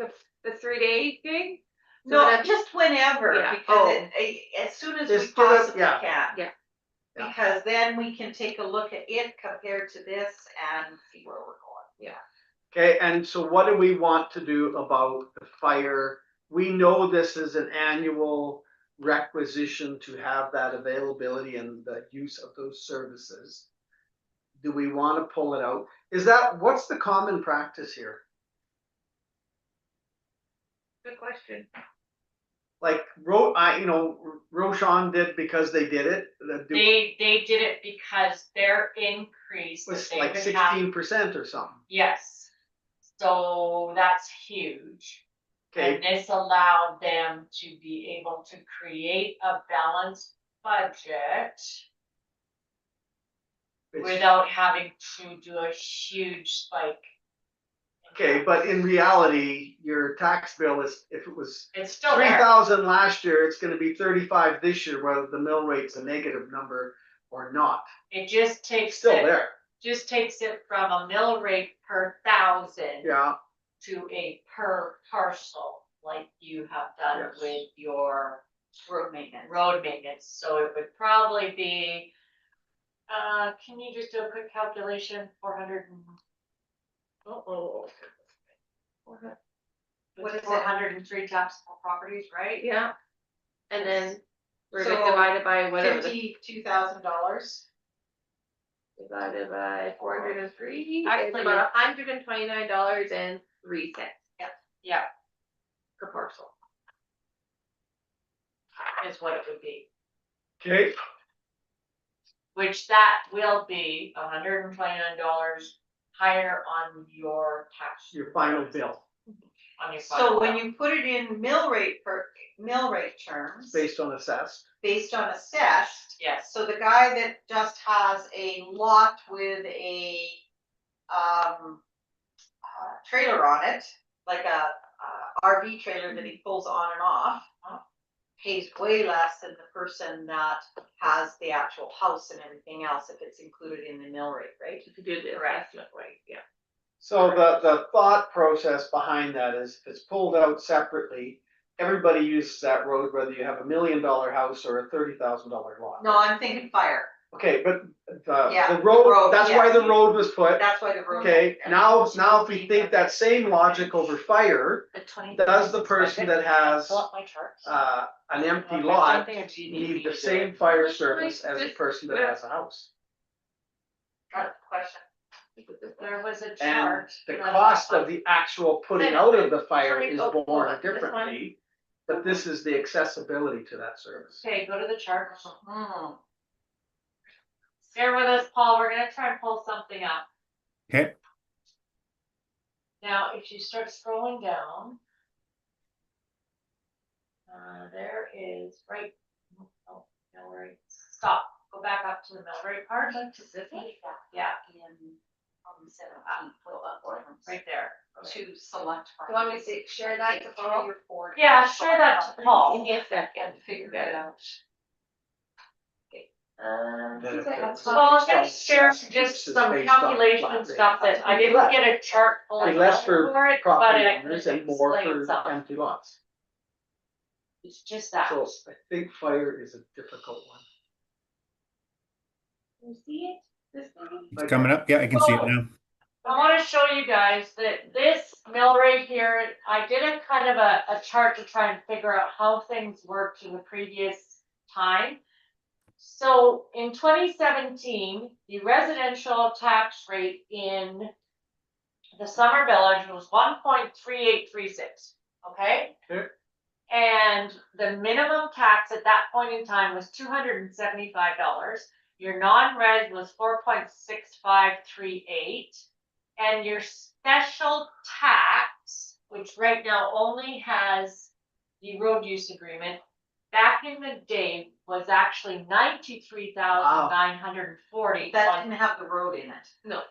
the 3-day thing. So No, that's- just whenever, Yeah. because as soon as we Just give it- possibly yeah. can. Yeah. Yeah. Because then we can take a look at it compared to this and see where we're going. Okay, and so what do we want to do about the fire? We know this is an annual requisition to have that availability and the use of those services. Do we want to pull it out? What's the common practice here? Good question. Like, Roshan did because they did it. They did it because their increase. Was that they like would have- 16% or something. Yes, so that's huge. Okay, And this allowed them to be able to create a balanced budget it's- without having to do a huge spike. okay, but in reality, your tax bill is, if it was It's still there. 3,000 last year, it's gonna be 35 this year, whether the mill rate's a negative number or not. It just It's takes still it, there, just takes it from a mill rate per thousand yeah, to a per parcel, like you have done Yes. with your Road maintenance. road maintenance, so it would probably be. Can you just do a quick calculation, 400 and, Uh-oh. What is it? 403 taxable properties, right? Yeah. And then we're So, gonna divide it by whatever, $52,000. divided by 403, it's Actually, about $129.03 Yeah, per parcel. is what it would be. okay. which that will be $129 higher on your tax. Your final bill, On your final So when bill. you put it in mill rate terms, based on assessed. based on assessed, Yes, so the guy that just has a lot with a trailer on it, like a RV trailer that he pulls on and off, pays way less than the person that has the actual house and everything else if it's included in the mill rate, right? If you do the Correct. assessment way, yeah. So the thought process behind that is if it's pulled out separately, everybody uses that road, whether you have $1 million house or a $30,000 lot. No, I'm thinking fire. Okay, but Yeah, the road, road, that's why yes. the road was put. That's why the road. Okay, now if we think that same logic over fire, does the person that has, an empty lot need the same fire service as the person that has a house? Got a question. there was a And chart. the cost of the actual putting out of the fire is borne differently, but this is the accessibility to that service. Okay, go to the chart. Hmm. Bear with us, Paul, we're gonna try and pull something up. Okay, Now, if you start scrolling down. There is, right, oh, no worries, stop, go back up to the mill rate part. Yeah, right there. To select. You want me to share that to Paul? Yeah, share that to Paul. Give me a second. Figure that out. So I'm gonna share just some calculation stuff that I didn't get a chart pulled Be less up for for it, but property it owners and more explains for some. empty lots. It's just that. So I think fire is a difficult one. You see it? This thing? it's coming up. Yeah, I can see it now. I wanna show you guys that this mill rate here, I did a kind of a chart to try and figure out how things worked in the previous time. So in 2017, the residential tax rate in the summer village was 1.3836, okay? Okay. And the minimum tax at that point in time was $275. Your non-res was 4.6538. And your special tax, which right now only has the road use agreement, back in the day was actually 93,940. That didn't have the road in it. No,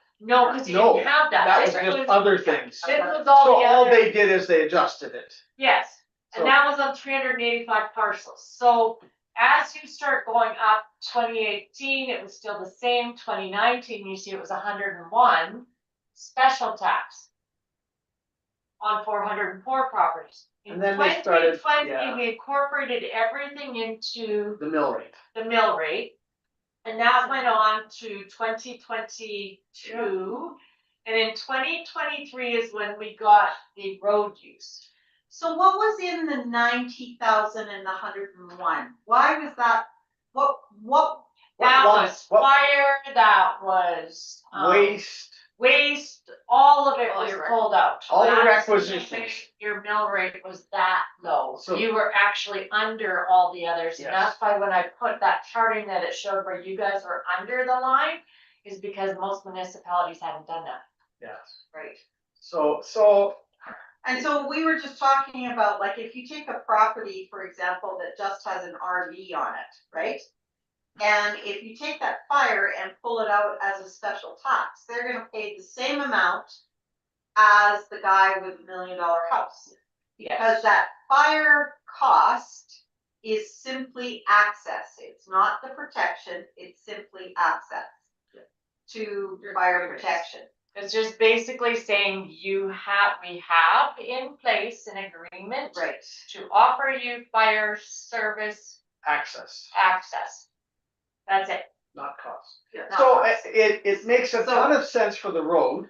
because you No, didn't have that. that was This just other things. This was So all the all other. they did is they adjusted it. Yes, So- and that was on 385 parcels. So as you start going up, 2018, it was still the same. 2019, you see it was 101 special tax on 404 properties. In And then they started- 2020, yeah. we incorporated everything into The mill rate. the mill rate. And that went on to 2022. And in 2023 is when we got the road use. So what was in the 90,000 and the 101? Why was that? What? That What- was what- fire, that was. Waste, all of it All was your pulled out. all the That's requisitions. Your mill rate was that low, So- you were actually under all the others, and Yes. that's why when I put that charting that it showed where you guys were under the line. Is because most municipalities hadn't done that. Yes. Right. So And so we were just talking about, like, if you take a property, for example, that just has an RV on it, right? And if you take that fire and pull it out as a special tax, they're gonna pay the same amount as the guy with $1 million house. Because that fire cost is simply access, it's not the protection, it's simply access to fire protection. It's just basically saying we have in place an agreement. Right. To offer you fire service access, access. That's it. not cost. Not So cost. it makes a ton of sense for the road,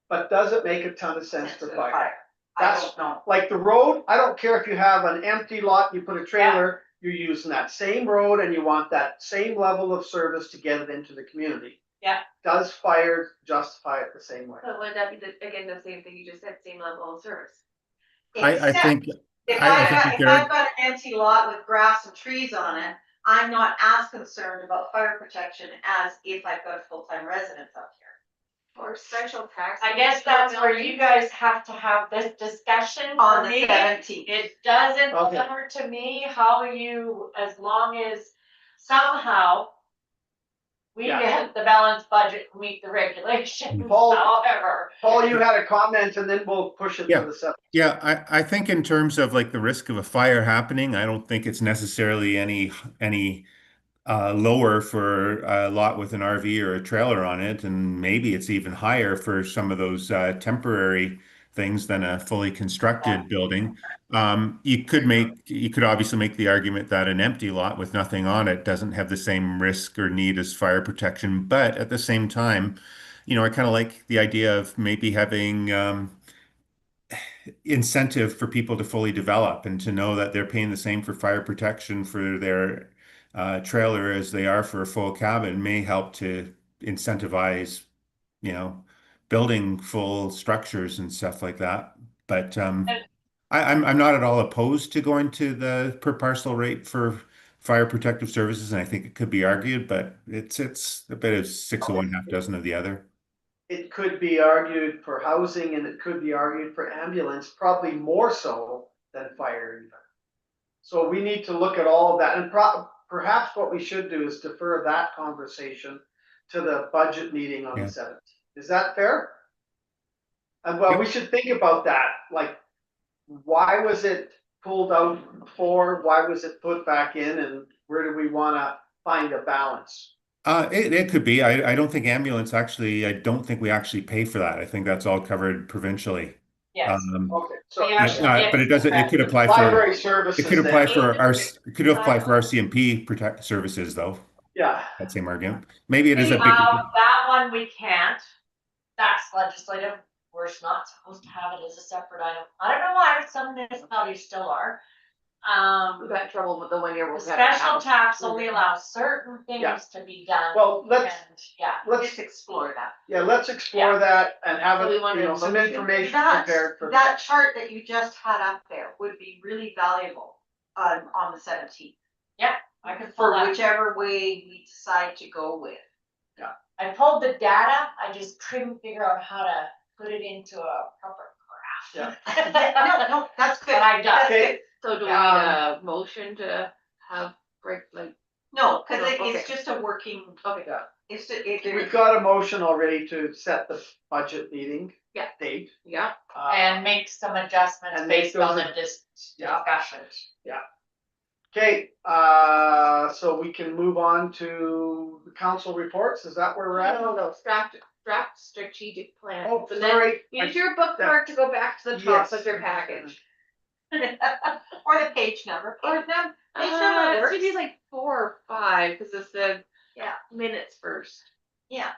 but does it make a ton of sense for fire? I That's- don't know. Like the road, I don't care if you have an empty lot, you put a trailer, you're using that same road and you want that same level of service to get it into the community. Yeah. Does fire justify it the same way? So would that be again, the same thing you just said, same level of service? I think, If I I've think got, if there- I've got an empty lot with grass and trees on it, I'm not as concerned about fire protection as if I've got a full-time resident up here. Or special tax. I guess that's where you guys have to have this discussion On for the me. 17th. It doesn't Okay. matter to me how you, as long as somehow we Yeah. get the balanced budget, meet the regulations, Paul- however. Paul, you had a comment and then we'll push it to Yeah. the 7th. Yeah, I think in terms of like the risk of a fire happening, I don't think it's necessarily any lower for a lot with an RV or a trailer on it, and maybe it's even higher for some of those temporary things than a fully constructed building. You could obviously make the argument that an empty lot with nothing on it doesn't have the same risk or need as fire protection, but at the same time, I kind of like the idea of maybe having incentive for people to fully develop and to know that they're paying the same for fire protection for their trailer as they are for a full cabin may help to incentivize, you know, building full structures and stuff like that. But I'm not at all opposed to going to the per parcel rate for fire protective services, and I think it could be argued, but it's a bit of six of one, half dozen of the other. It could be argued for housing and it could be argued for ambulance, probably more so than fire even. So we need to look at all of that, and perhaps what we should do is defer that conversation to the budget meeting on Yeah. the 7th. Is that fair? And well, Yep. we should think about that, like, why was it pulled out before? Why was it put back in? And where do we wanna find a balance? It could be. I don't think ambulance actually, I don't think we actually pay for that. I think that's all covered provincially. Yes. Okay, so We actually But it doesn't, it could apply for, library it services could apply then, for our, it could apply for RCMP protect services though, yeah. that same argument. Maybe it is a big, That one we can't. That's legislative. We're not supposed to have it as a separate item. I don't know why some municipalities still are. We got in trouble with the 1 year. The we had a special house. tax only allows certain Yeah. things to be done. Well, And, let's yeah, Let's explore that. explore that and have So we want to some motion? information That, prepared for that chart that you just had up there would be really valuable on the 17th. I could pull For that. whichever way we decide to go with. I pulled the data. I just couldn't figure out how to put it into a proper graph. No, that's good. But I That's got Okay. good. So do we need a motion to have like, No, cause No, it's okay. just a working, okay, We've got a motion already to set the budget meeting. Yeah. Date. yeah, And make some adjustments And make based on those- the Yeah. discussions. Okay, so we can move on to the council reports, is that where we're at? no, draft strategic plan. Oh, And then sorry. use your bookmark to go back to the top Yes. of your package. or the page number. Or Page number it works. should be like 4 or 5, cause it's the Yeah. minutes first. Yeah,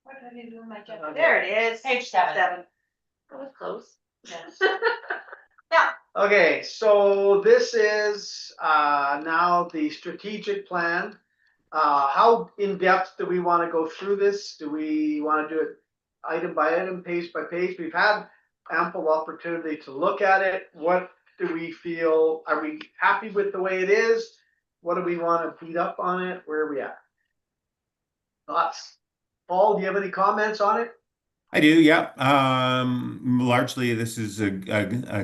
What did I do with my there it is. Page 7. That was close. Yes. Okay, so this is now the strategic plan. How in-depth do we wanna go through this? Do we wanna do it item by item, page by page? We've had ample opportunity to look at it. What do we feel, are we happy with the way it is? What do we wanna beat up on it? Where are we at? Thoughts? Paul, do you have any comments on it? I do, yeah. Largely, this is a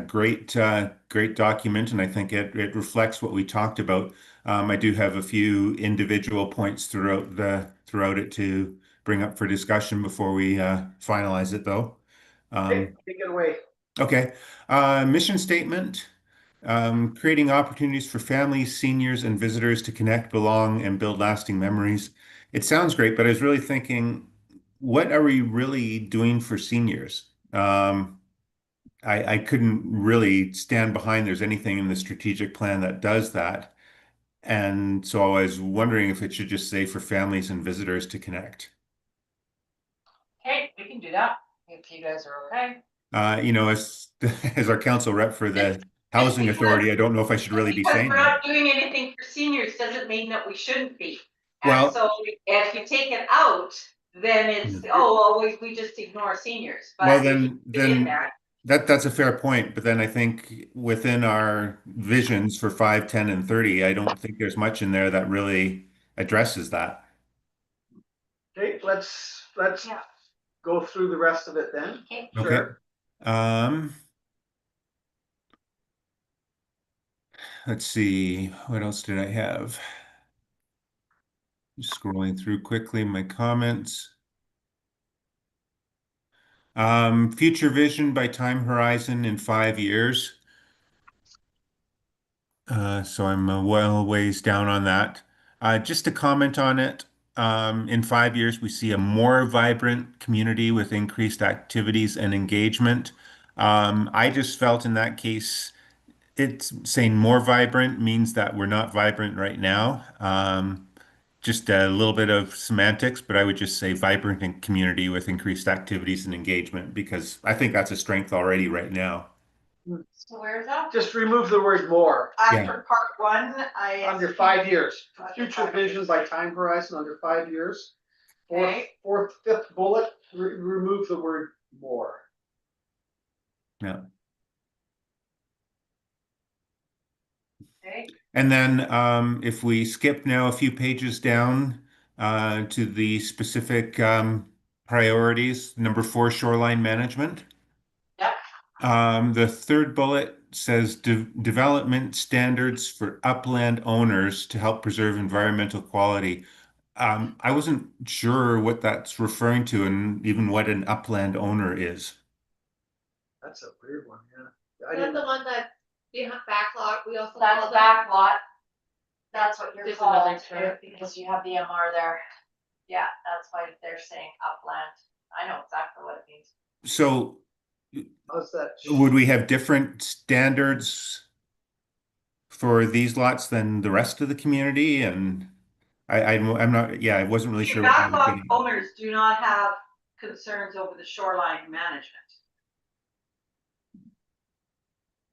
great great document, and I think it reflects what we talked about. I do have a few individual points throughout it to bring up for discussion before we finalize it, though. Take it away. Okay. Mission statement. Creating opportunities for families, seniors, and visitors to connect, belong, and build lasting memories. It sounds great, but I was really thinking, what are we really doing for seniors? I couldn't really stand behind there's anything in the strategic plan that does that. And so I was wondering if it should just say for families and visitors to connect. Okay, we can do that if you guys are okay. As our council rep for the housing authority, I don't know if I should really be Because saying we're that. not doing anything for seniors doesn't mean that we shouldn't be. Well- And so if you take it out, then it's, we just ignore seniors. But Well, if you put it in there, That's a fair point, but then I think within our visions for 5, 10, and 30, I don't think there's much in there that really addresses that. Okay, let's Yeah. go through the rest of it then. Okay. Okay. Sure. Um, let's see, what else did I have? Just scrolling through quickly my comments. Future vision by time horizon in 5 years. So I'm well ways down on that. Just to comment on it, in 5 years, we see a more vibrant community with increased activities and engagement. I just felt in that case, it's saying more vibrant means that we're not vibrant right now. Just a little bit of semantics, but I would just say vibrant in community with increased activities and engagement because I think that's a strength already right now. So where's that? Just remove the word more. After part one, Under 5 years. Under Future 5 vision years. by time horizon under 5 years. Okay. Fifth bullet, remove the word more. Yeah. Okay. And then if we skip now a few pages down to the specific priorities, number 4, shoreline management. Yep. The third bullet says development standards for upland owners to help preserve environmental quality. I wasn't sure what that's referring to and even what an upland owner is. That's a weird one, yeah. I That's the didn't, one that behind backlot, we also That's call a that. back lot. That's what you're Just another called, term. because you have the MR there. Yeah, that's why they're saying upland. I know exactly what it means. So how's that? would we have different standards for these lots than the rest of the community? And I'm not, yeah, I wasn't really sure what we were Backlot getting. owners do not have concerns over the shoreline management.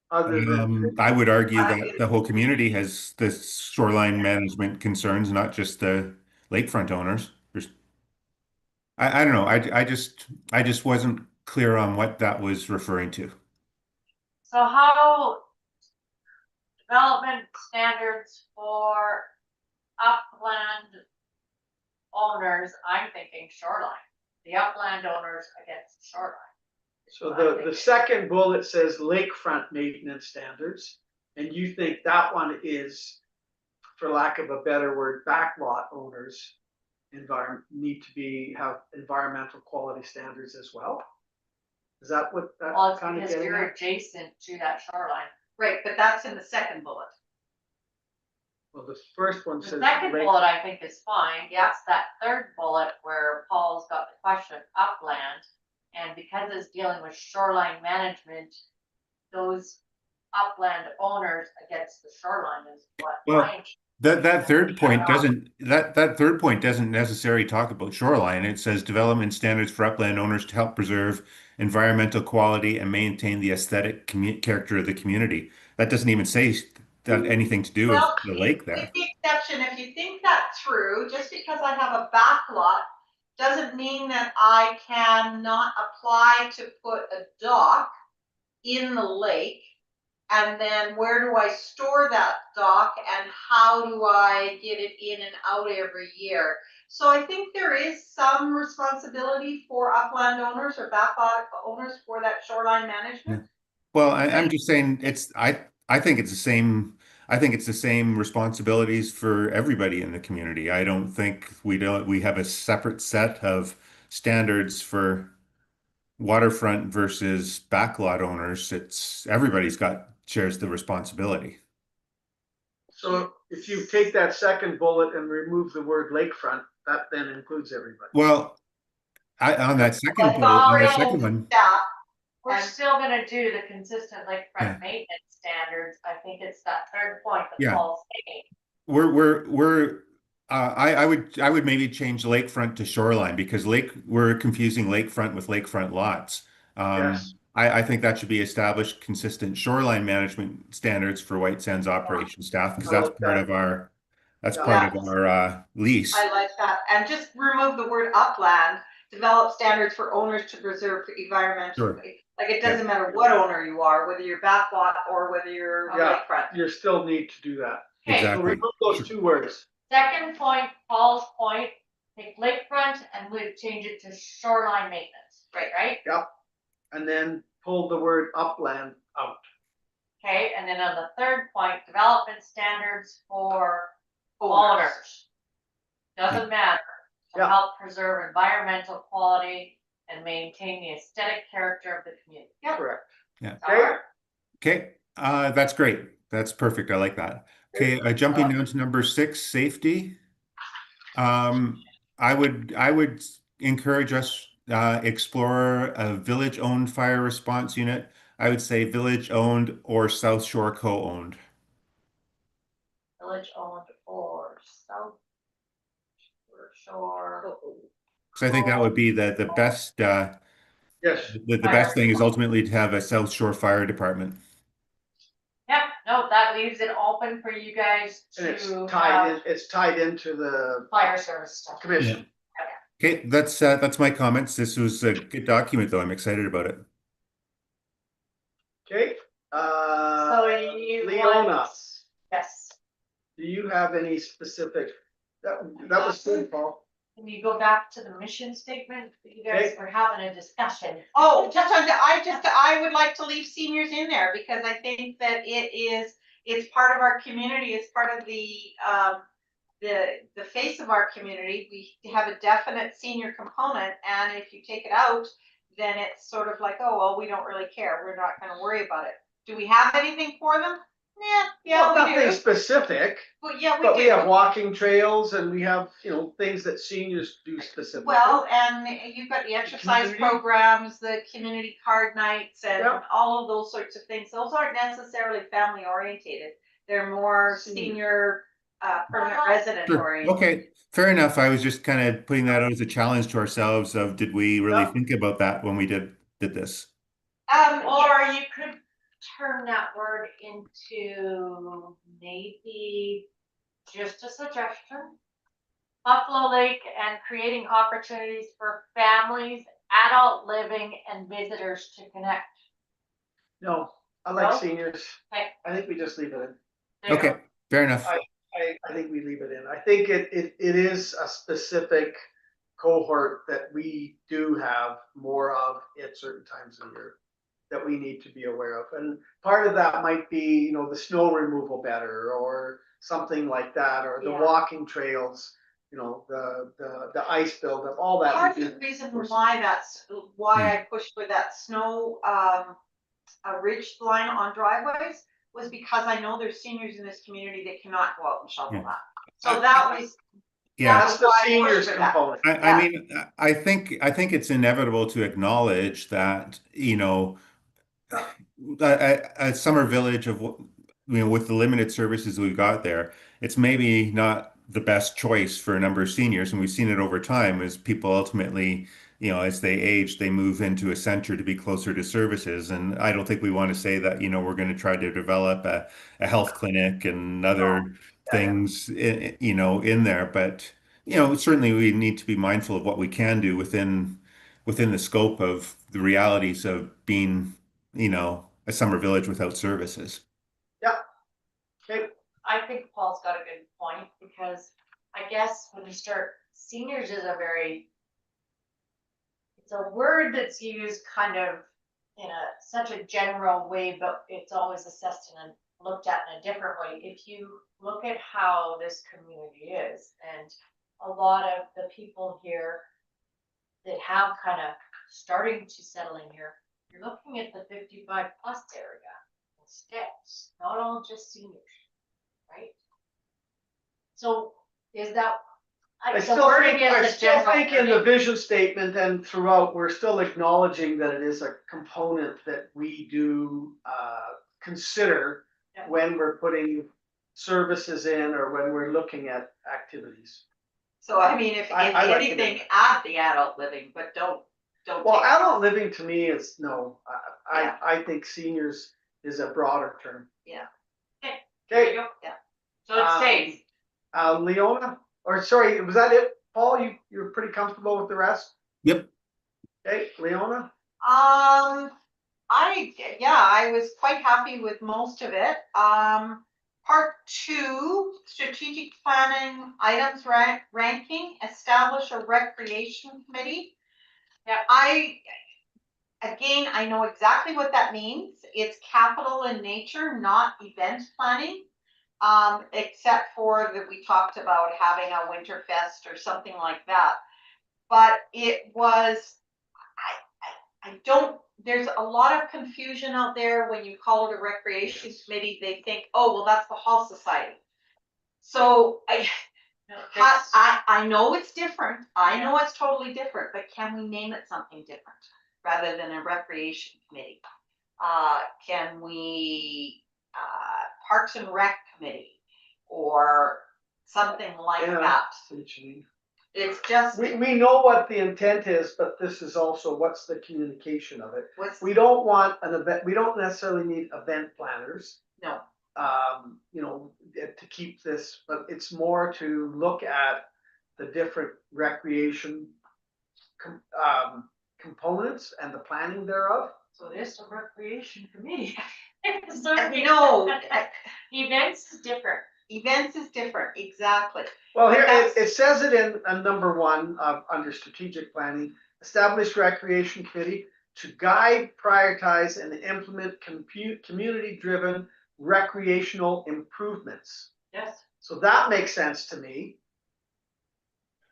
Other than, I would argue that the whole community has this shoreline management concerns, not just the lakefront owners. I don't know. I just wasn't clear on what that was referring to. So how development standards for upland owners, I'm thinking shoreline. The upland owners against shoreline. so the second bullet says lakefront maintenance standards. And you think that one is, for lack of a better word, backlot owners need to have environmental quality standards as well? Is that what Well, that it's kind of because getting you're at? adjacent to that shoreline. Right, but that's in the second bullet. Well, the first one The says. second lake- bullet I think is fine. It's that third bullet where Paul's got the question of upland. And because it's dealing with shoreline management, those upland owners against the shoreline is what Well, I'm. that third point doesn't necessarily talk about shoreline. It says development standards for upland owners to help preserve environmental quality and maintain the aesthetic character of the community. That doesn't even say that anything to do with Well, the lake with there. the exception, if you think that through, just because I have a backlot doesn't mean that I cannot apply to put a dock in the lake. And then where do I store that dock and how do I get it in and out every year? So I think there is some responsibility for upland owners or backlot owners for that shoreline management. Well, I'm just saying I think it's the same. I think it's the same responsibilities for everybody in the community. I don't think we have a separate set of standards for waterfront versus backlot owners. It's everybody's got shares the responsibility. So if you take that second bullet and remove the word lakefront, that then includes everybody. Well, on that second That's bullet, on the already- second one, Yeah, We're And- still gonna do the consistent lakefront Yeah. maintenance standards. I think it's that third point that Yeah. Paul's saying. we're I would maybe change lakefront to shoreline because we're confusing lakefront with lakefront lots. Yes. I think that should be established consistent shoreline management standards for White Sands operations staff because that's part of our lease. I like that. And just remove the word upland, develop standards for owners to preserve environmental. Sure. Like, it doesn't matter what owner you are, whether you're backlot or whether you're Yeah. lakefront. You still need to do that. Okay, So Exactly. remove those two words. second point, Paul's point, take lakefront and we'd change it to shoreline maintenance, right? And then pull the word upland out. Okay, and then on the third point, development standards for owners. Doesn't matter, to Yeah. help preserve environmental quality and maintain the aesthetic character of the community. Correct. Does that Okay. work? Okay, that's great. That's perfect. I like that. Okay, jumping down to number 6, safety. I would encourage us explore a village-owned fire response unit. I would say village-owned or South Shore co-owned. Village owned or south shore. So I think that would be the best. Yes. The best thing is ultimately to have a South Shore Fire Department. Yep, no, that leaves it open for you guys And it's to tied in, have it's tied into the fire service stuff. commission. Okay, that's my comments. This was a good document, though. I'm excited about it. Okay, So you Leona, want, yes, do you have any specific, that was good, Paul. can you go back to the mission statement? You guys were having a discussion. Oh, I would like to leave seniors in there because I think that it's part of our community, it's part of the face of our community. We have a definite senior component, and if you take it out, then it's sort of like, oh, well, we don't really care, we're not gonna worry about it. Do we have anything for them? Yeah, Well, we nothing do. specific, Well, yeah, but we do. have walking trails and we have, things that seniors do specifically. Well, and you've got the exercise community. programs, the community card nights, and Yeah. all of those sorts of things. Those aren't necessarily family orientated. They're more senior, permanent resident Sure. oriented. Okay, fair enough. I was just kind of putting that out as a challenge to ourselves of did we really Yeah. think about that when we did this? Or you could turn that word into maybe just a suggestion. Buffalo Lake and creating opportunities for families, adult living, and visitors to connect. No, I like No? seniors. Okay. I think we just leave it in. There you Okay, go. fair enough. I think we leave it in. I think it is a specific cohort that we do have more of at certain times of year that we need to be aware of. And part of that might be, the snow removal better or something like that, or the Yeah. walking trails, the ice buildup, all that. Part we of do the reason for why why Hmm. I pushed for that snow, a ridge line on driveways was because I know there's seniors in this community that cannot go out and shovel Yeah. that. So that was, Yeah. That's the why I pushed seniors for that. component. I mean, I think it's inevitable to acknowledge that, a summer village with the limited services we've got there, it's maybe not the best choice for a number of seniors, and we've seen it over time as people ultimately, as they age, they move into a center to be closer to services. And I don't think we want to say that, we're going to try to develop a health clinic and other things, in there, but certainly we need to be mindful of what we can do within the scope of the realities of being, a summer village without services. Okay, I think Paul's got a good point, because I guess when you start, seniors is it's a word that's used kind of in such a general way, but it's always assessed and looked at in a different way. If you look at how this community is, and a lot of the people here that have kind of starting to settle in here, you're looking at the 55 plus area instead, not all just seniors, right? So is that, I the still wording think, is I a still general think in the wording. vision statement and throughout, we're still acknowledging that it is a component that we do consider Yeah. when we're putting services in or when we're looking at activities. So I mean, if I like it. anything, add the adult living, but don't. Well, take it adult off. living to me is, no, Yeah. I think seniors is a broader term. Yeah. Okay, there you Okay, go. Yeah. So it stays. Leona, or sorry, was that it? Paul, you're pretty comfortable with the rest? Yep. Okay, Leona? I was quite happy with most of it. Part two, strategic planning items ranking, establish a recreation committee. Yeah. Again, I know exactly what that means. It's capital in nature, not event planning. Except for that we talked about having a winter fest or something like that. But it was, I don't, there's a lot of confusion out there when you call it a recreation committee, they think, oh, well, that's the Hall Society. So I know it's different. I know it's totally different, but can we name it something different rather than a recreation committee? Can we, Parks and Rec committee or something like Yeah. that? It's just, We know what the intent is, but this is also what's the communication of it. what's, We don't want an event, we don't necessarily need event planners, no, you know, to keep this, but it's more to look at the different recreation components and the planning thereof. So there's a recreation committee. no, Events is different. events is different, exactly. Well, here, That's- it says it in number one, under strategic planning, establish recreation committee to guide, prioritize, and implement community-driven recreational improvements. Yes. So that makes sense to me.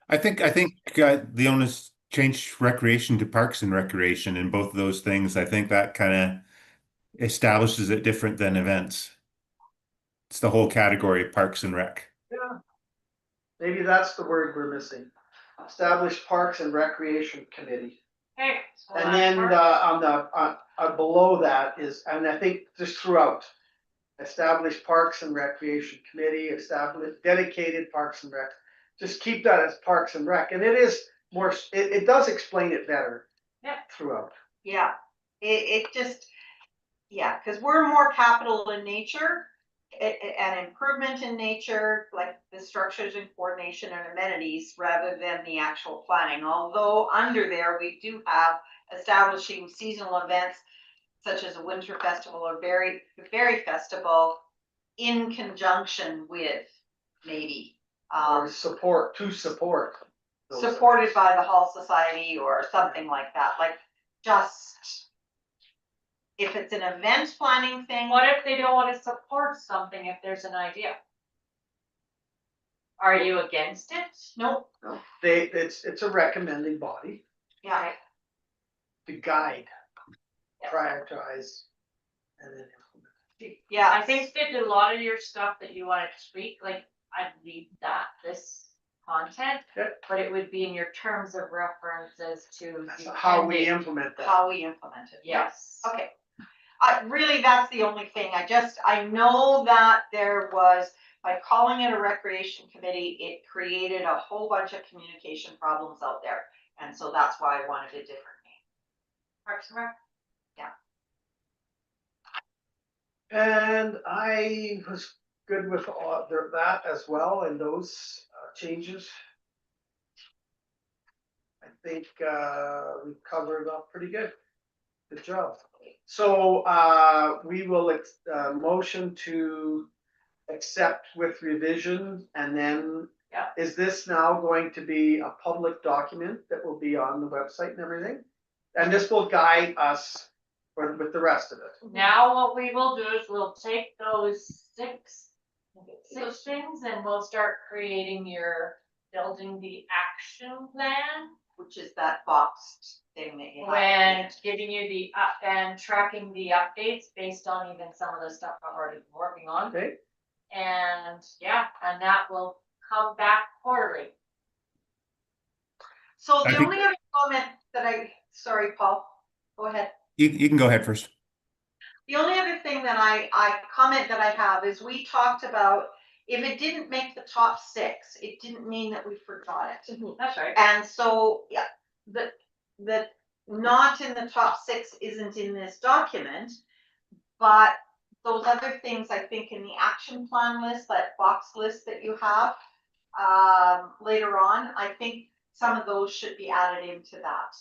I think the onus changed recreation to parks and recreation, and both of those things, I think that kind of establishes it different than events. It's the whole category, parks and rec. Yeah. Maybe that's the word we're missing. Establish parks and recreation committee. Okay. so And that's then part- below that is, and I think just throughout, establish parks and recreation committee, establish dedicated parks and rec. Just keep that as parks and rec, and it is more. It does explain it better. Yeah. Throughout. Yeah, it just, yeah, because we're more capital in nature, an improvement in nature, like the structures and coordination and amenities, rather than the actual planning. Although under there, we do have establishing seasonal events such as a winter festival or berry festival in conjunction with maybe Or support. those supported by the Hall Society or something like that, like just if it's an event planning thing. What if they don't want to support something if there's an idea? Are you against it? Nope, It's a recommending body yeah, to guide, Yeah. prioritize, and then implement. yeah. I think that a lot of your stuff that you wanted to tweak, like I'd leave this content, Yeah. but it would be in your terms of references to. That's the how we ending. implement that. How we implement it. Yes. Okay. Really, that's the only thing. I know that there was, by calling it a recreation committee, it created a whole bunch of communication problems out there. And so that's why I wanted a different name. Parks and Rec. And I was good with all that as well, and those changes. I think we covered up pretty good. Good job. So we will motion to accept with revision, and then Yeah. is this now going to be a public document that will be on the website and everything? And this will guide us with the rest of it. Now what we will do is we'll take those six things and we'll start creating building the action plan. Which is that boxed thing that you have. When giving you the and tracking the updates based on even some of the stuff I've already been working on. Okay. And yeah, and that will come back quarterly. So I the think- only other comment that sorry, Paul, go ahead. You can go ahead first. The only other thing that I comment that I have is we talked about if it didn't make the top 6, it didn't mean that we forgot it. That's right. And so, yeah, the not in the top 6 isn't in this document, but those other things I think in the action plan list, that box list that you have later on, I think some of those should be added into that.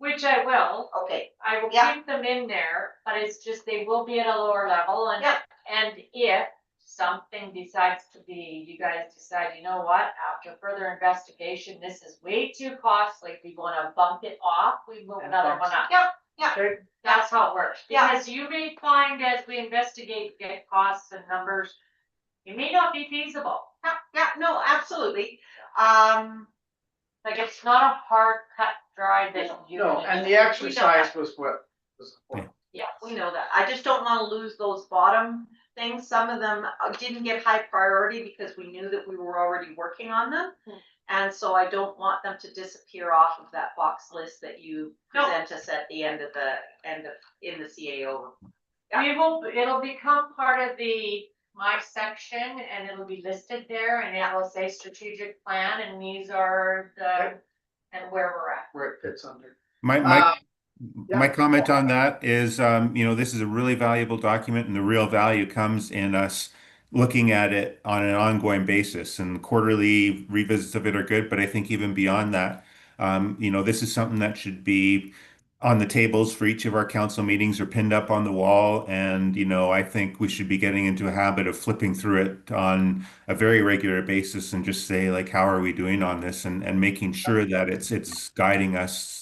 Which I will. Okay, I will Yeah. keep them in there, but it's just they will be at a lower level and, Yeah. and if something decides to be, you guys decide, you know what, after further investigation, this is way too costly, we wanna bump it off, we move And another bump one up. yeah, Okay, That's how it works, Yeah. because you may find as we investigate, get costs and numbers, it may not be feasible. yeah, no, absolutely. Like, it's not a hard cut dry that you're no, gonna and do. the We know exercise that. was what was important. Yeah, we know that. I just don't wanna lose those bottom things. Some of them didn't get high priority because we knew that we were already working on them. And so I don't want them to disappear off of that box list that you No. present us at the end of, in the CAO. We will, it'll become part of my section and it'll be listed there and it will say strategic plan and these are and where we're at. Where it fits under. My Yeah. my comment on that is, this is a really valuable document, and the real value comes in us looking at it on an ongoing basis. And quarterly revisits of it are good, but I think even beyond that, this is something that should be on the tables for each of our council meetings or pinned up on the wall. And, I think we should be getting into a habit of flipping through it on a very regular basis and just say, like, how are we doing on this? And making sure that it's guiding us,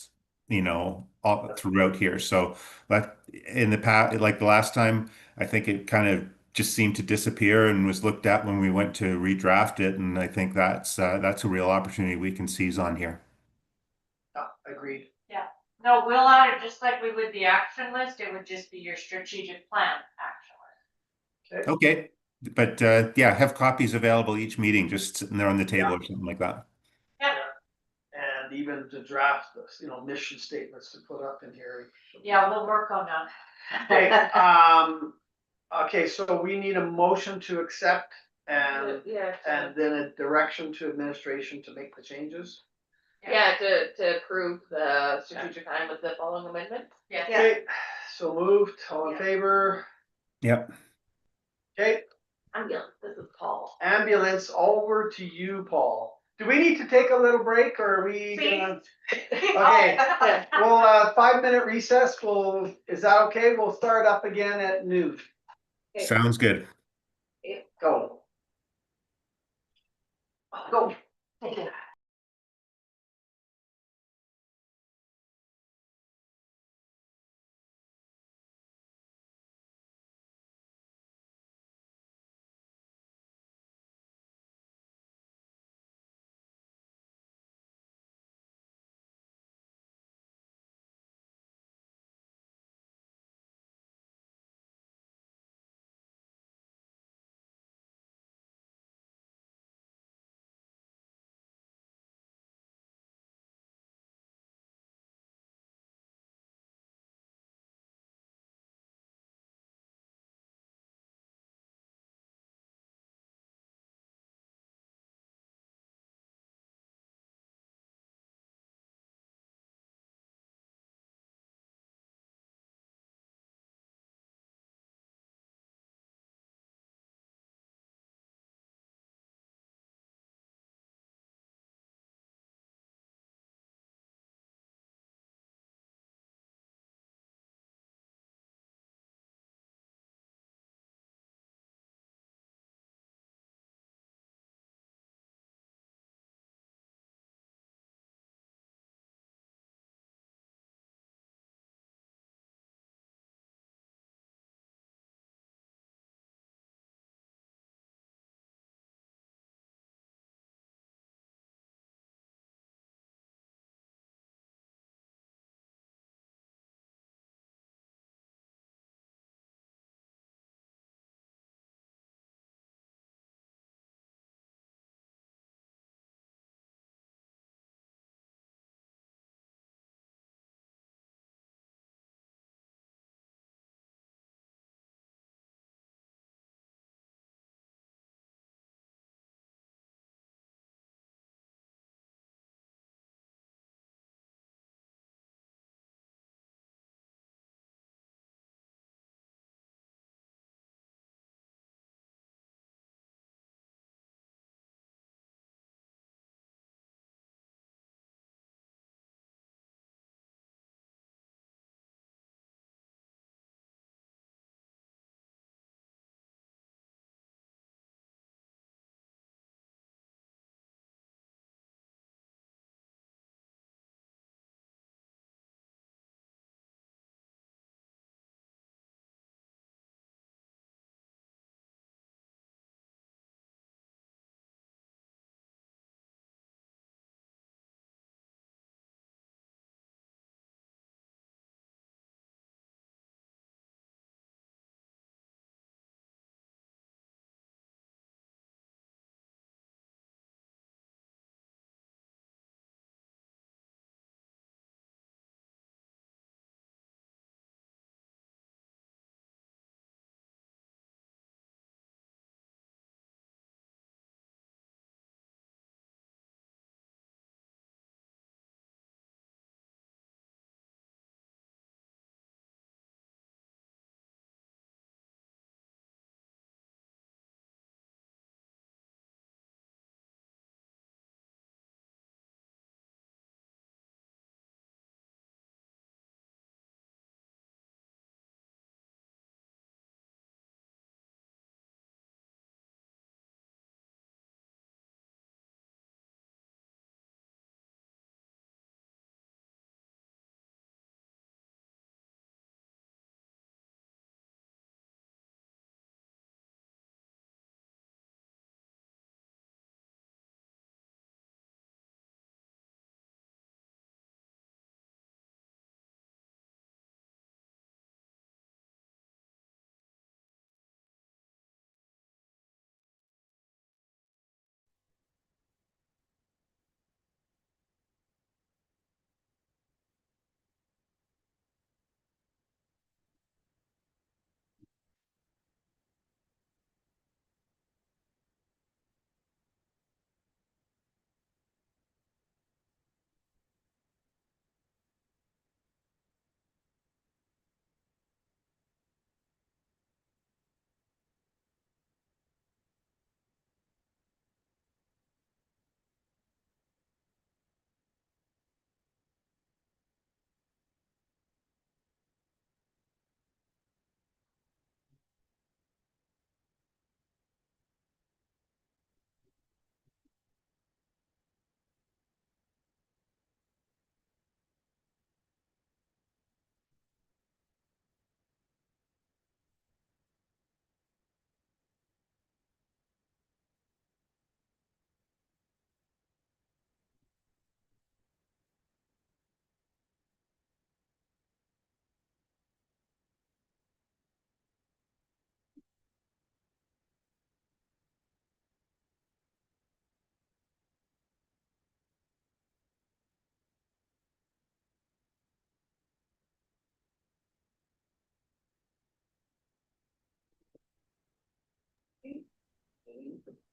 all throughout here. So, but in the past, like the last time, I think it kind of just seemed to disappear and was looked at when we went to redraft it. And I think that's a real opportunity we can seize on here. Agreed. No, we'll add it just like we would the action list, it would just be your strategic plan action list. Okay, but yeah, have copies available each meeting, just sitting there on the table or something like that. Yeah, And even to draft this, mission statements to put up in here. yeah, we'll work on that. Okay, okay, so we need a motion to accept and Yeah, then a direction to administration to make the changes. yeah, to approve the strategic plan with the following amendments. Yeah. Okay, so moved, all in Yeah. favor? Yep. Okay, This is Paul. ambulance, over to you, Paul. Do we need to take a little break or are we gonna? Okay, well, 5-minute recess, is that okay? We'll start up again at noon. Sounds good. Go. Go.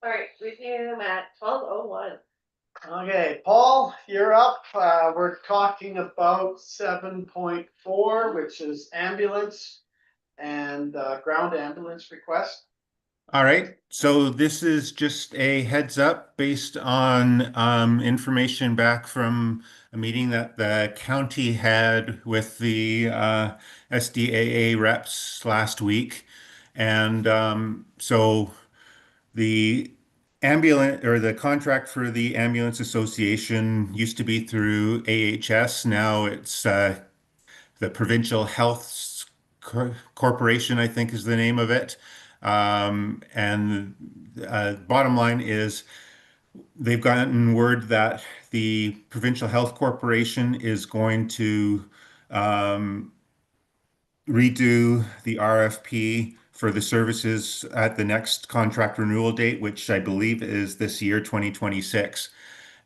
All right, resume at 12:01. Okay, Paul, you're up. We're talking about 7.4, which is ambulance and ground ambulance request. All right, so this is just a heads up based on information back from a meeting that the county had with the SDAA reps last week. And so the ambulance or the contract for the Ambulance Association used to be through AHS. Now it's the Provincial Health Corporation, I think is the name of it. And bottom line is they've gotten word that the Provincial Health Corporation is going to um, redo the RFP for the services at the next contract renewal date, which I believe is this year, 2026.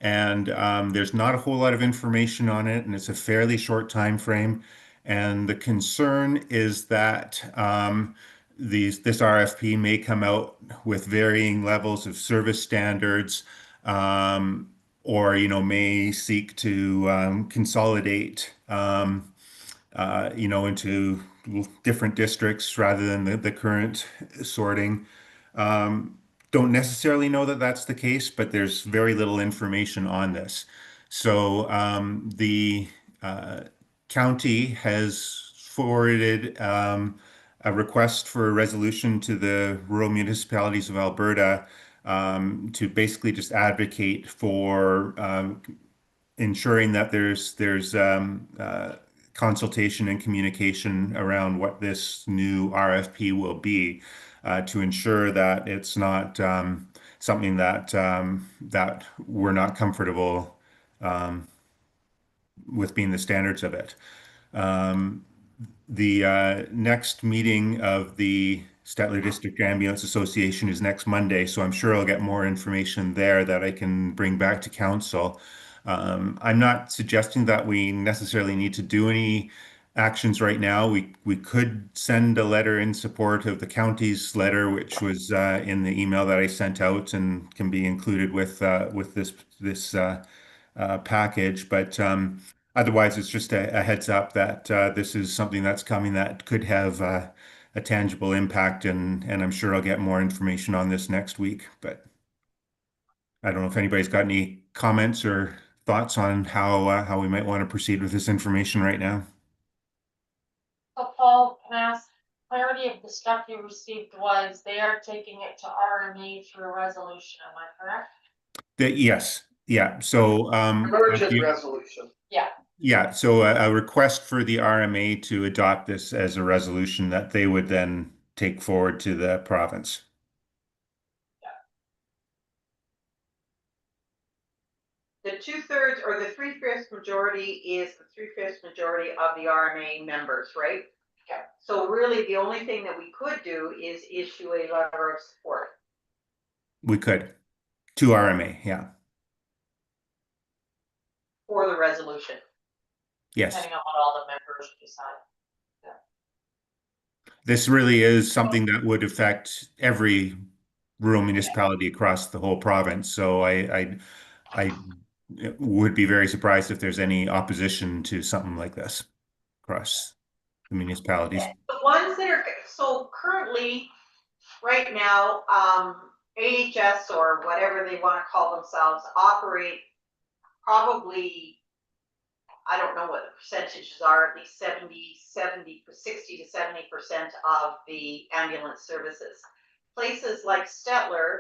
And there's not a whole lot of information on it, and it's a fairly short time frame. And the concern is that this RFP may come out with varying levels of service standards, or may seek to consolidate, into different districts rather than the current sorting. Don't necessarily know that that's the case, but there's very little information on this. So the uh, county has forwarded a request for a resolution to the rural municipalities of Alberta to basically just advocate for ensuring that there's consultation and communication around what this new RFP will be to ensure that it's not something that we're not comfortable with being the standards of it. Um, the next meeting of the Stettler District Ambulance Association is next Monday, so I'm sure I'll get more information there that I can bring back to council. I'm not suggesting that we necessarily need to do any actions right now. We could send a letter in support of the county's letter, which was in the email that I sent out and can be included with this package. But otherwise, it's just a heads up that this is something that's coming that could have a tangible impact, and I'm sure I'll get more information on this next week. But I don't know if anybody's got any comments or thoughts on how we might want to proceed with this information right now. So Paul, can I ask, clarity of the stuff you received was they are taking it to RME through a resolution, am I correct? Yes, yeah. So Emergent resolution. yeah, so a request for the RMA to adopt this as a resolution that they would then take forward to the province. The 2/3 or the 3/5 majority is the 3/5 majority of the RMA members, right? Yeah. So really, the only thing that we could do is issue a letter of support. We could to RMA, yeah. For the resolution. Yes. Depending on what all the members decide. This really is something that would affect every rural municipality across the whole province. So I would be very surprised if there's any opposition to something like this across the municipalities. The ones that are, so currently, right now, AHS or whatever they want to call themselves operate probably, I don't know what the percentages are, at least 60 to 70% of the ambulance services. Places like Stettler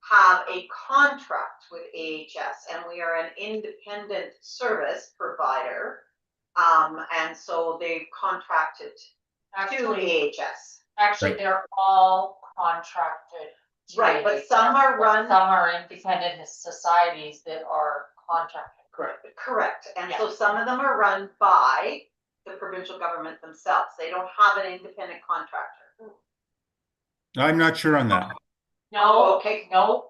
have a contract with AHS, and we are an independent service provider. And so they've contracted to AHS. Actually, they're all contracted. to Right, but AHS, some are but run. Some are independent societies that are contracted. Correct, and so some of them are run by the provincial government themselves. They don't have an independent contractor. I'm not sure on that. No, okay. no.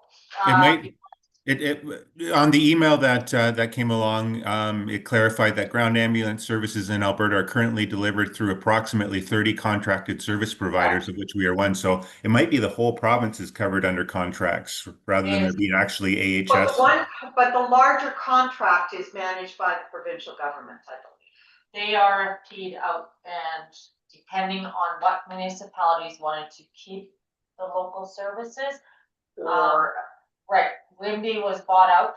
It On the email that came along, it clarified that ground ambulance services in Alberta are currently delivered through approximately 30 contracted service providers, of which we are one. So it might be the whole province is covered under contracts rather than there being actually But AHS. but the larger contract is managed by the provincial government, I believe. They RFP'd out, and depending on what municipalities wanted to keep the local services, Or, right, Wimby was bought out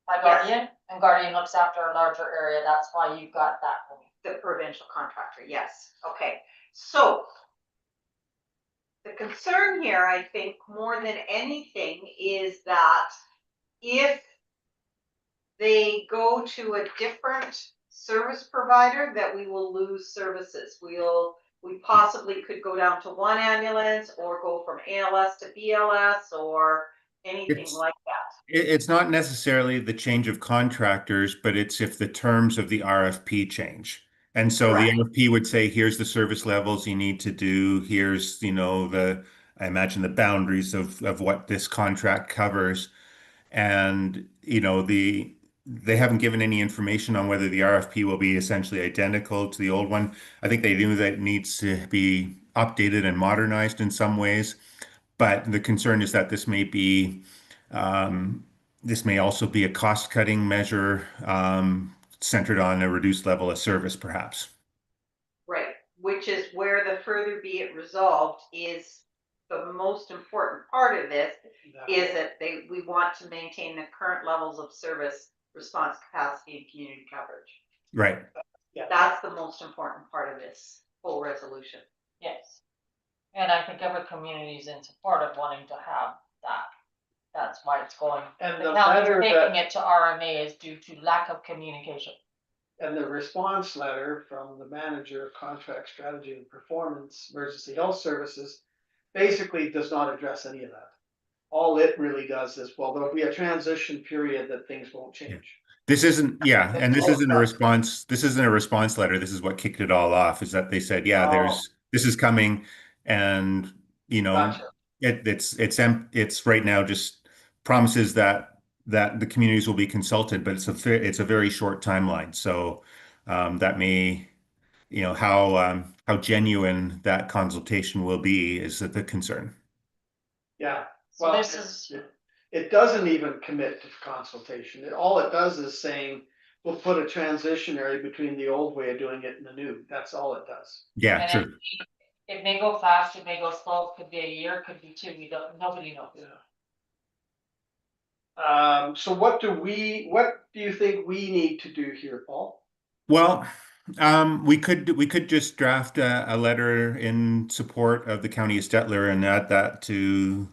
by Guardian, and Guardian looks after a larger area, that's why you got that many. the provincial contractor, yes, okay, so. The concern here, I think, more than anything, is that if they go to a different service provider, that we will lose services. We possibly could go down to one ambulance or go from ALS to BLS or anything It's- like that. It's not necessarily the change of contractors, but it's if the terms of the RFP change. And so the Correct. RFP would say, here's the service levels you need to do. Here's, I imagine the boundaries of what this contract covers. And, they haven't given any information on whether the RFP will be essentially identical to the old one. I think they knew that it needs to be updated and modernized in some ways. But the concern is that this may also be a cost-cutting measure centered on a reduced level of service, perhaps. Right, which is where the further be it resolved is the most important part of this, is that we want to maintain the current levels of service, response capacity, and community coverage. Right. That's the most important part of this whole resolution. Yes. And I think every community is in support of wanting to have that. That's why it's going. And The the county's letter taking that, it to RMA is due to lack of communication. and the response letter from the manager of contract strategy and performance, emergency health services, basically does not address any of that. All it really does is, well, there'll be a transition period that things won't change. This isn't, yeah, and this all isn't a it does. response. This isn't a response letter. This is what kicked it all off, is that they said, yeah, Oh. this is coming, and Gotcha. it's right now just promises that the communities will be consulted, but it's a very short timeline. So that may, how genuine that consultation will be is the concern. Yeah, So well, this is, it doesn't even commit to consultation. All it does is saying, we'll put a transitionary between the old way of doing it and the new. That's all it does. Yeah, and true. it may go fast, it may go slow, it could be a year, it could be two, nobody knows. So what do you think we need to do here, Paul? Well, we could just draft a letter in support of the county of Stettler and add that to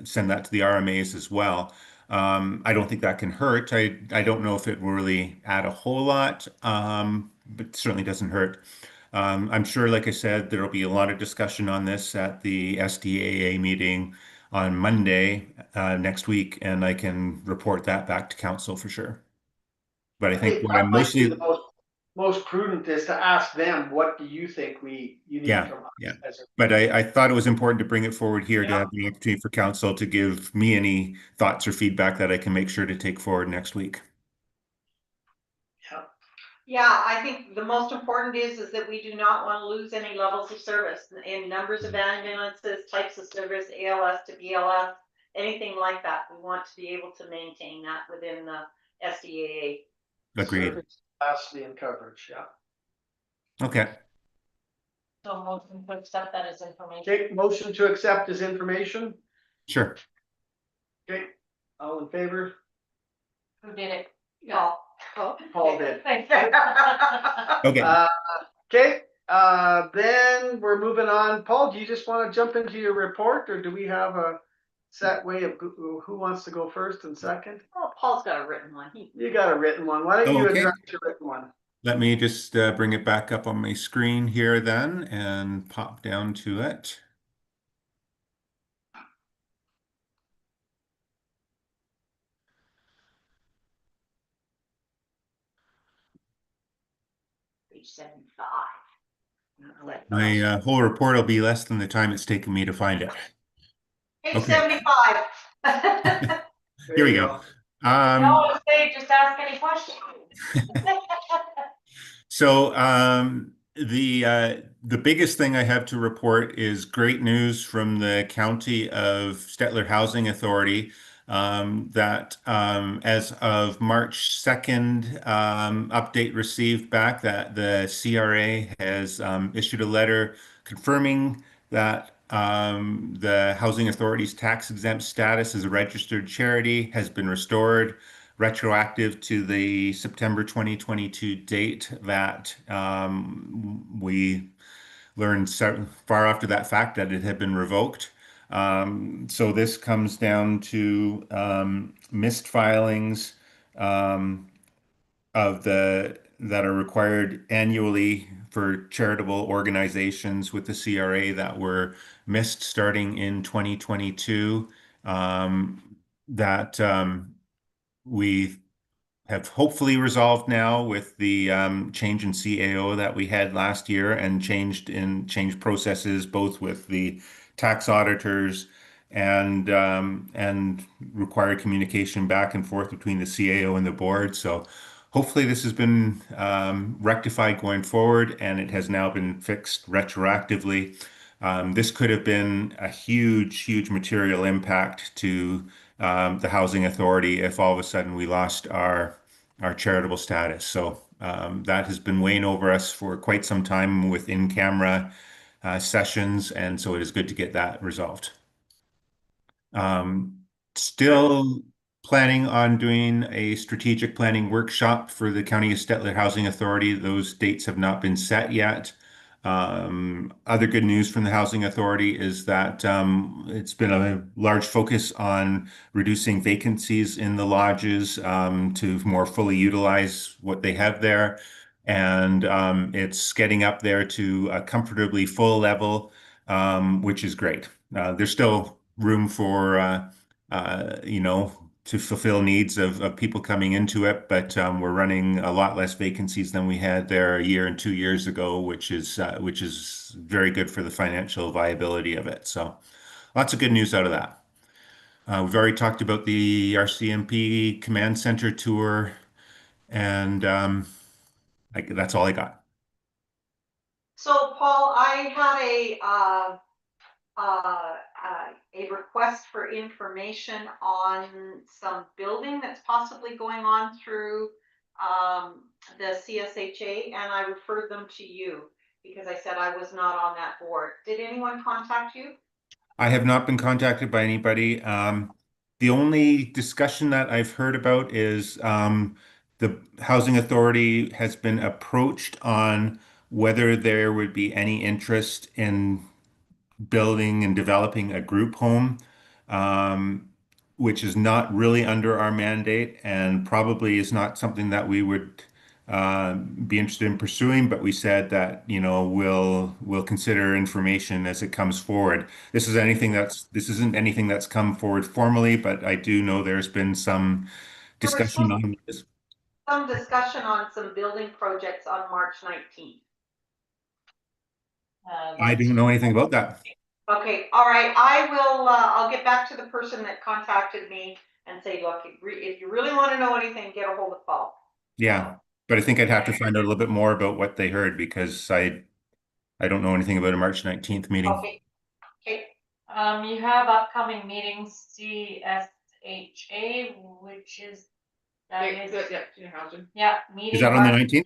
send that to the RMAs as well. I don't think that can hurt. I don't know if it will really add a whole lot, but certainly doesn't hurt. I'm sure, like I said, there will be a lot of discussion on this at the SDAA meeting on Monday next week, and I can report that back to council for sure. But I think what I'm Might be mostly, the most prudent is to ask them, what do you think you need Yeah, from us? yeah. as a- but I thought it was important to bring it forward here to Yeah. have the opportunity for council to give me any thoughts or feedback that I can make sure to take forward next week. Yeah, I think the most important is that we do not want to lose any levels of service in numbers of ambulances, types of service, ALS to BLS, anything like that. We want to be able to maintain that within the SDAA. Agreed. Service capacity and coverage, yeah. Okay. So motion to accept that as information. Okay, motion to accept as information. Sure. Okay, all in favor? Who did it? Yeah. Paul did. Thank you. Okay. Okay, then we're moving on. Paul, do you just want to jump into your report, or do we have a set way of who wants to go first and second? Oh, Paul's got a written one. You got a written one. Why don't you Okay. address your written one? Let me just bring it back up on my screen here then and pop down to it. Page 75. My whole report will be less than the time it's taken me to find it. Page Okay. 75. Here we go. No, say, just ask any questions. So the biggest thing I have to report is great news from the County of Stettler Housing Authority that as of March 2nd, update received back that the CRA has issued a letter confirming that the Housing Authority's tax exempt status as a registered charity has been restored retroactive to the September 2022 date that we learned far after that fact that it had been revoked. So this comes down to missed filings of the that are required annually for charitable organizations with the CRA that were missed starting in 2022. That we have hopefully resolved now with the change in CAO that we had last year and changed processes both with the tax auditors and required communication back and forth between the CAO and the board. So hopefully this has been rectified going forward and it has now been fixed retroactively. This could have been a huge material impact to the housing authority if all of a sudden we lost our charitable status. So that has been weighing over us for quite some time with in-camera sessions, and so it is good to get that resolved. Still planning on doing a strategic planning workshop for the County of Stettler Housing Authority. Those dates have not been set yet. Other good news from the Housing Authority is that it's been a large focus on reducing vacancies in the lodges to more fully utilize what they have there. And it's getting up there to a comfortably full level, which is great. There's still room for, to fulfill needs of people coming into it, but we're running a lot less vacancies than we had there a year and 2 years ago, which is very good for the financial viability of it. So lots of good news out of that. We've already talked about the RCMP Command Center tour, and that's all I got. So Paul, I had a request for information on some building that's possibly going on through the CSHA, and I referred them to you because I said I was not on that board. Did anyone contact you? I have not been contacted by anybody. The only discussion that I've heard about is the Housing Authority has been approached on whether there would be any interest in building and developing a group home, which is not really under our mandate and probably is not something that we would be interested in pursuing. But we said that, we'll consider information as it comes forward. This isn't anything that's come forward formally, but I do know there's been some discussion on this. Some discussion on some building projects on March 19th. I don't know anything about that. Okay, all right. I'll get back to the person that contacted me and say, look, if you really want to know anything, get a hold of Paul. Yeah, but I think I'd have to find out a little bit more about what they heard because I don't know anything about a March 19th meeting. Okay. You have upcoming meetings, CSHA, which is, Senior housing. yeah, meeting. Is that on the 19th?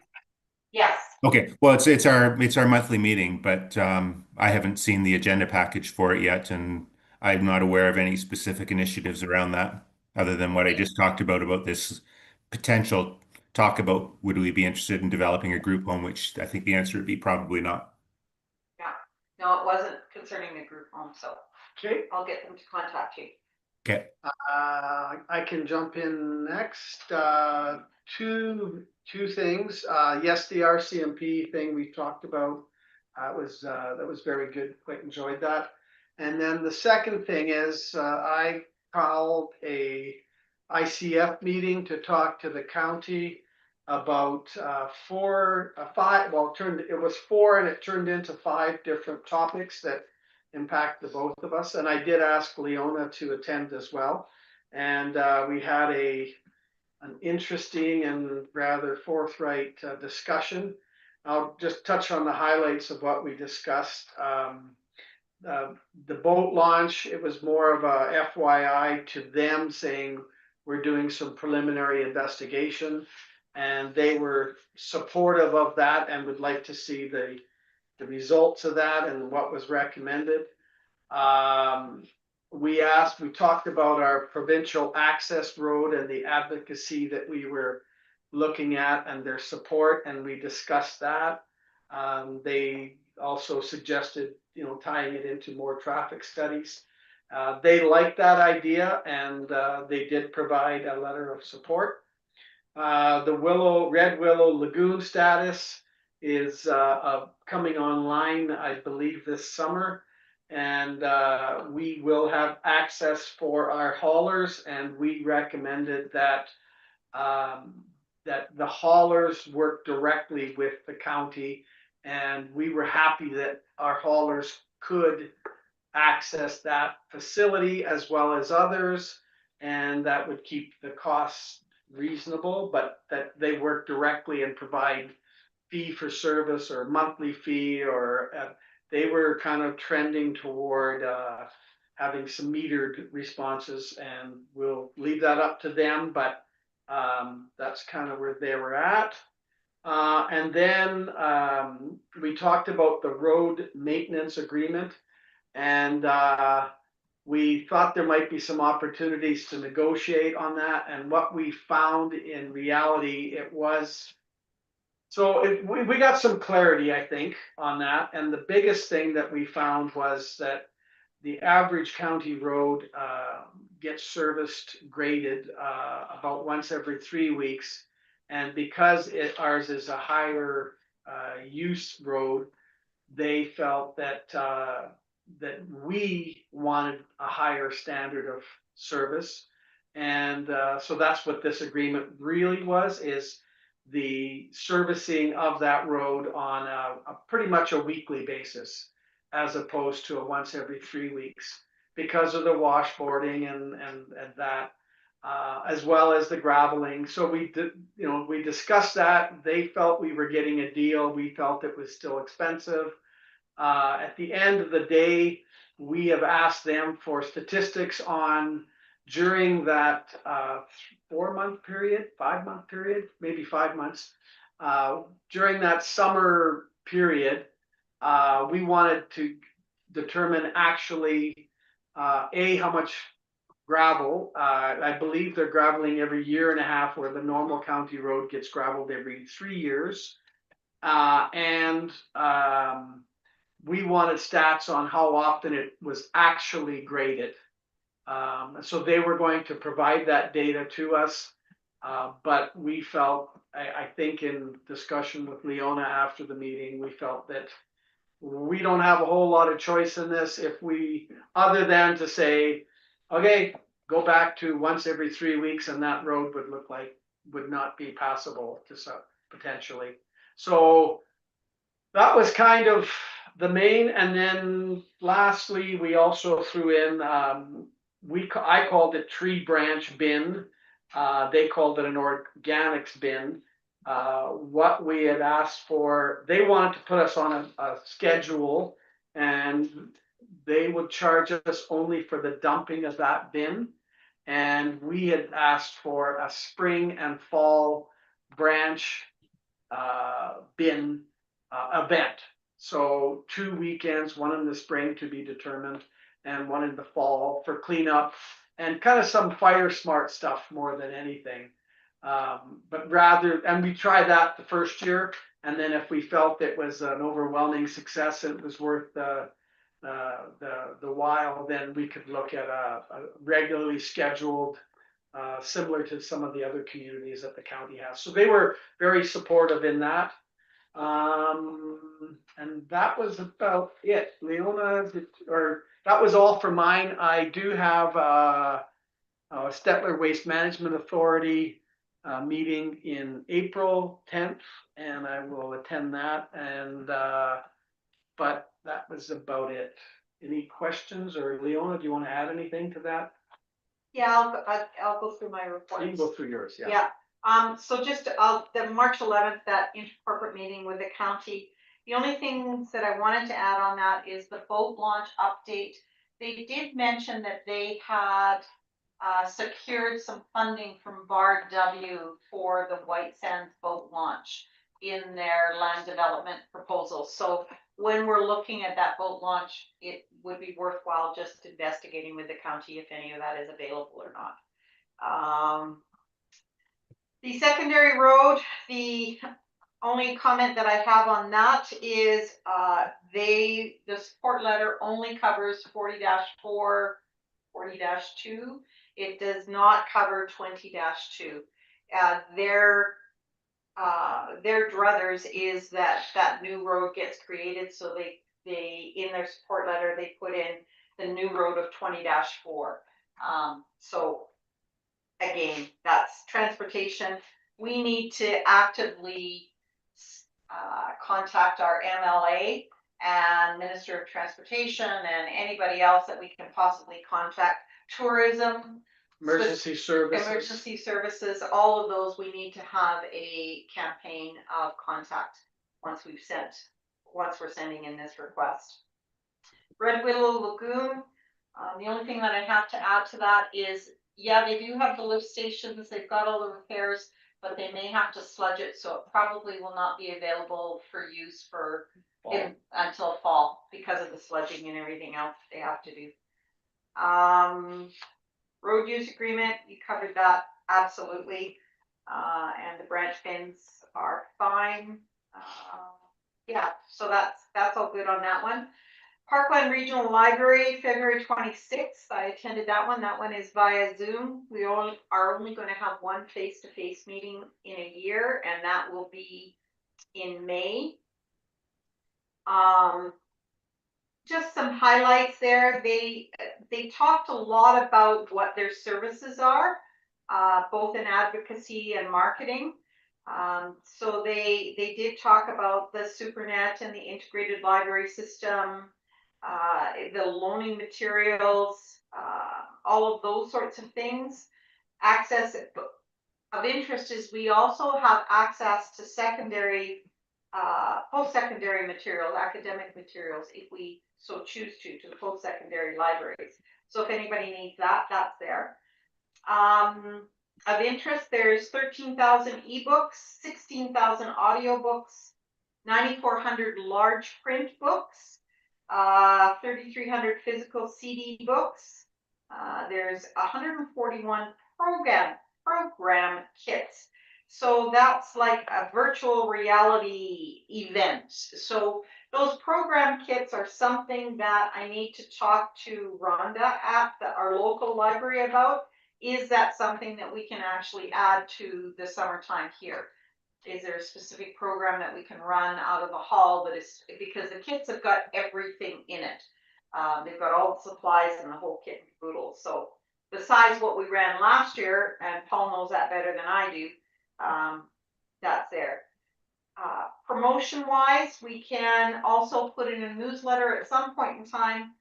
Yes. Okay, well, it's our monthly meeting, but I haven't seen the agenda package for it yet, and I'm not aware of any specific initiatives around that, other than what I just talked about this potential talk about would we be interested in developing a group home, which I think the answer would be probably not. Yeah. No, it wasn't concerning the group home, so Okay, I'll get them to contact you. Okay. I can jump in next. Two things. Yes, the RCMP thing we talked about. That was very good. Quite enjoyed that. And then the second thing is I called a ICF meeting to talk to the county about 4, 5. Well, it was 4 and it turned into 5 different topics that impact the both of us. And I did ask Leona to attend as well. And we had an interesting and rather forthright discussion. I'll just touch on the highlights of what we discussed. The boat launch, it was more of a FYI to them, saying we're doing some preliminary investigation, and they were supportive of that and would like to see the results of that and what was recommended. We talked about our provincial access road and the advocacy that we were looking at and their support, and we discussed that. They also suggested, tying it into more traffic studies. They liked that idea, and they did provide a letter of support. The Red Willow Lagoon status is coming online, I believe, this summer. And we will have access for our haulers, and we recommended that that the haulers work directly with the county, and we were happy that our haulers could access that facility as well as others, and that would keep the costs reasonable, but that they work directly and provide fee for service or monthly fee, or they were kind of trending toward having some metered responses, and we'll leave that up to them, but that's kind of where they were at. And then we talked about the road maintenance agreement, and we thought there might be some opportunities to negotiate on that. And what we found in reality, it was, we got some clarity, I think, on that. And the biggest thing that we found was that the average county road gets serviced, graded about once every 3 weeks. And because ours is a higher use road, they felt that that we wanted a higher standard of service. And so that's what this agreement really was, is the servicing of that road on a pretty much a weekly basis, as opposed to a once every 3 weeks, because of the washboarding and that, as well as the graveling. So we discussed that. They felt we were getting a deal. We felt it was still expensive. At the end of the day, we have asked them for statistics on, during that 4-month period, 5-month period, maybe 5 months, during that summer period, we wanted to determine actually how much gravel. I believe they're graveling every 1.5 years, where the normal county road gets graveled every 3 years. And we wanted stats on how often it was actually graded. So they were going to provide that data to us. But we felt, I think in discussion with Leona after the meeting, we felt that we don't have a whole lot of choice in this, other than to say, okay, go back to once every 3 weeks, and that road would not be passable to potentially. So that was kind of the main. And then lastly, we also threw in, I called it tree branch bin. They called it an organics bin. What we had asked for, they wanted to put us on a schedule, and they would charge us only for the dumping of that bin. And we had asked for a spring and fall branch bin event. So 2 weekends, one in the spring to be determined, and one in the fall for cleanup, and kind of some fire smart stuff more than anything. And we tried that the first year, and then if we felt it was an overwhelming success and it was worth the while, then we could look at a regularly scheduled, similar to some of the other communities that the county has. So they were very supportive in that. And that was about it. Leona, that was all for mine. I do have Stettler Waste Management Authority meeting in April 10th, and I will attend that. And but that was about it. Any questions? Or Leona, do you want to add anything to that? Yeah, I'll go through my You reports. can go through yours, yeah. Yeah, so just, the March 11th, that intercorporate meeting with the county. The only things that I wanted to add on that is the boat launch update. They did mention that they had secured some funding from Bar W for the White Sands boat launch in their land development proposal. So when we're looking at that boat launch, it would be worthwhile just investigating with the county if any of that is available or not. The secondary road, the only comment that I have on that is, the support letter only covers 40-4, 40-2. It does not cover 20-2. Their druthers is that new road gets created, so they in their support letter, they put in the new road of 20-4. So again, that's transportation. We need to actively contact our MLA and Minister of Transportation and anybody else that we can possibly contact. Tourism, Emergency services. emergency services, all of those, we need to have a campaign of contact once we're sending in this request. Red Willow Lagoon, the only thing that I have to add to that is, yeah, they do have the lift stations, they've got all the repairs, but they may have to sludge it, so it probably will not be available for use until fall because of the sludging and everything else they have to do. Road use agreement, you covered that absolutely, and the branch pins are fine. Yeah, so that's all good on that one. Parkland Regional Library, February 26th. I attended that one. That one is via Zoom. We are only going to have one face-to-face meeting in a year, and that will be in May. Just some highlights there. They talked a lot about what their services are, both in advocacy and marketing. So they did talk about the SuperNet and the integrated library system, the loaning materials, all of those sorts of things. Access of interest is we also have access to secondary, post-secondary materials, academic materials, if we so choose to the post-secondary libraries. So if anybody needs that, that's there. Of interest, there's 13,000 ebooks, 16,000 audiobooks, 9,400 large print books, 3,300 physical CD books. There's 141 program kits. So that's like a virtual reality event. So those program kits are something that I need to talk to Rhonda at our local library about. Is that something that we can actually add to the summertime here? Is there a specific program that we can run out of the hall that is, because the kits have got everything in it. They've got all the supplies and the whole kit and caboodle. So besides what we ran last year, and Paul knows that better than I do, that's there. Promotion wise, we can also put in a newsletter at some point in time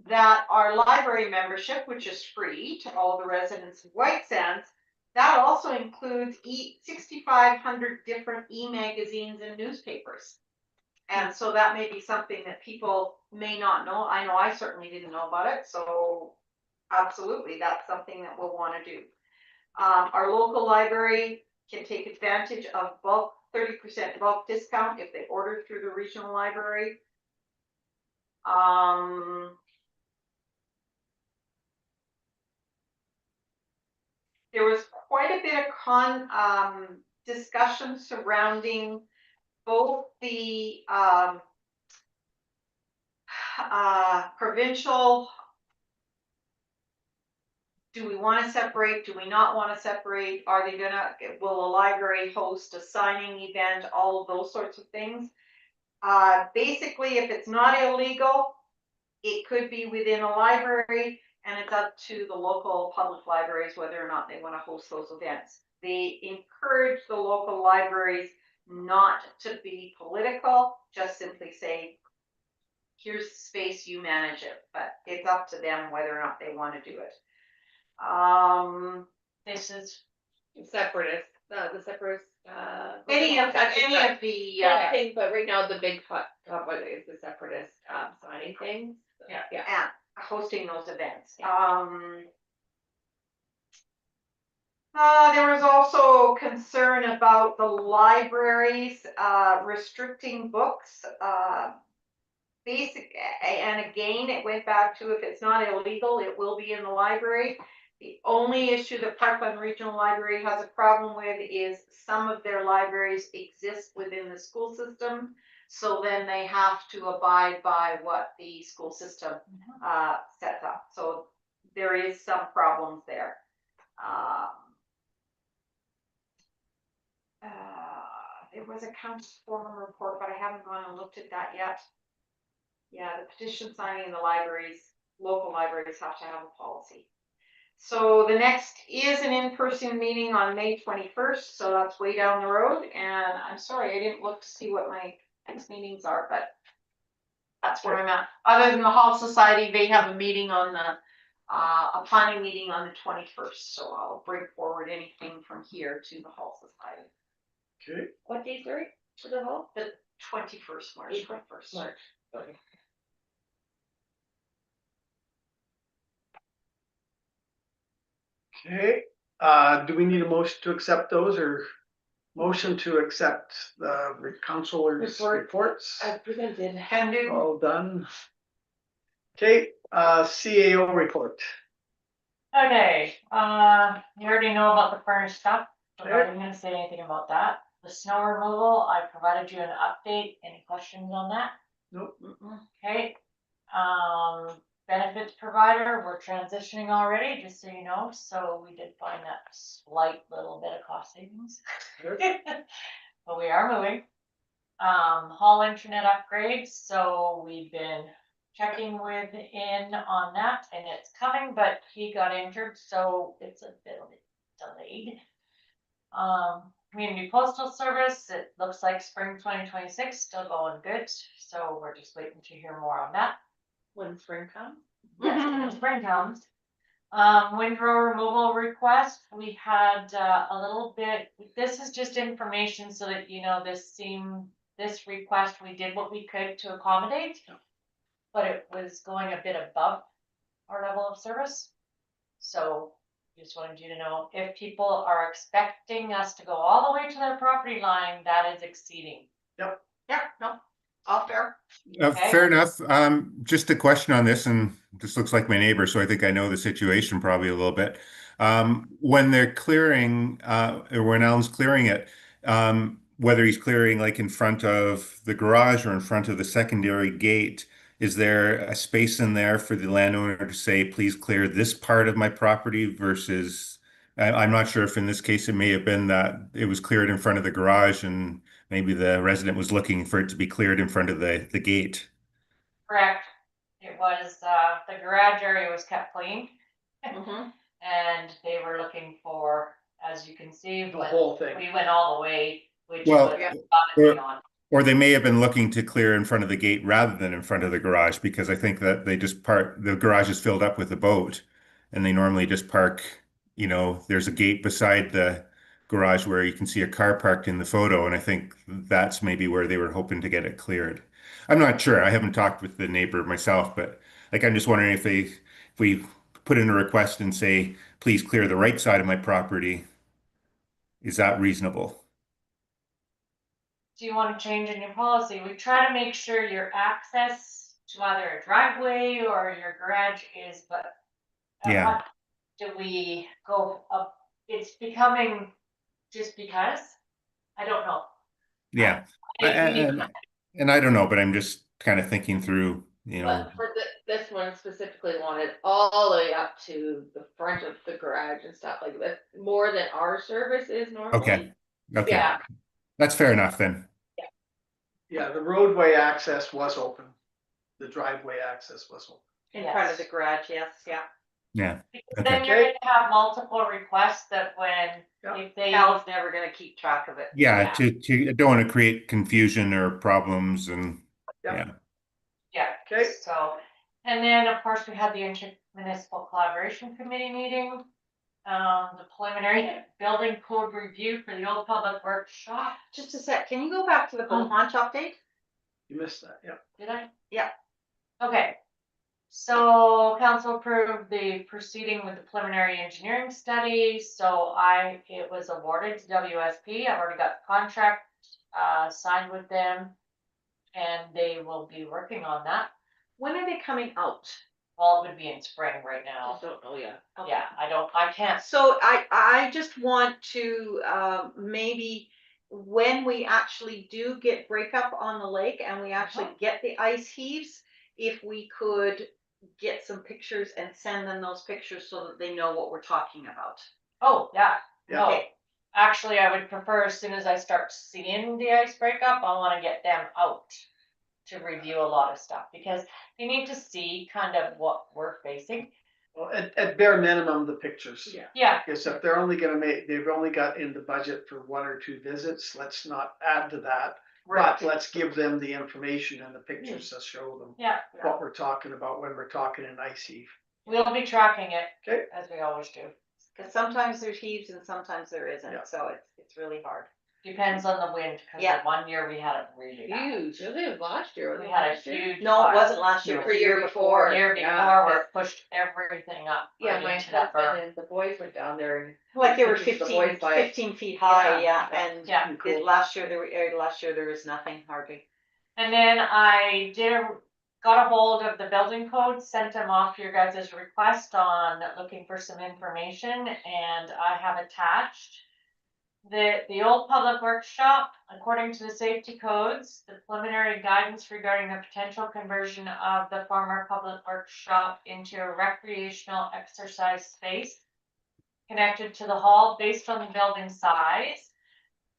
that our library membership, which is free to all the residents of White Sands, that also includes 6,500 different e-magazines and newspapers. And so that may be something that people may not know. I know I certainly didn't know about it. So absolutely, that's something that we'll want to do. Our local library can take advantage of 30% bulk discount if they order through the regional library. There was quite a bit of discussion surrounding both the provincial. Do we want to separate? Do we not want to separate? Are they will a library host a signing event? All of those sorts of things. Basically, if it's not illegal, it could be within a library, and it's up to the local public libraries whether or not they want to host those events. They encourage the local libraries not to be political, just simply say, here's the space, you manage it, but it's up to them whether or not they want to do it. This is, Separatist, the separatist, Any of the, thing, but right now the big hot topic is the separatist, signing things. Yeah. Yeah. and hosting those events. There was also concern about the libraries, restricting books, basic, and again, it went back to if it's not illegal, it will be in the library. The only issue that Parkland Regional Library has a problem with is some of their libraries exist within the school system. So then they have to abide by what the school system sets up. So there is some problems there. There was a council forum report, but I haven't gone and looked at that yet. Yeah, the petition signing in the libraries, local libraries have to have a policy. So the next is an in-person meeting on May 21st, so that's way down the road, and I'm sorry, I didn't look to see what my next meetings are, but that's where I'm at. Other than the Hall Society, they have a meeting on the, a planning meeting on the 21st, so I'll bring forward anything from here to the Hall Society. Okay, What days are it for the whole? The 21st, March 21st. March. Okay. okay, do we need a motion to accept those or motion to accept the councilors' reports? As presented. Can do. All done. Okay, CAO report. okay, you already know about the furnace stuff, so I'm not Okay. even gonna say anything about that. The snow removal, I provided you an update, any questions on that? Nope. Okay, benefits provider, we're transitioning already, just so you know, so we did find that slight little bit of cost savings. But we are moving. Hall internet upgrades, so we've been checking with in on that, and it's coming, but he got injured, so it's a bit delayed. Community postal service, it looks like spring 2026 still going good, so we're just waiting to hear more on that. When spring comes. Yes, when spring comes. Windrow removal request, we had a little bit, this is just information so that you know this request, we did what we could to accommodate. But it was going a bit above our level of service. So just wanted you to know, if people are expecting us to go all the way to their property line, that is exceeding. Yeah, no, all fair. Okay. Fair enough. Just a question on this, and this looks like my neighbor, so I think I know the situation probably a little bit. When they're clearing, or when Alan's clearing it, whether he's clearing like in front of the garage or in front of the secondary gate, is there a space in there for the landowner to say, please clear this part of my property versus, I'm not sure if in this case it may have been that it was cleared in front of the garage and maybe the resident was looking for it to be cleared in front of the gate. Correct. It was, the garage area was kept clean. And they were looking for, as you can see, The whole thing. we went all the way, which Well, was yeah. above and beyond. Or they may have been looking to clear in front of the gate rather than in front of the garage, because I think that they just the garage is filled up with a boat and they normally just park, there's a gate beside the garage where you can see a car parked in the photo. And I think that's maybe where they were hoping to get it cleared. I'm not sure. I haven't talked with the neighbor myself, but like, I'm just wondering if we put in a request and say, please clear the right side of my property. Is that reasonable? Do you want to change in your policy? We try to make sure your access to either a driveway or your garage is, but at Yeah. what do we go up? It's becoming just because, I don't know. Yeah. And I don't know, but I'm just kind of thinking through, But for this one specifically wanted all the way up to the front of the garage and stuff like that, more than our service is normally. Okay. Okay. Yeah. That's fair enough then. Yeah, the roadway access was open. The driveway access was open. In front of the garage, yes, yeah. Yeah. Because then you're gonna have multiple requests that when, Yeah. if they. Al's never gonna keep track of it. Yeah, I don't want to create confusion or problems and Yeah. yeah. Yeah, Okay, so, and then of course we had the internet municipal collaboration committee meeting. The preliminary building code review for the old public workshop. Just a sec, can you go back to the boat launch update? You missed that, yeah. Did I? Yeah. Okay. So council approved the proceeding with the preliminary engineering study, so it was awarded to WSP. I've already got the contract, signed with them. And they will be working on that. When are they coming out? Well, it would be in spring right now. Just don't know yet. Yeah, I can't. So I just want to, maybe when we actually do get breakup on the lake and we actually get the ice heaves, if we could get some pictures and send them those pictures so that they know what we're talking about. Oh, yeah. Yeah. No, Okay. actually, I would prefer as soon as I start seeing the ice breakup, I wanna get them out to review a lot of stuff, because they need to see kind of what we're facing. Well, at bare minimum, the pictures. Yeah. Yeah, Because if they're only gonna they've only got in the budget for 1 or 2 visits, let's not add to that. But let's give them the information and the pictures to show them yeah, what we're talking about when we're talking in ice heave. we'll be tracking it. Okay. As we always do. Cause sometimes there's heaves and sometimes there Yeah. isn't, so it's really hard. Depends on the wind, cause Yeah. the one year we had it really bad. Huge, was it last year? Was We it had a last year? huge. No, it fire. wasn't last year, No. it was the year before. The year Yeah, before, we or- pushed everything up. Yeah, right my into that berm. husband and the boys went down there and. Like they were The boys 15 by it. 15 feet high, Yeah. yeah, and Yeah. it- last year there was nothing hardly. And then I got a hold of the building code, sent them off your guys' request on looking for some information, and I have attached the old public workshop, according to the safety codes, the preliminary guidance regarding the potential conversion of the former public workshop into a recreational exercise space connected to the hall based on the building size.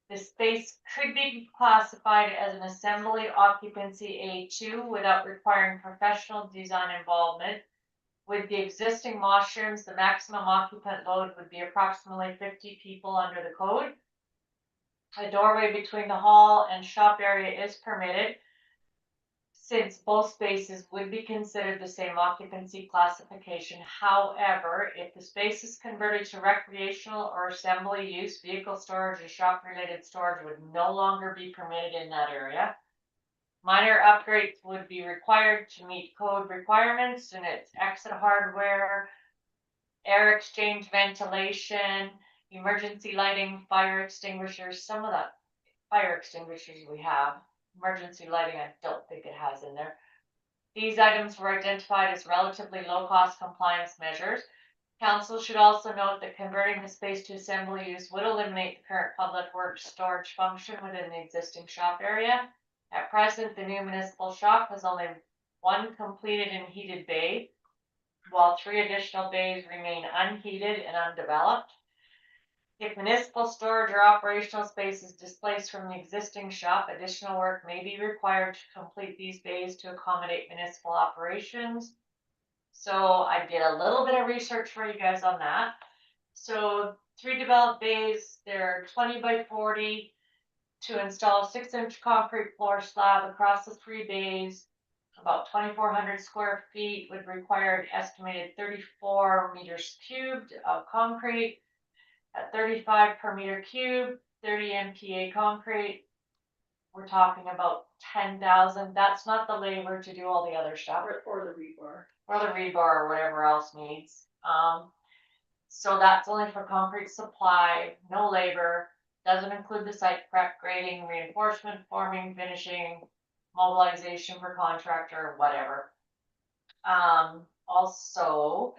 The space could be classified as an assembly occupancy A2 without requiring professional design involvement. With the existing washrooms, the maximum occupant load would be approximately 50 people under the code. A doorway between the hall and shop area is permitted, since both spaces would be considered the same occupancy classification. However, if the space is converted to recreational or assembly use, vehicle storage and shop-related storage would no longer be permitted in that area. Minor upgrades would be required to meet code requirements, and it's exit hardware, air exchange, ventilation, emergency lighting, fire extinguishers. Some of the fire extinguishers we have. Emergency lighting, I don't think it has in there. These items were identified as relatively low-cost compliance measures. Council should also note that converting the space to assembly use would eliminate the current public works storage function within the existing shop area. At present, the new municipal shop has only one completed and heated bay, while 3 additional bays remain unheated and undeveloped. If municipal storage or operational space is displaced from the existing shop, additional work may be required to complete these bays to accommodate municipal operations. So I did a little bit of research for you guys on that. So 3 developed bays, they're 20 by 40 to install a 6-inch concrete floor slab across the 3 bays. About 2,400 square feet would require an estimated 34 meters cubed of concrete. At 35 per meter cube, 30 MPa concrete, we're talking about 10,000. That's not the labor to do all the other stuff. Or the rebar. Or the rebar or whatever else needs. So that's only for concrete supply, no labor, doesn't include the site prep, grading, reinforcement, forming, finishing, mobilization for contractor, whatever. Also,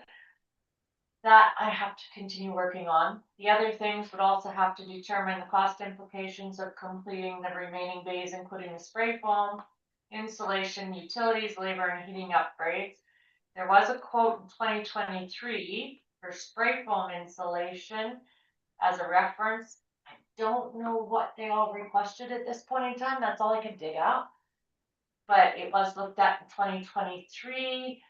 that I have to continue working on. The other things would also have to determine the cost implications of completing the remaining bays, including the spray foam, insulation, utilities, labor, and heating upgrades. There was a quote in 2023 for spray foam insulation as a reference. I don't know what they all requested at this point in time. That's all I could dig out. But it was looked at in 2023,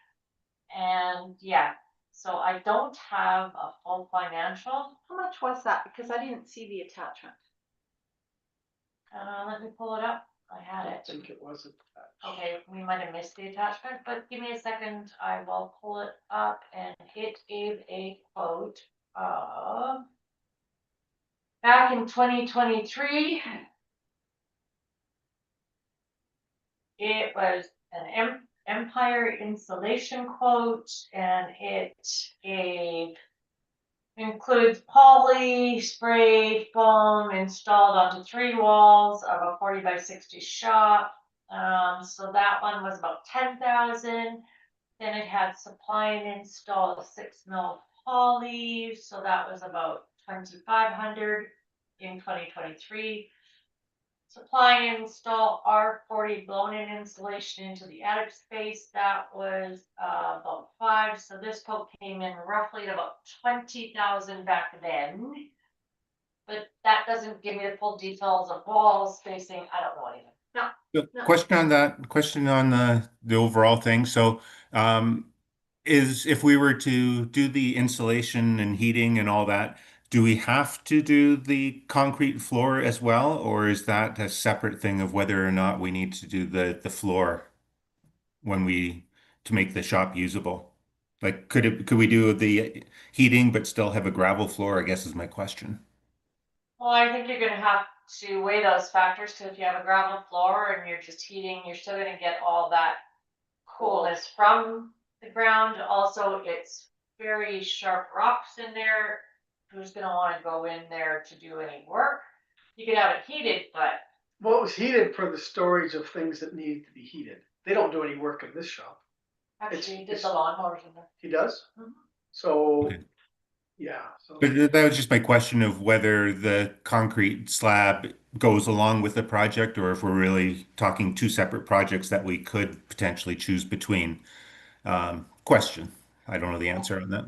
and yeah. So I don't have a full financial. How much was that? Because I didn't see the attachment. Let me pull it up. I had it. don't think it was attached. Okay, we might have missed the attachment, but give me a second, I will pull it up and it gave a quote of. Back in 2023. It was an Empire insulation quote and it gave. Includes poly spray foam installed onto 3 walls of a 40 by 60 shop. So that one was about 10,000. Then it had supply and install a 6 mil poly, so that was about 2,500 in 2023. Supply and install R40 blown-in insulation into the attic space, that was about 5. So this quote came in roughly at about 20,000 back then. But that doesn't give me the full details of wall spacing. I don't know anything. The No. question on the overall thing. So, is if we were to do the insulation and heating and all that, do we have to do the concrete floor as well, or is that a separate thing of whether or not we need to do the floor when we to make the shop usable? Like, could we do the heating but still have a gravel floor, I guess is my question. Well, I think you're gonna have to weigh those factors, because if you have a gravel floor and you're just heating, you're still gonna get all that coolness from the ground. Also, it's very sharp rocks in there. Who's gonna wanna go in there to do any work? You could have it heated, but Well, it was heated for the storage of things that needed to be heated. They don't do any work in this shop. actually you did it's- the lawnmowers in there. He does? Mhm. So, Okay. yeah, so. But that was just my question of whether the concrete slab goes along with the project, or if we're really talking 2 separate projects that we could potentially choose between. Question. I don't know the answer on that.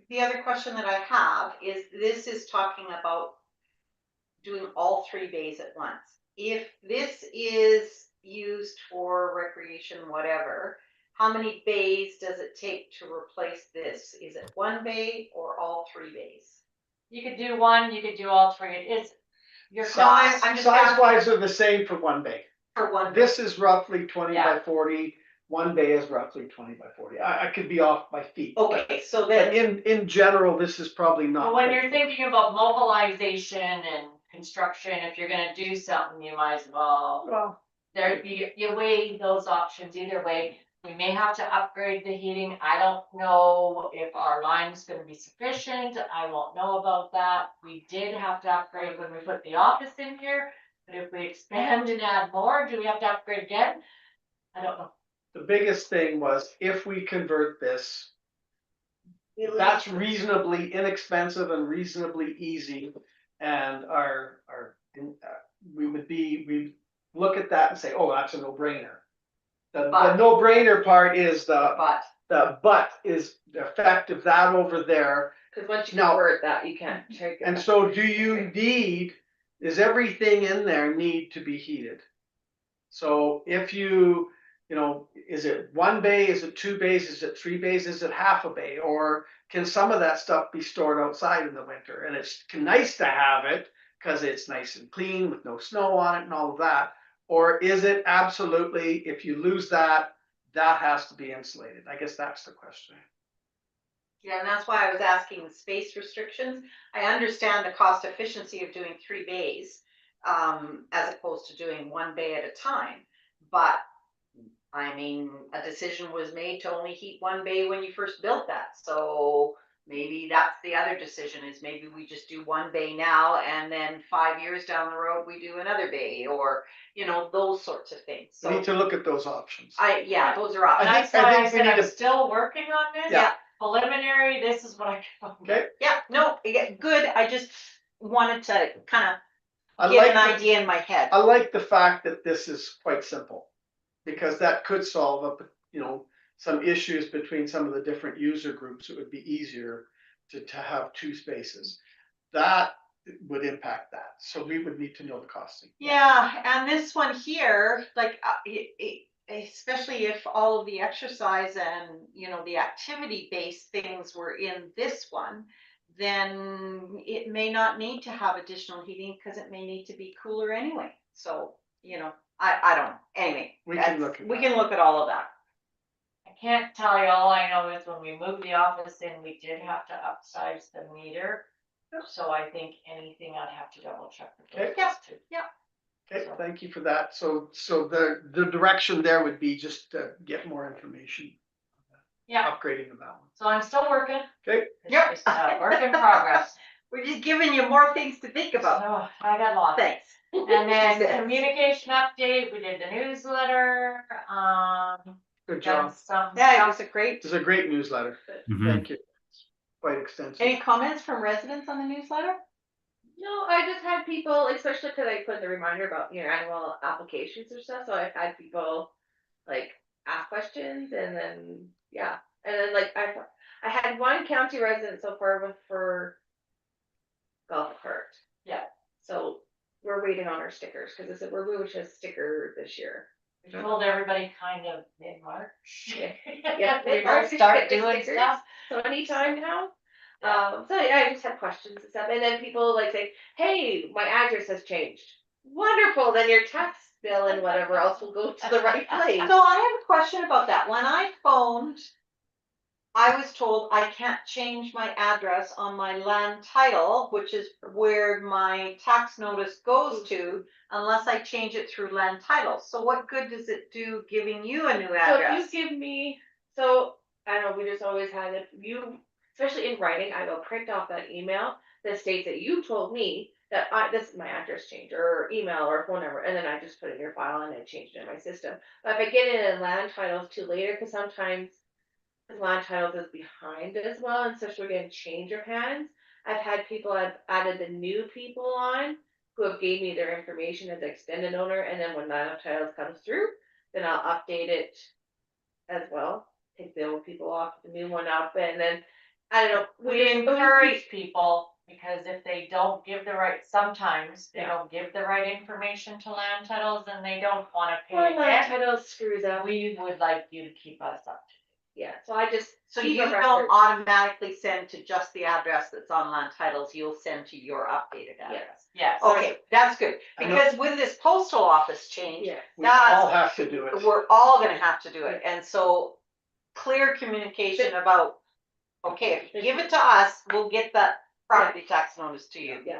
The other question that I have is, this is talking about doing all 3 bays at once. If this is used for recreation, whatever, how many bays does it take to replace this? Is it 1 bay or all 3 bays? You could do one, you could do all 3. It's your Size- cost. I'm just Size wise are the same for 1 bay. For 1 bay? This is roughly 20 by Yeah. 40. 1 bay is roughly 20 by 40. I could be off by feet. Okay, so But then, in general, this is probably not. But when you're thinking about mobilization and construction, if you're gonna do something, you might as well. Well, There, you weigh those options either way. We may have to upgrade the heating. I don't know if our line's gonna be sufficient. I won't know about that. We did have to upgrade when we put the office in here. But if we expand and add more, do we have to upgrade again? I don't know. the biggest thing was if we convert this, that's reasonably inexpensive and reasonably easy. And we look at that and say, oh, that's a no-brainer. The But- no-brainer part is but but is the effect of that over there. Cause once you No. convert that, you can't take it. And so do you need, is everything in there need to be heated? So if you know, is it 1 bay, is it 2 bays, is it 3 bays, is it half a bay? Or can some of that stuff be stored outside in the winter? And it's nice to have it because it's nice and clean with no snow on it and all of that. Or is it absolutely, if you lose that, that has to be insulated? I guess that's the question. yeah, and that's why I was asking the space restrictions. I understand the cost efficiency of doing 3 bays, as opposed to doing 1 bay at a time. But I mean, a decision was made to only heat 1 bay when you first built that. So maybe that's the other decision, is maybe we just do 1 bay now and then 5 years down the road, we do another bay, or, those sorts of things. We need So to look at those options. those are options. That's I why think I we said need I'm to- still working on this. Yeah. Preliminary, this is what I. Okay, Yeah, no, good. I just wanted to kind I of get like an idea in my head. I like the fact that this is quite simple, because that could solve up, some issues between some of the different user groups. It would be easier to have 2 spaces. That would impact that. So we would need to know the costing. Yeah, and this one here, like, especially if all of the exercise and, the activity-based things were in this one, then it may not need to have additional heating because it may need to be cooler anyway. So you know, I don't know, anyway. We can look at We that. can look at all of that. I can't tell you, all I know is when we moved the office in, we did have to upsize the meter. So I think anything I'd have to double check. with those Okay. guys too. Okay, thank you for that. So the direction there would be just to get more information, Yeah, upgrading of that one. so I'm still working. Okay. It's Yep. just a work in progress. We're just giving you more things to think about. So I got lots. Thanks. And then Yes. communication update, we did the newsletter, Good done job. some Yeah, it stuff. was a great. This is a great newsletter. Mhm. Thank you. Quite extensive. Any comments from residents on the newsletter? No, I just had people, especially because I put the reminder about your annual applications or stuff, so I've had people like ask questions and then, yeah. And then like I had one county resident so far for golf cart. Yeah. So we're waiting on our stickers because I said we're moving to a sticker this year. We told everybody kind of mid-March. Yeah, We mid-March, will we start should get the doing stickers. stuff. So anytime now. Yeah. So yeah, I just had questions and stuff, and then people like say, "Hey, my address has changed." Wonderful, then your tax bill and whatever else will go to the right place. So I have a question about that. When I phoned, I was told I can't change my address on my land title, which is where my tax notice goes to, unless I change it through land title. So what good does it do giving you a new So address? if you give me, so I don't know, we just always had it. You, especially in writing, I go print off that email that states that you told me that this is my address change or email or phone number, and then I just put it in your file and I change it in my system. But if I get it in land titles too later, because sometimes land titles is behind as well, and especially we're getting change of hands. I've had people, I've added the new people on who have gave me their information as extended owner, and then when land titles comes through, then I'll update it as well. Take the old people off, the new one up, and then I don't know. We encourage people, because if they don't give the right, sometimes they don't give the right information to land titles and they don't wanna pay Or land again. titles screws up. We would like you to keep us up to Yeah, so I just So keep you a don't record. automatically send to just the address that's on land titles, you'll send to your updated address. Yes. date. Yes. Okay, that's good, I know- because with this postal office change, Yes. We all have to do it. we're all gonna have to do it, and so clear communication about, okay, if you give it to us, we'll get that property tax notice to you. Yeah.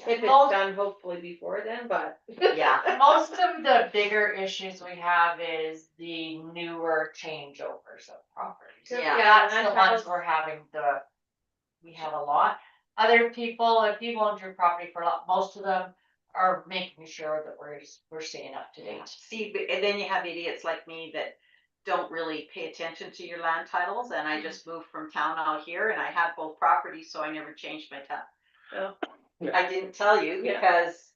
If it's Most- done hopefully before then, but. Yeah, Most of the bigger issues we have is the newer changeovers of properties. Yeah. That's land the ones titles- we're having we have a lot. Other people, if you've owned your property for a lot, most of them are making sure that we're staying up to date. see, and then you have idiots like me that don't really pay attention to your land titles, and I just moved from town out here, and I had both properties, so I never changed my town. Oh. I didn't tell you, Yeah. because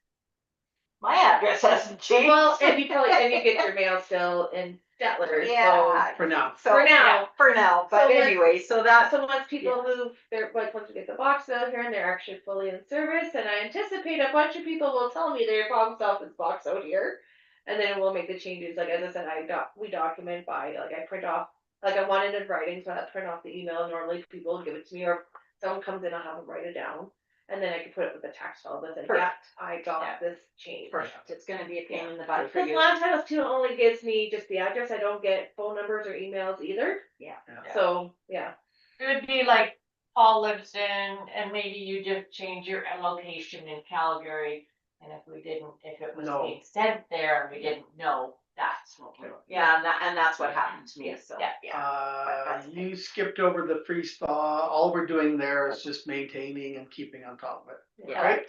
my address hasn't changed. Well, and you get your mail still in Stetlers, so. Yeah. For now. So, For now. yeah, for now, but So let's- anyway, so that, So once people move, like once we get the box out here and they're actually fully in service, and I anticipate a bunch of people will tell me their box office box out here. And then we'll make the changes, like as I said, we document by, like I print off, like I want it in writing, so I print off the email, normally people give it to me, or if someone comes in, I'll have them write it down. And then I can put it with the tax file, that says, yeah, Perfect. I got this change. perfect, it's gonna be a pain in the butt for Because you. land titles too only gives me just the address, I don't get phone numbers or emails either. Yeah. So, yeah. It would be like Paul lives in, and maybe you just change your location in Calgary. And if it was No. being sent there and we didn't know, that's what we're. Yeah, and that's what happened to me, so, Yeah. yeah. that's okay. You skipped over the freeze thaw. All we're doing there is just maintaining and keeping on top of it. Yeah. Right?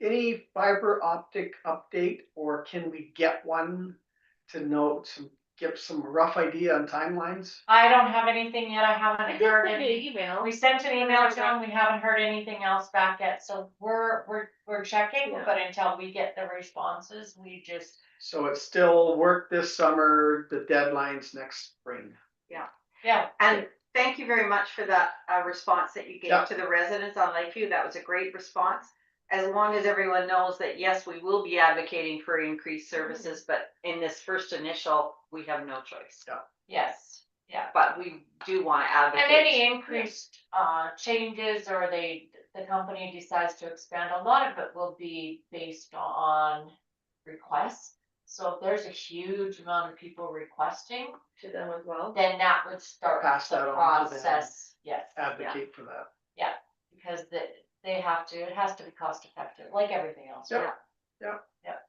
Any fiber optic update, or can we get one to know, to give some rough idea on timelines? I don't have anything yet, I I haven't did heard send you any. an email. We sent an email to them, we haven't heard anything else back yet, so we're checking, Yeah. but until we get the responses, we just. So it's still work this summer, the deadline's next spring. Yeah. And thank you very much for that response that you Yeah. gave to the residents on Lakeview. That was a great response. As long as everyone knows that, yes, we will be advocating for increased services, but in this first initial, we have no choice. Yes, yeah. But we do want to advocate. And any increased changes, or the company decides to expand, a lot of it will be based on requests. So if there's a huge amount of people requesting, To them as well. then that would start Pass the that on to them. process, yes. Advocate for that. Because they have to, it has to be cost effective, like everything else. Yep, right? yep. Yep.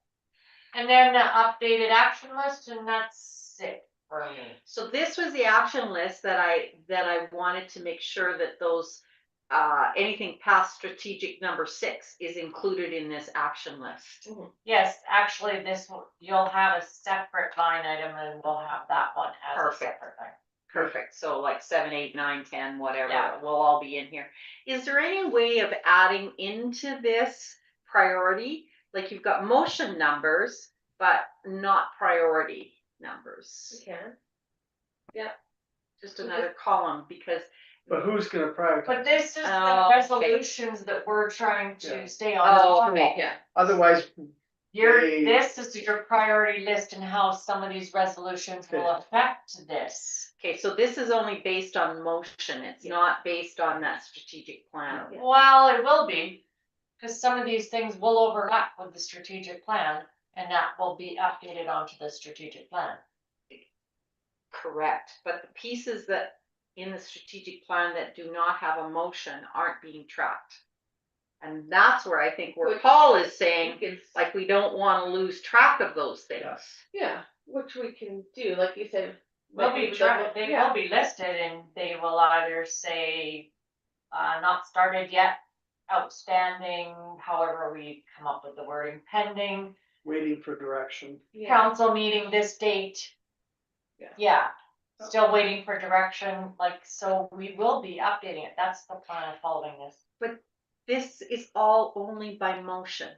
And then the updated action list, and that's it for me. So this was the action list that I wanted to make sure that those, anything past strategic number 6 is included in this action list. Yes, actually, you'll have a separate line item and we'll have that one as a Perfect. separate thing. Perfect, so like 7, 8, 9, 10, whatever, Yeah. will all be in here. Is there any way of adding into this priority? Like you've got motion numbers, but not priority numbers. You can. Just another column, because But who's gonna prioritize? But this is Oh, the okay. resolutions that we're trying Yeah. to stay on. Oh, top of. okay. Yeah. Otherwise, This is your priority list and how some of these resolutions will affect this. Okay, so this is only based on motion, it's not based on that strategic plan. Yeah. Well, it will be, because some of these things will overlap with the strategic plan, and that will be updated onto the strategic plan. Correct, but the pieces that in the strategic plan that do not have a motion aren't being tracked. And that's where I think where Which- Paul is saying, It's, like, we don't wanna lose track of those things. yes. yeah, which we can do, like you said. Will like be with tracked, the- they yeah. will be listed, and they will either say, not started yet, outstanding, however we come up with the wording, pending, Waiting for direction. Yeah. council meeting this date. Yeah. Yeah, still waiting for direction, like, so we will be updating it, that's the plan of following this. This is all only by motion.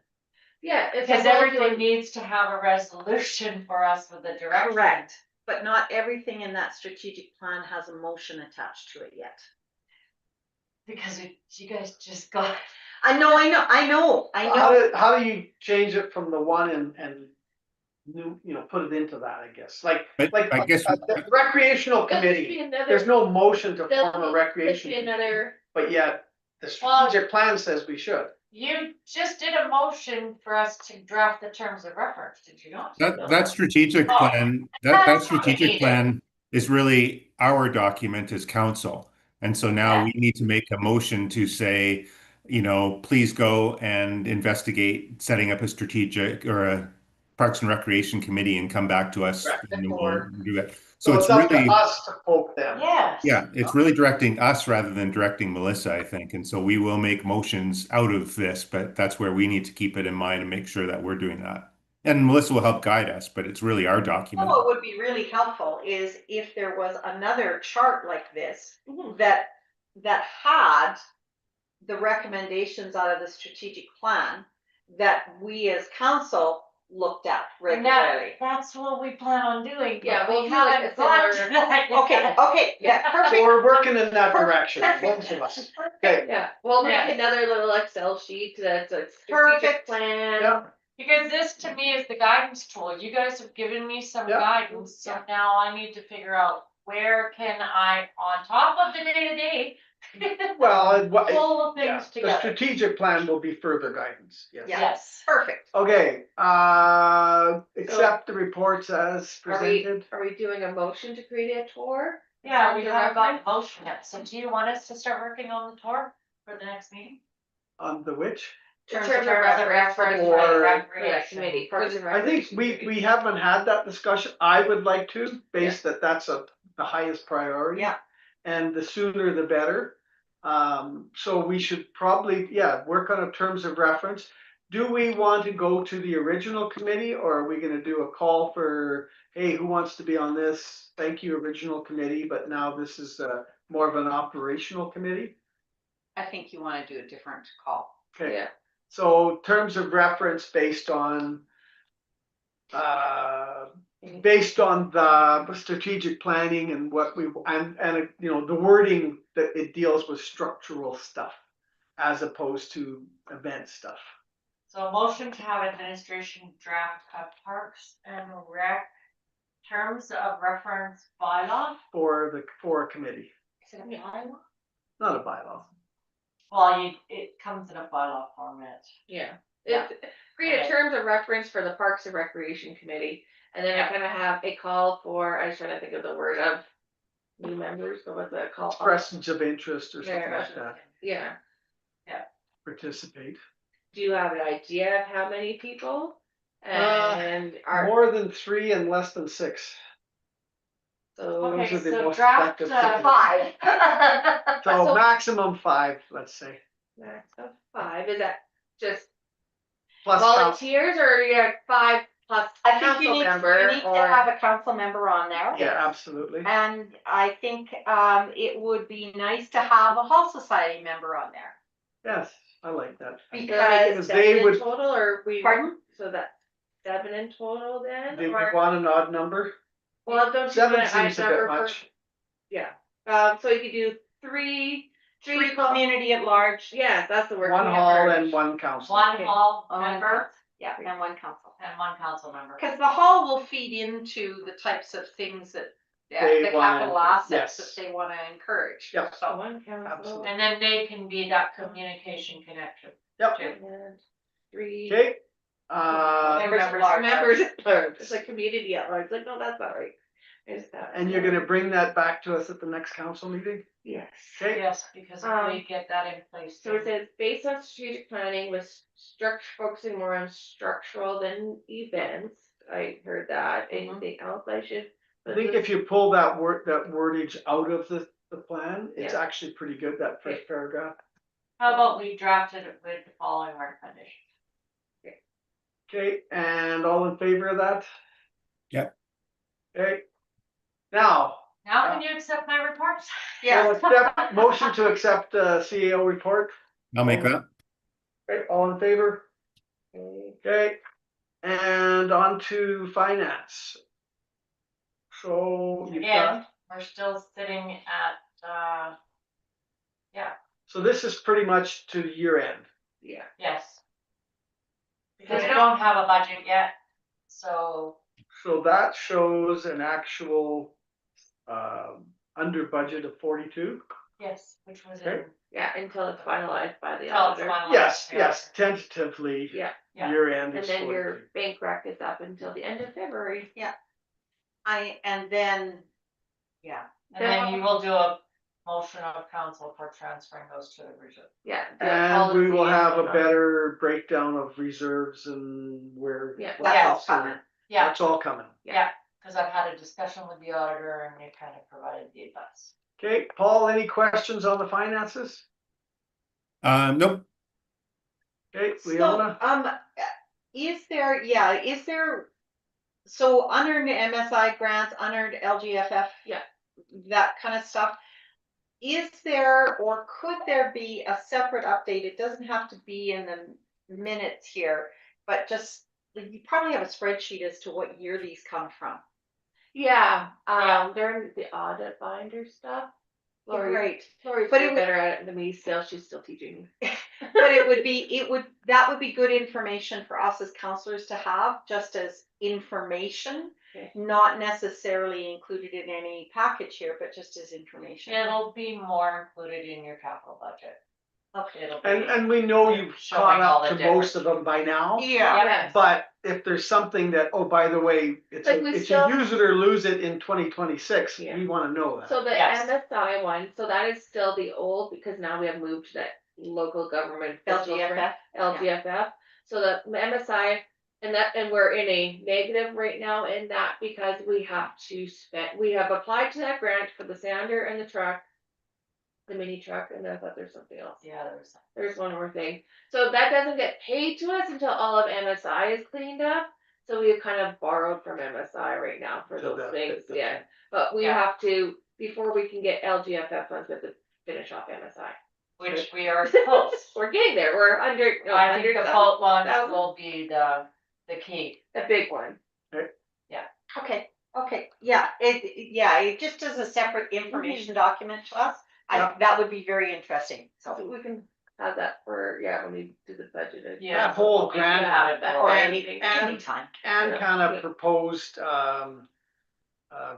Yeah, it's Because a everything modular- needs to have a resolution for us with the direction. Correct, but not everything in that strategic plan has a motion attached to it yet. Because you guys just got, I know. How do you change it from the one and new, put it into that, I guess, like But I guess- the recreational There'll just be committee, another- there's no motion to there'll form a be- recreation, there'll be committee, another, but yet the Well- strategic plan says we should. you just did a motion for us to draft the terms of reference, did you not? That strategic Oh, plan, that that's strategic complicated. plan is really our document as council. And so now we need to make a motion to say, please go and investigate setting up a strategic or a Parks and Recreation Committee and come back to us. Correct. And we'll do it. So So it's it's up really, to us to poke them. Yes. yeah, it's really directing us rather than directing Melissa, I think. And so we will make motions out of this, but that's where we need to keep it in mind and make sure that we're doing that. And Melissa will help guide us, but it's really our document. What would be really helpful is if there was another chart like this Mhm. that had the recommendations out of the strategic plan that we as council looked at And regularly. that's what we plan on doing. Yeah, but we'll we do like haven't a got similar- to that yet. Okay, yeah, So perfect. we're working in that direction, both of us. Okay, yeah, we'll make Yes. another little Excel sheet that's a strategic Perfect. plan. yeah, Because this to me is the guidance tool. You guys have given me some Yeah. guidance, so now I need to figure out where can I, on top of the day-to-day, well, pull the yeah, things the together. strategic plan will be further guidance, yes. Yeah. Yes. Perfect. Okay, accept the reports as presented. Are we doing a motion to create a tour? Yeah, we Terms of haven't got reference? a motion yet, so do you want us to start working on the tour for the next meeting? On the which? Terms of reference for the Or- recreation. committee. Parks and I think Recreation we haven't had that discussion. I would like to, based that that's the highest priority. Yeah. And the sooner the better. So we should probably, work on a terms of reference. Do we want to go to the original committee, or are we gonna do a call for, hey, who wants to be on this? Thank you, original committee, but now this is more of an operational committee. I think you want to do a different call. Okay. Yeah. So terms of reference based on the strategic planning and what we, and the wording that it deals with structural stuff as opposed to event stuff. So a motion to have administration draft a Parks and Rec terms of reference bylaw. For a committee, Is it a bylaw? not a bylaw. Well, it comes in a bylaw format. Yeah. Yeah. Create Okay. terms of reference for the Parks and Recreation Committee, and then I Yeah. kind of have a call for, I was trying to think of the word of new members, what was that called? Expressions of interest or something Yeah. like that, Yeah, participate. do you have an idea of how many people? And are, More than 3 and less than 6. so, Okay, Those are the so most draft effective things. 5. So So- maximum 5, let's say, max of 5, is that just plus council. volunteers, or you have 5 plus I think council you member, need to or? have a council member on there. Yeah, absolutely. And I think, it would be nice to have a Hall Society member on there. Yes, I like that. Because they 7 in would- total, or we? Pardon? So that's 7 in total then, Do you or? want an odd number? Well, don't you 7 want an seems a odd bit number for? much. Yeah, so you could do three community at large. yeah, that's the word. 1 hall and 1 council. One Okay. hall One member council. Yeah, and one council. and one council member. Because the hall will feed into the types of things that, They the wanna capital encourage, assets yes. that they wanna encourage. Yep. So, One council. Absolutely. And then they can be that communication connection Yep. too. And 3. Okay. Members at large. Members at large, it's like community at large, like, no, that's not right. Is that? And you're gonna bring that back to us at the next council meeting? Yes. Okay. Yes, because if we get that in place. So it then- says, based on strategic planning with structure, focusing more on structural than events, I heard that, anything else I should? I think if you pull that wordage out of the plan, it's Yeah. actually pretty good, that first paragraph. How about we drafted it with the following recommendations? Okay, and all in favor of that? Yep. Okay. Now, Now can you accept my reports? we'll accept, motion to accept CAO report. I'll make that. Okay, all in favor? Okay. Okay, and on to finance. So you've Again, got, we're still sitting at, so this is pretty much to year end. Yeah, yes. Because we don't have a budget yet, so, So that shows an actual under budget of 42. yes, which was in. Okay. yeah, until it's finalized by the Until it's auditor. finalized, Yes, yeah. yes, tentatively, Yeah, Yeah. year end and is then 42. your bank rec is up until the end of February. and then, yeah. And then you will do a motion of council for transferring those to the reserve. Yeah. the And we will policy have a and- better breakdown of reserves and where. Yeah. what That's all else are- coming. Yeah, That's all coming. because I've had a discussion with the auditor and they kind of provided the advice. Okay, Paul, any questions on the finances? Nope. Okay, So, Leona? is there, so unearned MSI grants, unearned LGFF? Yeah. That kind of stuff. Is there, or could there be a separate update? It doesn't have to be in the minutes here, but just, you probably have a spreadsheet as to what year these come from. Yeah, Yeah. they're in the audit binder stuff. Lori, Great. Lori's But it way would- better at it than me still, she's still teaching me. But that would be good information for us as counselors to have, just as information. Okay. Not necessarily included in any package here, but just as information. It'll be more included in your capital budget. Okay. It'll be. And we know you've Showing caught all up the to most of them by now. Yeah, Yes. But if there's something that, oh, by the way, it's Like we it's still- you use it or lose it in 2026, Yeah. we wanna know that. So the Yes. MSI one, so that is still the old, because now we have moved to that local government. fiscal grant, LGFF. LGFF, so the MSI, and we're in a negative right now in that, because we have we have applied to that grant for the sander and the truck. The mini truck, and I thought there's something else. Yeah, There's one more thing. So that doesn't get paid to us until all of MSI is cleaned up. So we've kind of borrowed from MSI right now for So those that- things, that- yeah. But we Yeah. have to, before we can get LGFF funds, we have to finish off MSI. which we are close. We're getting there, we're under, no, I think under the boat launch thousand. will be the key. the big one. Okay, yeah, it just as a separate information document to us, that would be very interesting, So so. we can have that for, when we do the budget. Yeah. That whole we grant can have it That for- or and- anything. and- Anytime. And Yeah. kind of Yeah. proposed,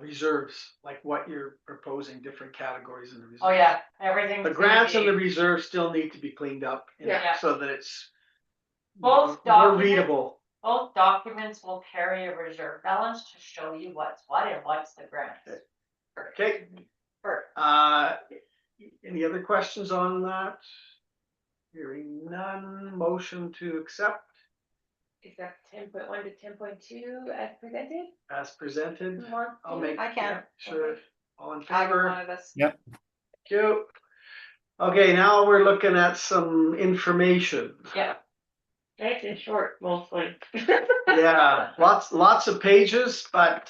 reserves, like what you're proposing, different categories in the reserves. Oh, yeah, everything. The grants and the reserves still need to be cleaned up, Yeah. so that it's Both more documents- readable. Both documents will carry a reserve balance to show you what's what and what's the grant. Okay, Perfect. any other questions on that? Hearing none, motion to accept Is that 10.1 to 10.2 as presented? as presented. Who wants I'll to? make. I can. yeah, Sure, all in Either favor? one of us. Cute. Okay, now we're looking at some information. Yeah. Nice and short mostly. Yeah, lots of pages, but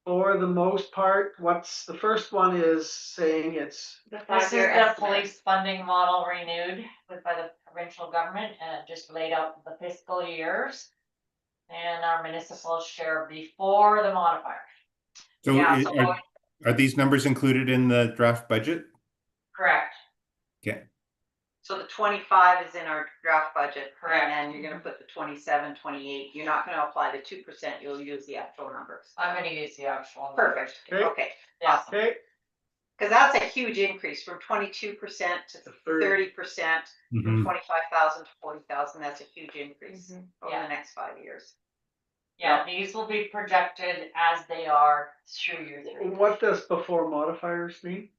for the most part, what's the first one is saying it's, The This is 5-year the estimate. police funding model renewed by the provincial government and it just laid out the fiscal years. And our municipal share before the modifier. So Yeah, so are these numbers included in the draft budget? correct, So the 25 is in our draft budget, Correct. and then you're gonna put the 27, 28. You're not gonna apply the 2%, you'll use the actual numbers. I'm gonna use the actual. Perfect, Okay. okay, Yeah, okay, cause that's a huge increase from 22% to The third. 30%, from Mhm. 25,000 to 40,000, that's a huge increase Mhm. over Yeah. the next 5 years. yeah, these will be projected as they are through year 3. what does before modifiers mean?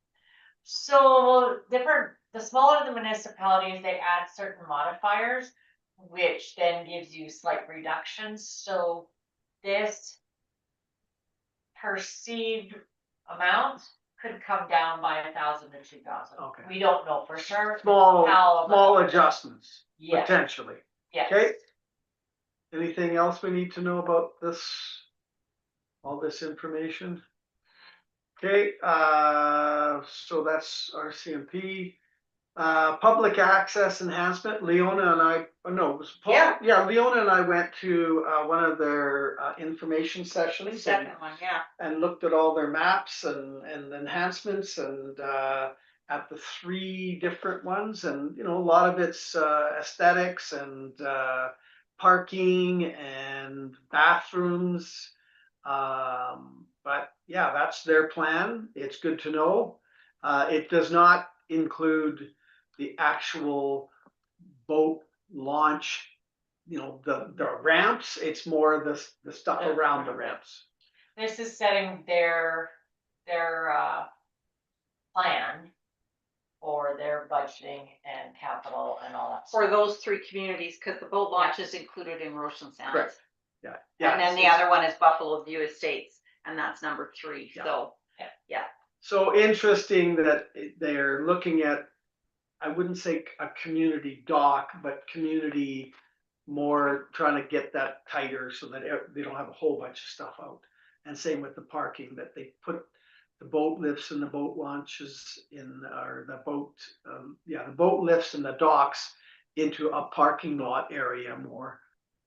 So the smaller the municipalities, they add certain modifiers, which then gives you slight reductions, so this perceived amount could come down by 1,000 to 2,000. Okay. We don't know for sure. Small How- adjustments, Yes, potentially. yes. Okay. Anything else we need to know about this? All this information? Okay, so that's our CMP. Public access enhancement, Leona and I, oh, no, it was Paul. Yeah. Yeah, Leona and I went to one of their information sessions and, Second one, yeah. and looked at all their maps and enhancements and at the 3 different ones, and you know, a lot of it's aesthetics and parking and bathrooms. But yeah, that's their plan. It's good to know. It does not include the actual boat launch, you know, the ramps. It's more the stuff around the ramps. This is setting their plan for their budgeting and capital and all that. For stuff. those 3 communities, cause the boat launch is included in Roshan Sound. Correct. Yeah, And then the yeah. other one is Buffalo View Estates, and that's number 3, Yeah. so. So interesting that they're looking at, I wouldn't say a community dock, but community more trying to get that tighter so that they don't have a whole bunch of stuff out. And same with the parking, that they put the boat lifts and the boat launches in, or the boat, the boat lifts and the docks into a parking lot area more,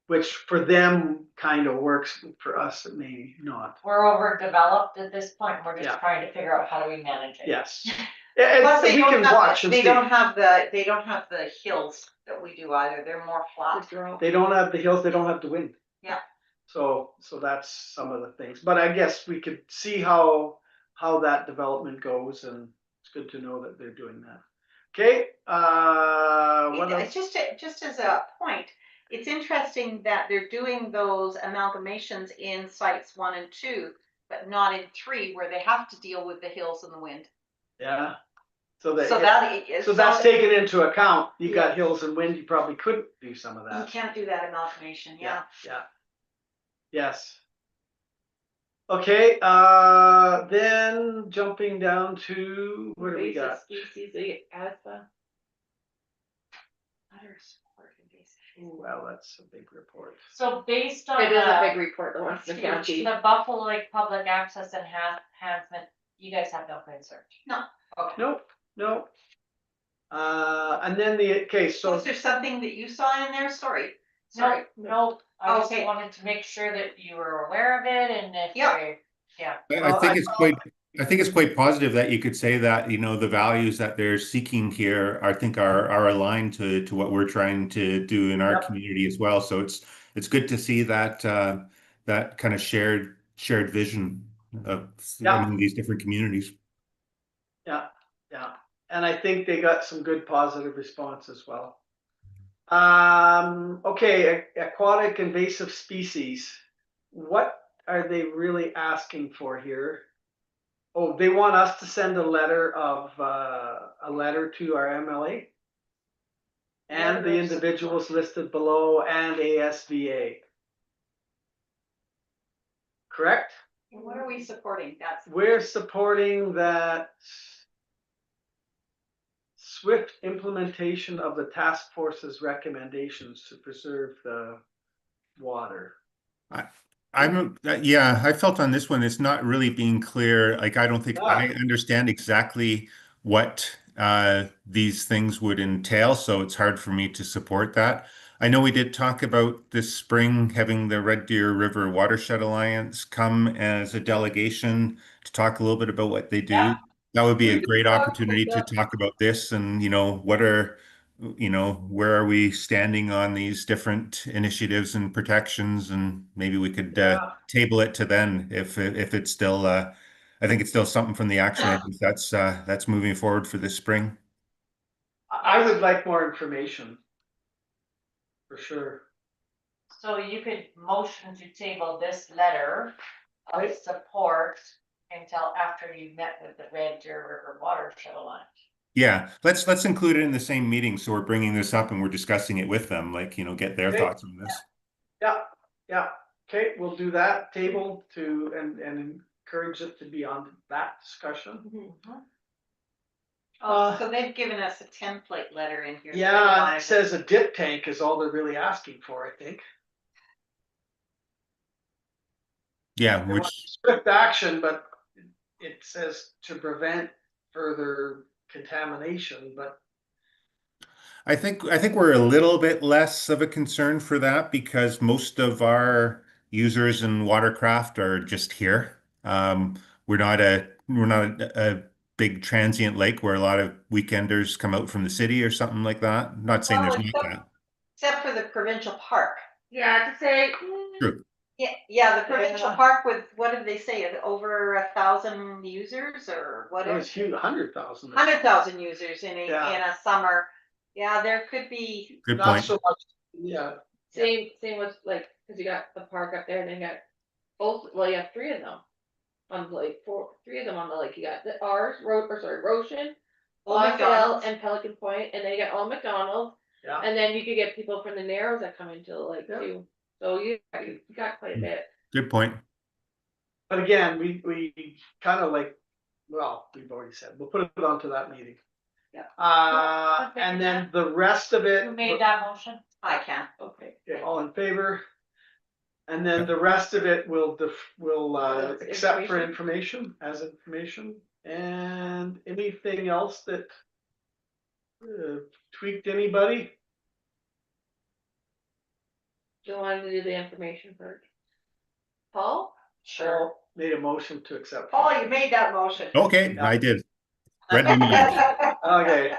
which for them kind of works. For us, it may not. We're overdeveloped at this point, we're Yeah. just trying to figure out how do we manage it. Yes. And Plus, we can watch and they see. don't have the hills that we do either, they're more flat. They don't have the hills, they don't have the wind. Yeah. So that's some of the things, but I guess we could see how that development goes, and it's good to know that they're doing that. Okay, what else? Just as a point, it's interesting that they're doing those amalgamations in sites 1 and 2, but not in 3, where they have to deal with the hills and the wind. Yeah. So that's taken into account. You got hills and wind, you probably couldn't do some of You that. can't do that amalgamation, yeah. Yeah. Yes. Okay, then jumping down to, what do we Invasive got? Species, the asthma. Well, that's a big report. So based on It is a the, big report, the Western County. the Buffalo Lake Public Access Enhancement, you guys have no concern. Nope, nope. And then So is there something that you saw in there? Sorry. No, I just Okay. wanted to make sure that you were aware of it and if Yeah. I think it's quite positive that you could say that, you know, the values that they're seeking here, I think are aligned to what we're trying to do in our Yep. community as well. So it's good to see that that kind of shared vision of Yeah. among these different communities. Yeah, and I think they got some good positive response as well. Okay, aquatic invasive species. What are they really asking for here? Oh, they want us to send a letter to our MLA? And the Letter of individuals listed below and ASVA. Correct? What are we supporting? That's. We're supporting that swift implementation of the task force's recommendations to preserve the water. Yeah, I felt on this one, it's not really being clear. Like, I don't think I understand exactly what these things would entail, so it's hard for me to support that. I know we did talk about this spring having the Red Deer River Watershed Alliance come as a delegation to talk a little bit about what they do. Yeah. That would be We a can great talk opportunity to about that. talk about this and, where are we standing on these different initiatives and protections, and maybe we could Yeah. table it to then if it's still I think it's still something from the action items that's moving forward for this spring. I would like more information. For sure. So you could motion to table this letter of Right. support until after you met with the Red Deer River Watershed Alliance. Yeah, let's include it in the same meeting, so we're bringing this up and we're discussing it with them, like, get their Okay. thoughts on this. Yeah, okay, we'll do that table to, and encourage it to be on that discussion. Oh, so they've given us a template letter in here. Yeah, it says a dip tank is all they're really asking for, I think. Yeah, They want swift action, but it says to prevent further contamination, but I think we're a little bit less of a concern for that because most of our users in watercraft are just here. We're not a big transient lake where a lot of weekenders come out from the city or something like that. I'm not saying Well, there's not that. except for the provincial park. Yeah, to say, True. Yeah, the provincial park with, what did they say, over 1,000 users or it whatever? was huge, 100,000. 100,000 users in Yeah. a summer. Yeah, there could be. Good Not point. so much, yeah. same with like, cause you got the park up there and then you got both, well, you have three of them. On the lake, three of them on the lake. You got Roshan, Old Lost Hill, McDonald's. and Pelican Point, and then you got Old McDonald. Yeah. And then you could get people from the Narrows that come into the lake Yeah. too. So you got quite a bit. Good point. But again, we kind of like, well, we've already said, we'll put it onto that meeting. Yeah. And then the rest of it. Who made that motion? I can. Okay. Okay, all in favor? And then the rest of it will As accept for information, as information, and anything else that tweaked anybody? Do you want to do the information first? Paul? Sure. Made a motion to accept. Paul, you made that motion. Okay, I did. Read the minutes. Okay,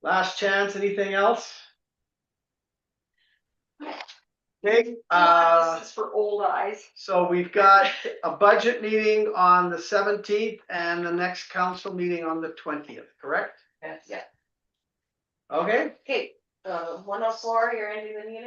last chance, anything else? Okay, This is for old eyes. so we've got a budget meeting on the 17th and the next council meeting on the 20th, correct? Yeah. Okay, Okay, 104, you're ending the meeting?